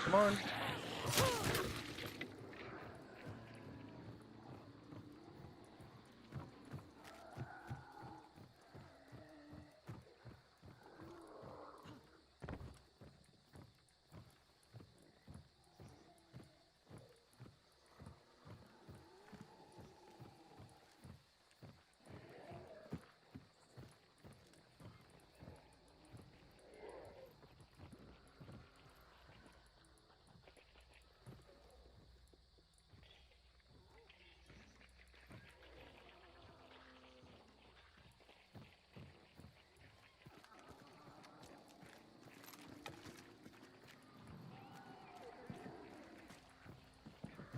Come on.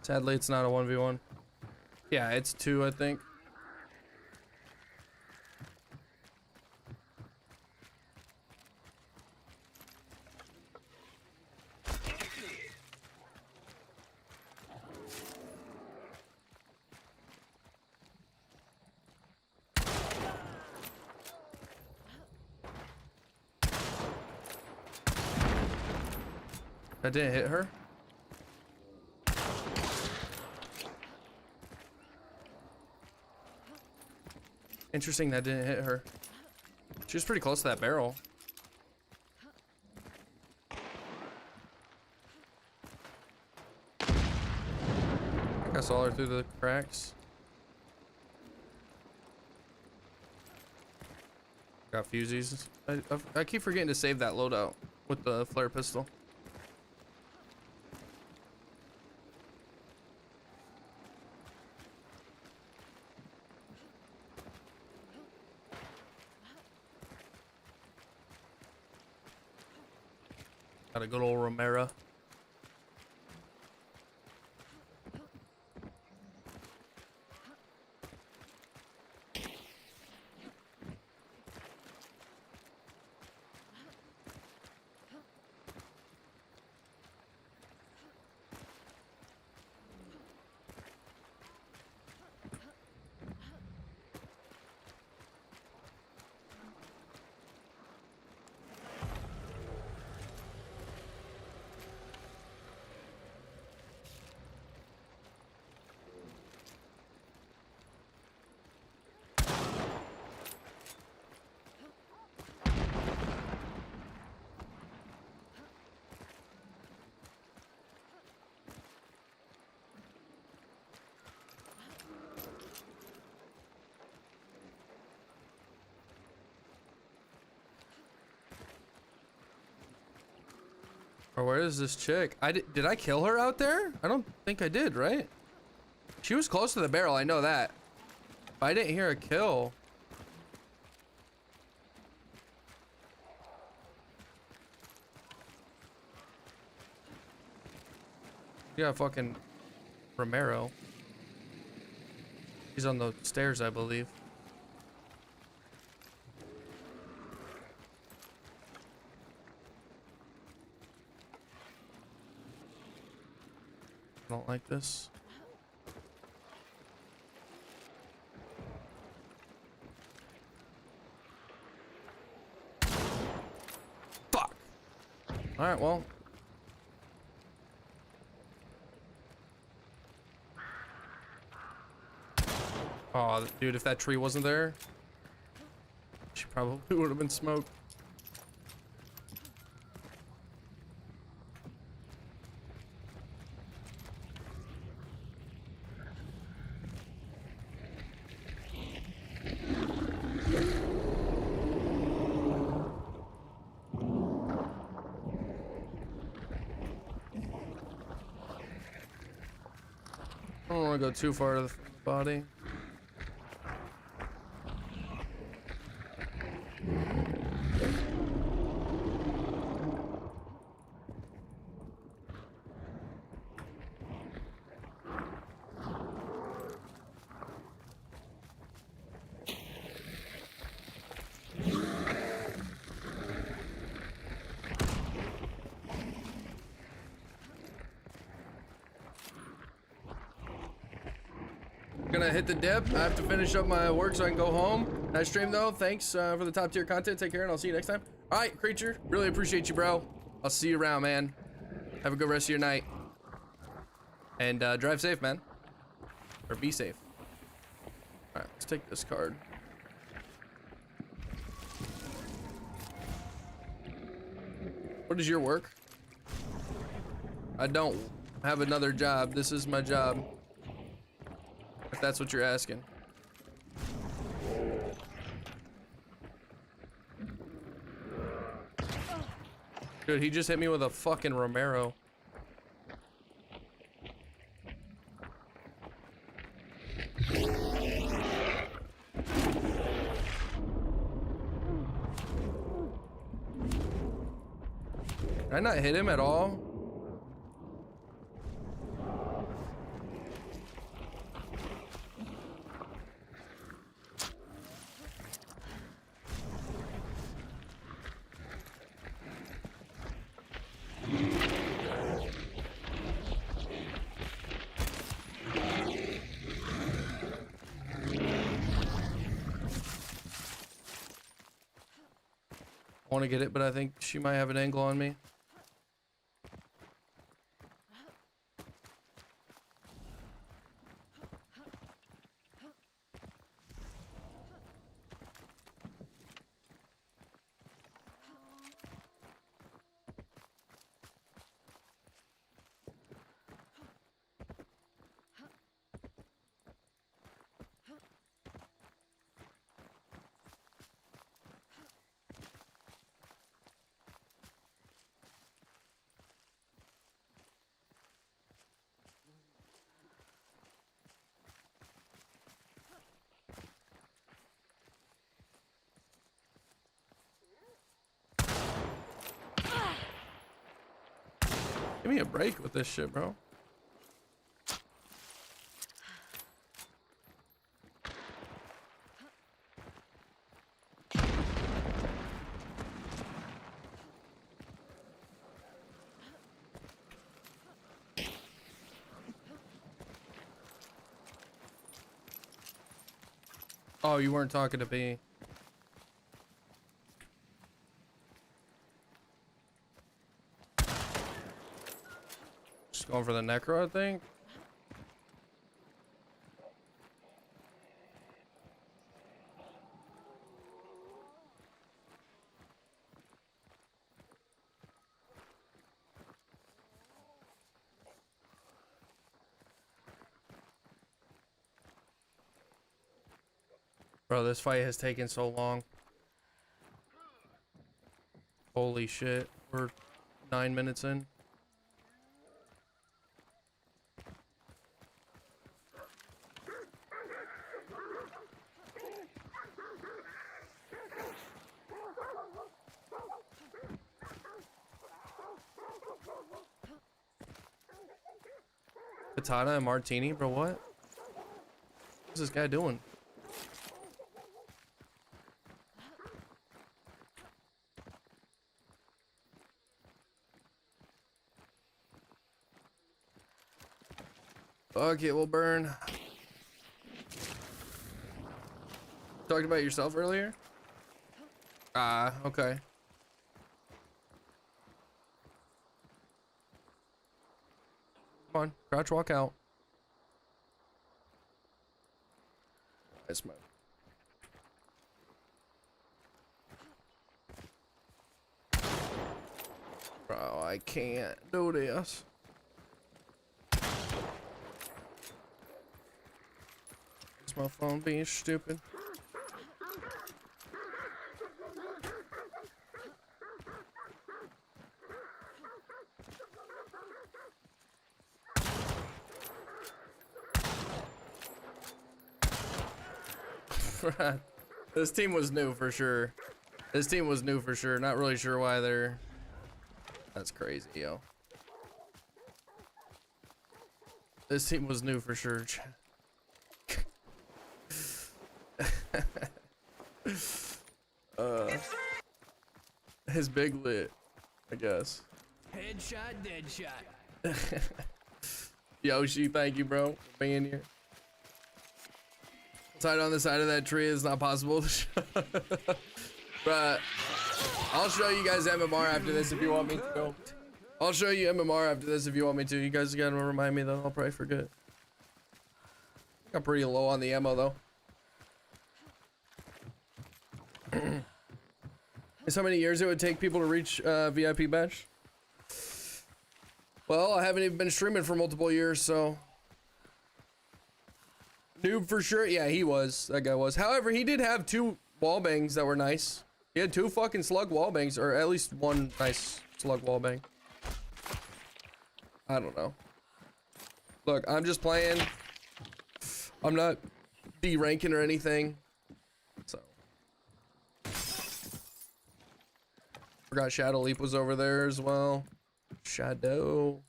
Sadly, it's not a 1v1. Yeah, it's 2, I think. That didn't hit her? Interesting, that didn't hit her. She was pretty close to that barrel. I saw her through the cracks. Got fusies. I keep forgetting to save that loadout with the flare pistol. Got a good old Romero. Or where is this chick? Did I kill her out there? I don't think I did, right? She was close to the barrel, I know that. But I didn't hear a kill. Yeah, fucking Romero. He's on the stairs, I believe. I don't like this. Fuck. All right, well. Oh, dude, if that tree wasn't there, she probably would have been smoked. I don't want to go too far to the body. Gonna hit the dip. I have to finish up my work so I can go home. Nice stream though. Thanks for the top tier content. Take care and I'll see you next time. All right, creature. Really appreciate you, bro. I'll see you around, man. Have a good rest of your night. And drive safe, man. Or be safe. All right, let's take this card. What is your work? I don't have another job. This is my job. If that's what you're asking. Dude, he just hit me with a fucking Romero. Did I not hit him at all? I want to get it, but I think she might have an angle on me. Give me a break with this shit, bro. Oh, you weren't talking to me. Just going for the necro, I think. Bro, this fight has taken so long. Holy shit. We're 9 minutes in. Katana and martini, bro. What? What's this guy doing? Fuck it, we'll burn. Talked about yourself earlier? Ah, okay. Come on, crouch, walk out. That's my. Bro, I can't do this. Is my phone being stupid? This team was new for sure. This team was new for sure. Not really sure why they're. That's crazy, yo. This team was new for sure. His big lit, I guess. Headshot, dead shot. Yoshi, thank you, bro, for being here. Side on the side of that tree is not possible. But I'll show you guys MMR after this if you want me to go. I'll show you MMR after this if you want me to. You guys gotta remind me though. I'll probably forget. Got pretty low on the ammo though. Guess how many years it would take people to reach VIP badge? Well, I haven't even been streaming for multiple years, so. Noob for sure. Yeah, he was. That guy was. However, he did have 2 wall bangs that were nice. He had 2 fucking slug wall bangs, or at least 1 nice slug wall bang. I don't know. Look, I'm just playing. I'm not D-ranking or anything. So. Forgot Shadow Leap was over there as well. Shadow.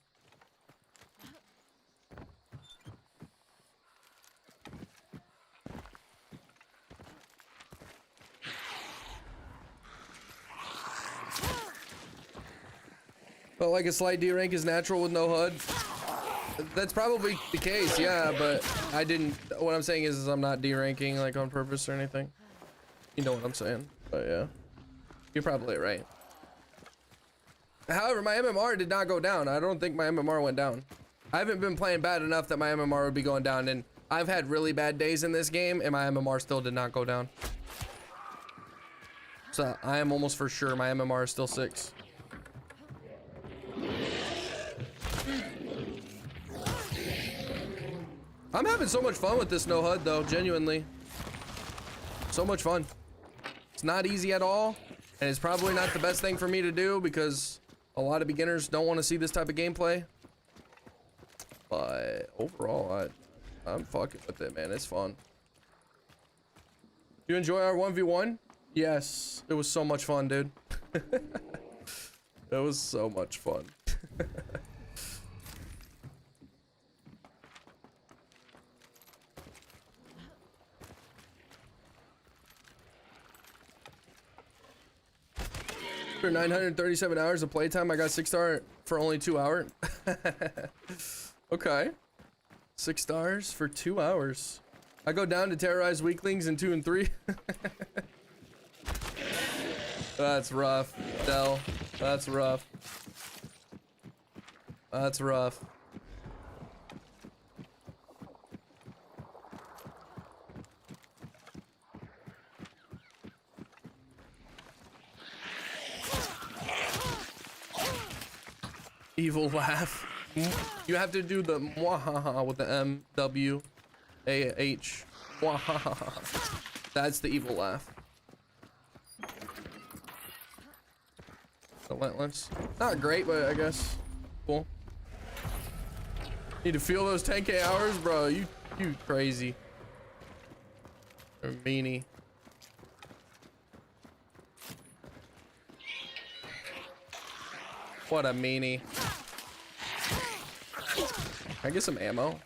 But like a slight D rank is natural with no HUD. That's probably the case, yeah, but I didn't. What I'm saying is I'm not D ranking like on purpose or anything. You know what I'm saying? But yeah, you're probably right. However, my MMR did not go down. I don't think my MMR went down. I haven't been playing bad enough that my MMR would be going down, and I've had really bad days in this game, and my MMR still did not go down. So I am almost for sure my MMR is still 6. I'm having so much fun with this no HUD though, genuinely. So much fun. It's not easy at all, and it's probably not the best thing for me to do because a lot of beginners don't want to see this type of gameplay. But overall, I'm fucking with it, man. It's fun. You enjoy our 1v1? Yes, it was so much fun, dude. It was so much fun. After 937 hours of playtime, I got 6-star for only 2 hours. Okay. 6 stars for 2 hours. I go down to terrorize weaklings in 2 and 3. That's rough, Del. That's rough. That's rough. Evil laugh. You have to do the mwahaha with the M-W-A-H. Mwahaha. That's the evil laugh. The Relentless. Not great, but I guess cool. Need to feel those 10K hours, bro. You crazy. You're a meanie. What a meanie. Can I get some ammo?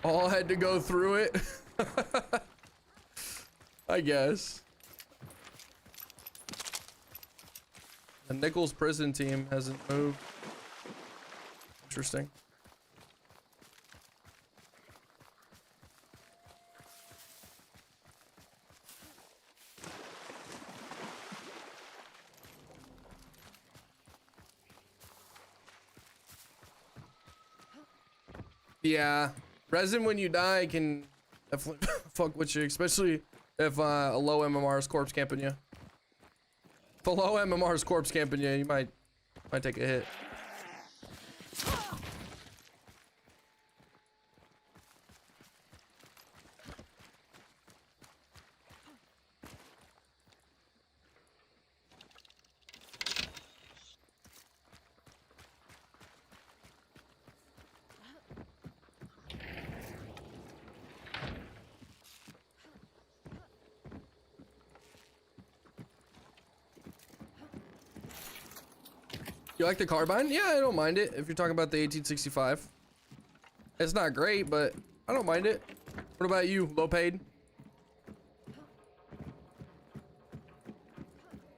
All had to go through it. I guess. The Nichols prison team hasn't moved. Interesting. Yeah. Resin when you die can definitely fuck with you, especially if a low MMR is corpse camping you. If a low MMR is corpse camping you, you might take a hit. You like the carbine? Yeah, I don't mind it if you're talking about the 1865. It's not great, but I don't mind it. What about you, low paid?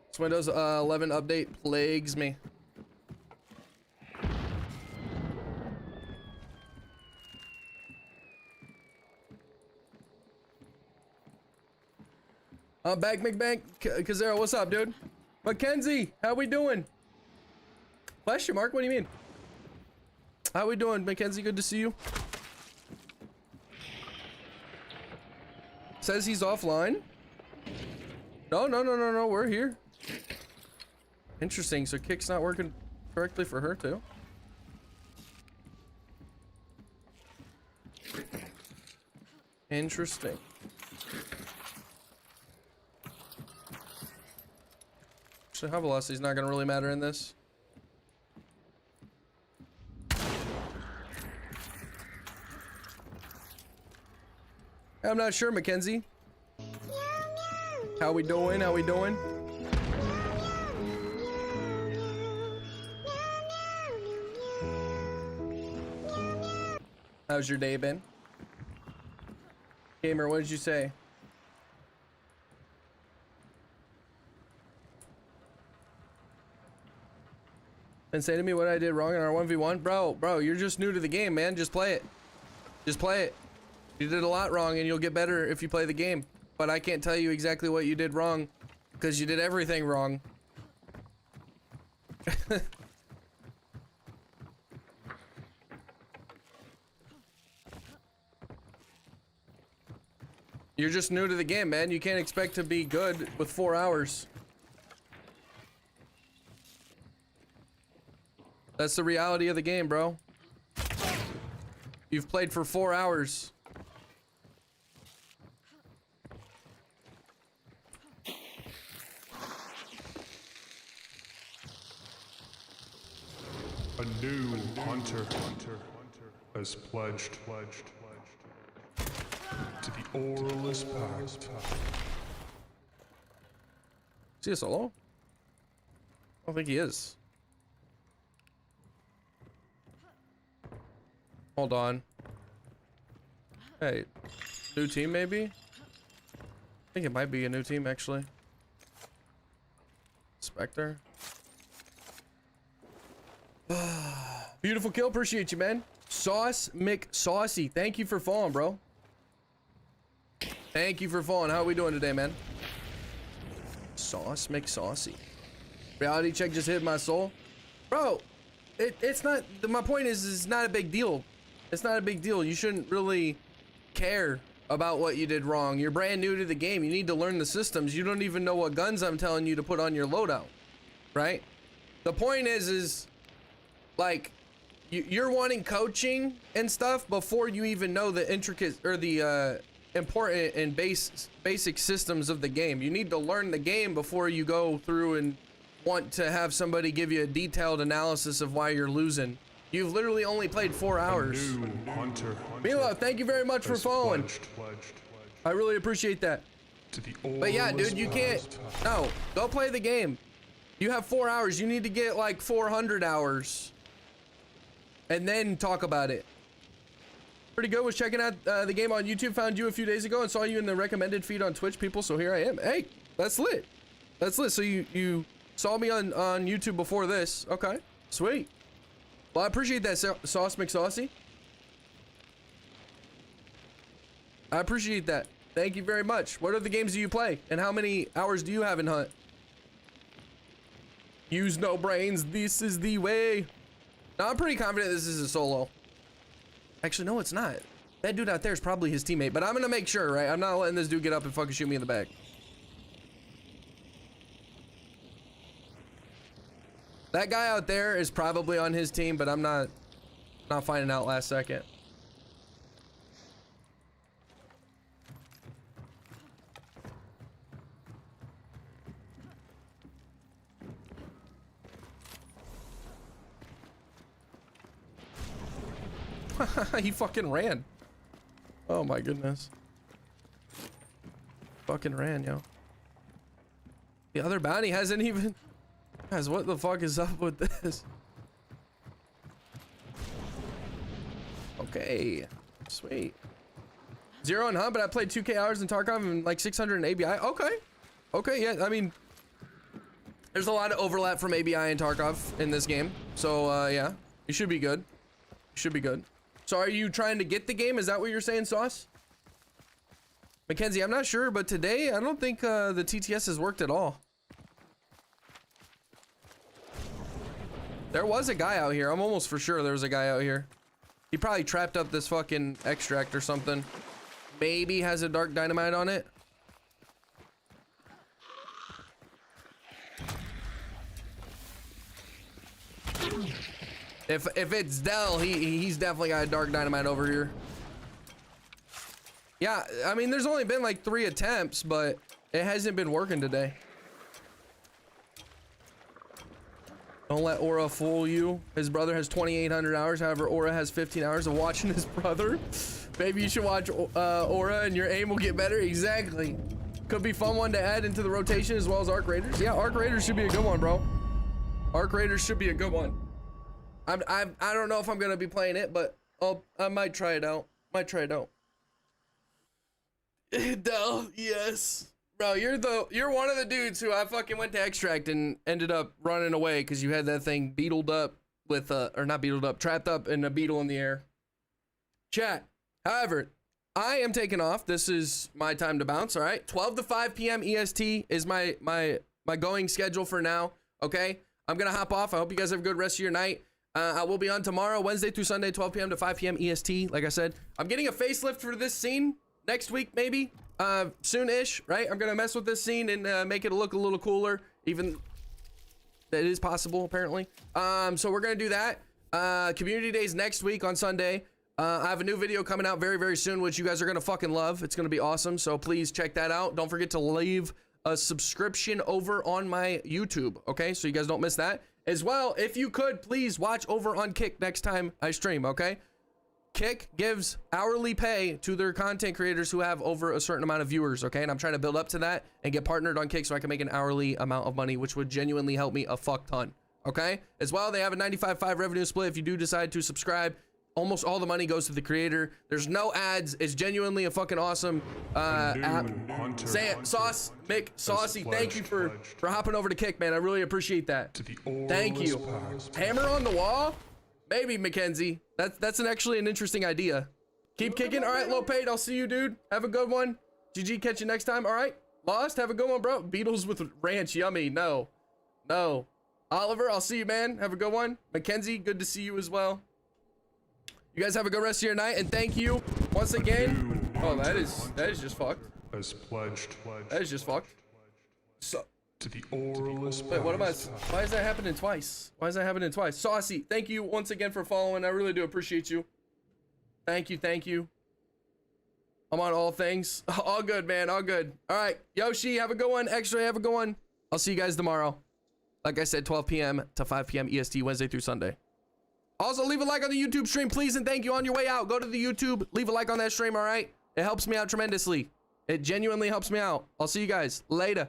This Windows 11 update plagues me. I'm back, McBank. Kazera, what's up, dude? Mackenzie, how we doing? Question mark, what do you mean? How we doing, Mackenzie? Good to see you. Says he's offline. No, we're here. Interesting, so Kick's not working correctly for her too. Interesting. So high velocity is not gonna really matter in this. I'm not sure, Mackenzie. How we doing? How we doing? How's your day been? Gamer, what did you say? And say to me what I did wrong in our 1v1? Bro, you're just new to the game, man. Just play it. Just play it. You did a lot wrong and you'll get better if you play the game. But I can't tell you exactly what you did wrong because you did everything wrong. You're just new to the game, man. You can't expect to be good with 4 hours. That's the reality of the game, bro. You've played for 4 hours. A new hunter has pledged to the Auralist Pact. Is he a solo? I don't think he is. Hold on. Hey, new team maybe? I think it might be a new team actually. Spectre. Beautiful kill, appreciate you, man. Sauce McSaucy, thank you for following, bro. Thank you for following. How are we doing today, man? Sauce McSaucy. Reality check just hit my soul. Bro, it's not, my point is it's not a big deal. It's not a big deal. You shouldn't really care about what you did wrong. You're brand new to the game. You need to learn the systems. You don't even know what guns I'm telling you to put on your loadout, right? The point is like you're wanting coaching and stuff before you even know the intricate or the important and basic systems of the game. You need to learn the game before you go through and want to have somebody give you a detailed analysis of why you're losing. You've literally only played 4 hours. Milo, thank you very much for following. I really appreciate that. But yeah, dude, you can't. No, go play the game. You have 4 hours. You need to get like 400 hours. And then talk about it. Pretty good. Was checking out the game on YouTube. Found you a few days ago and saw you in the recommended feed on Twitch, people. So here I am. Hey, that's lit. That's lit. So you saw me on YouTube before this. Okay, sweet. Well, I appreciate that, Sauce McSaucy. I appreciate that. Thank you very much. What other games do you play? And how many hours do you have in Hunt? Use no brains. This is the way. Now, I'm pretty confident this is a solo. Actually, no, it's not. That dude out there is probably his teammate, but I'm gonna make sure, right? I'm not letting this dude get up and fucking shoot me in the back. That guy out there is probably on his team, but I'm not finding out last second. He fucking ran. Oh my goodness. Fucking ran, yo. The other bounty hasn't even... Guys, what the fuck is up with this? Okay. Sweet. 0 in Hunt, but I played 2K hours in Tarkov and like 600 in ABI. Okay. Okay, yeah, I mean... There's a lot of overlap from ABI and Tarkov in this game. So, yeah. You should be good. You should be good. So are you trying to get the game? Is that what you're saying, Sauce? Mackenzie, I'm not sure, but today I don't think the TTS has worked at all. There was a guy out here. I'm almost for sure there was a guy out here. He probably trapped up this fucking extract or something. Maybe has a dark dynamite on it. If it's Dell, he's definitely got a dark dynamite over here. Yeah, I mean, there's only been like 3 attempts, but it hasn't been working today. Don't let Aura fool you. His brother has 2,800 hours. However, Aura has 15 hours of watching his brother. Maybe you should watch Aura and your aim will get better. Exactly. Could be fun one to add into the rotation as well as Arc Raiders. Yeah, Arc Raiders should be a good one, bro. Arc Raiders should be a good one. I don't know if I'm gonna be playing it, but I might try it out. Might try it out. Dell, yes, bro. You're one of the dudes who I fucking went to extract and ended up running away because you had that thing beetled up with or not beetled up, trapped up in a beetle in the air. Chat. However, I am taking off. This is my time to bounce. All right, 12 to 5 p.m. EST is my going schedule for now. Okay, I'm gonna hop off. I hope you guys have a good rest of your night. I will be on tomorrow, Wednesday through Sunday, 12 p.m. to 5 p.m. EST. Like I said, I'm getting a facelift for this scene next week, maybe soon-ish, right? I'm gonna mess with this scene and make it look a little cooler, even that is possible apparently. So we're gonna do that. Community days next week on Sunday. I have a new video coming out very, very soon, which you guys are gonna fucking love. It's gonna be awesome. So please check that out. Don't forget to leave a subscription over on my YouTube, okay? So you guys don't miss that. As well, if you could, please watch over on Kick next time I stream, okay? Kick gives hourly pay to their content creators who have over a certain amount of viewers, okay? And I'm trying to build up to that and get partnered on Kick so I can make an hourly amount of money, which would genuinely help me a fuck ton, okay? As well, they have a 95-5 revenue split. If you do decide to subscribe, almost all the money goes to the creator. There's no ads. It's genuinely a fucking awesome app. Sauce, Mick, Saucy, thank you for hopping over to Kick, man. I really appreciate that. Thank you. Hammer on the wall? Maybe, Mackenzie. That's actually an interesting idea. Keep kicking. All right, Lopate, I'll see you, dude. Have a good one. GG, catch you next time. All right, Lost, have a good one, bro. Beatles with ranch, yummy. No. Oliver, I'll see you, man. Have a good one. Mackenzie, good to see you as well. You guys have a good rest of your night, and thank you once again. Oh, that is just fucked. As pledged. That is just fucked. to the auraless Wait, what am I? past. Why is that happening twice? Why is that happening twice? Saucy, thank you once again for following. I really do appreciate you. Thank you, thank you. I'm on all things. All good, man, all good. All right, Yoshi, have a good one. X-Ray, have a good one. I'll see you guys tomorrow. Like I said, 12 p.m. to 5 p.m. EST, Wednesday through Sunday. Also, leave a like on the YouTube stream, please, and thank you. On your way out, go to the YouTube, leave a like on that stream, all right? It helps me out tremendously. It genuinely helps me out. I'll see you guys later.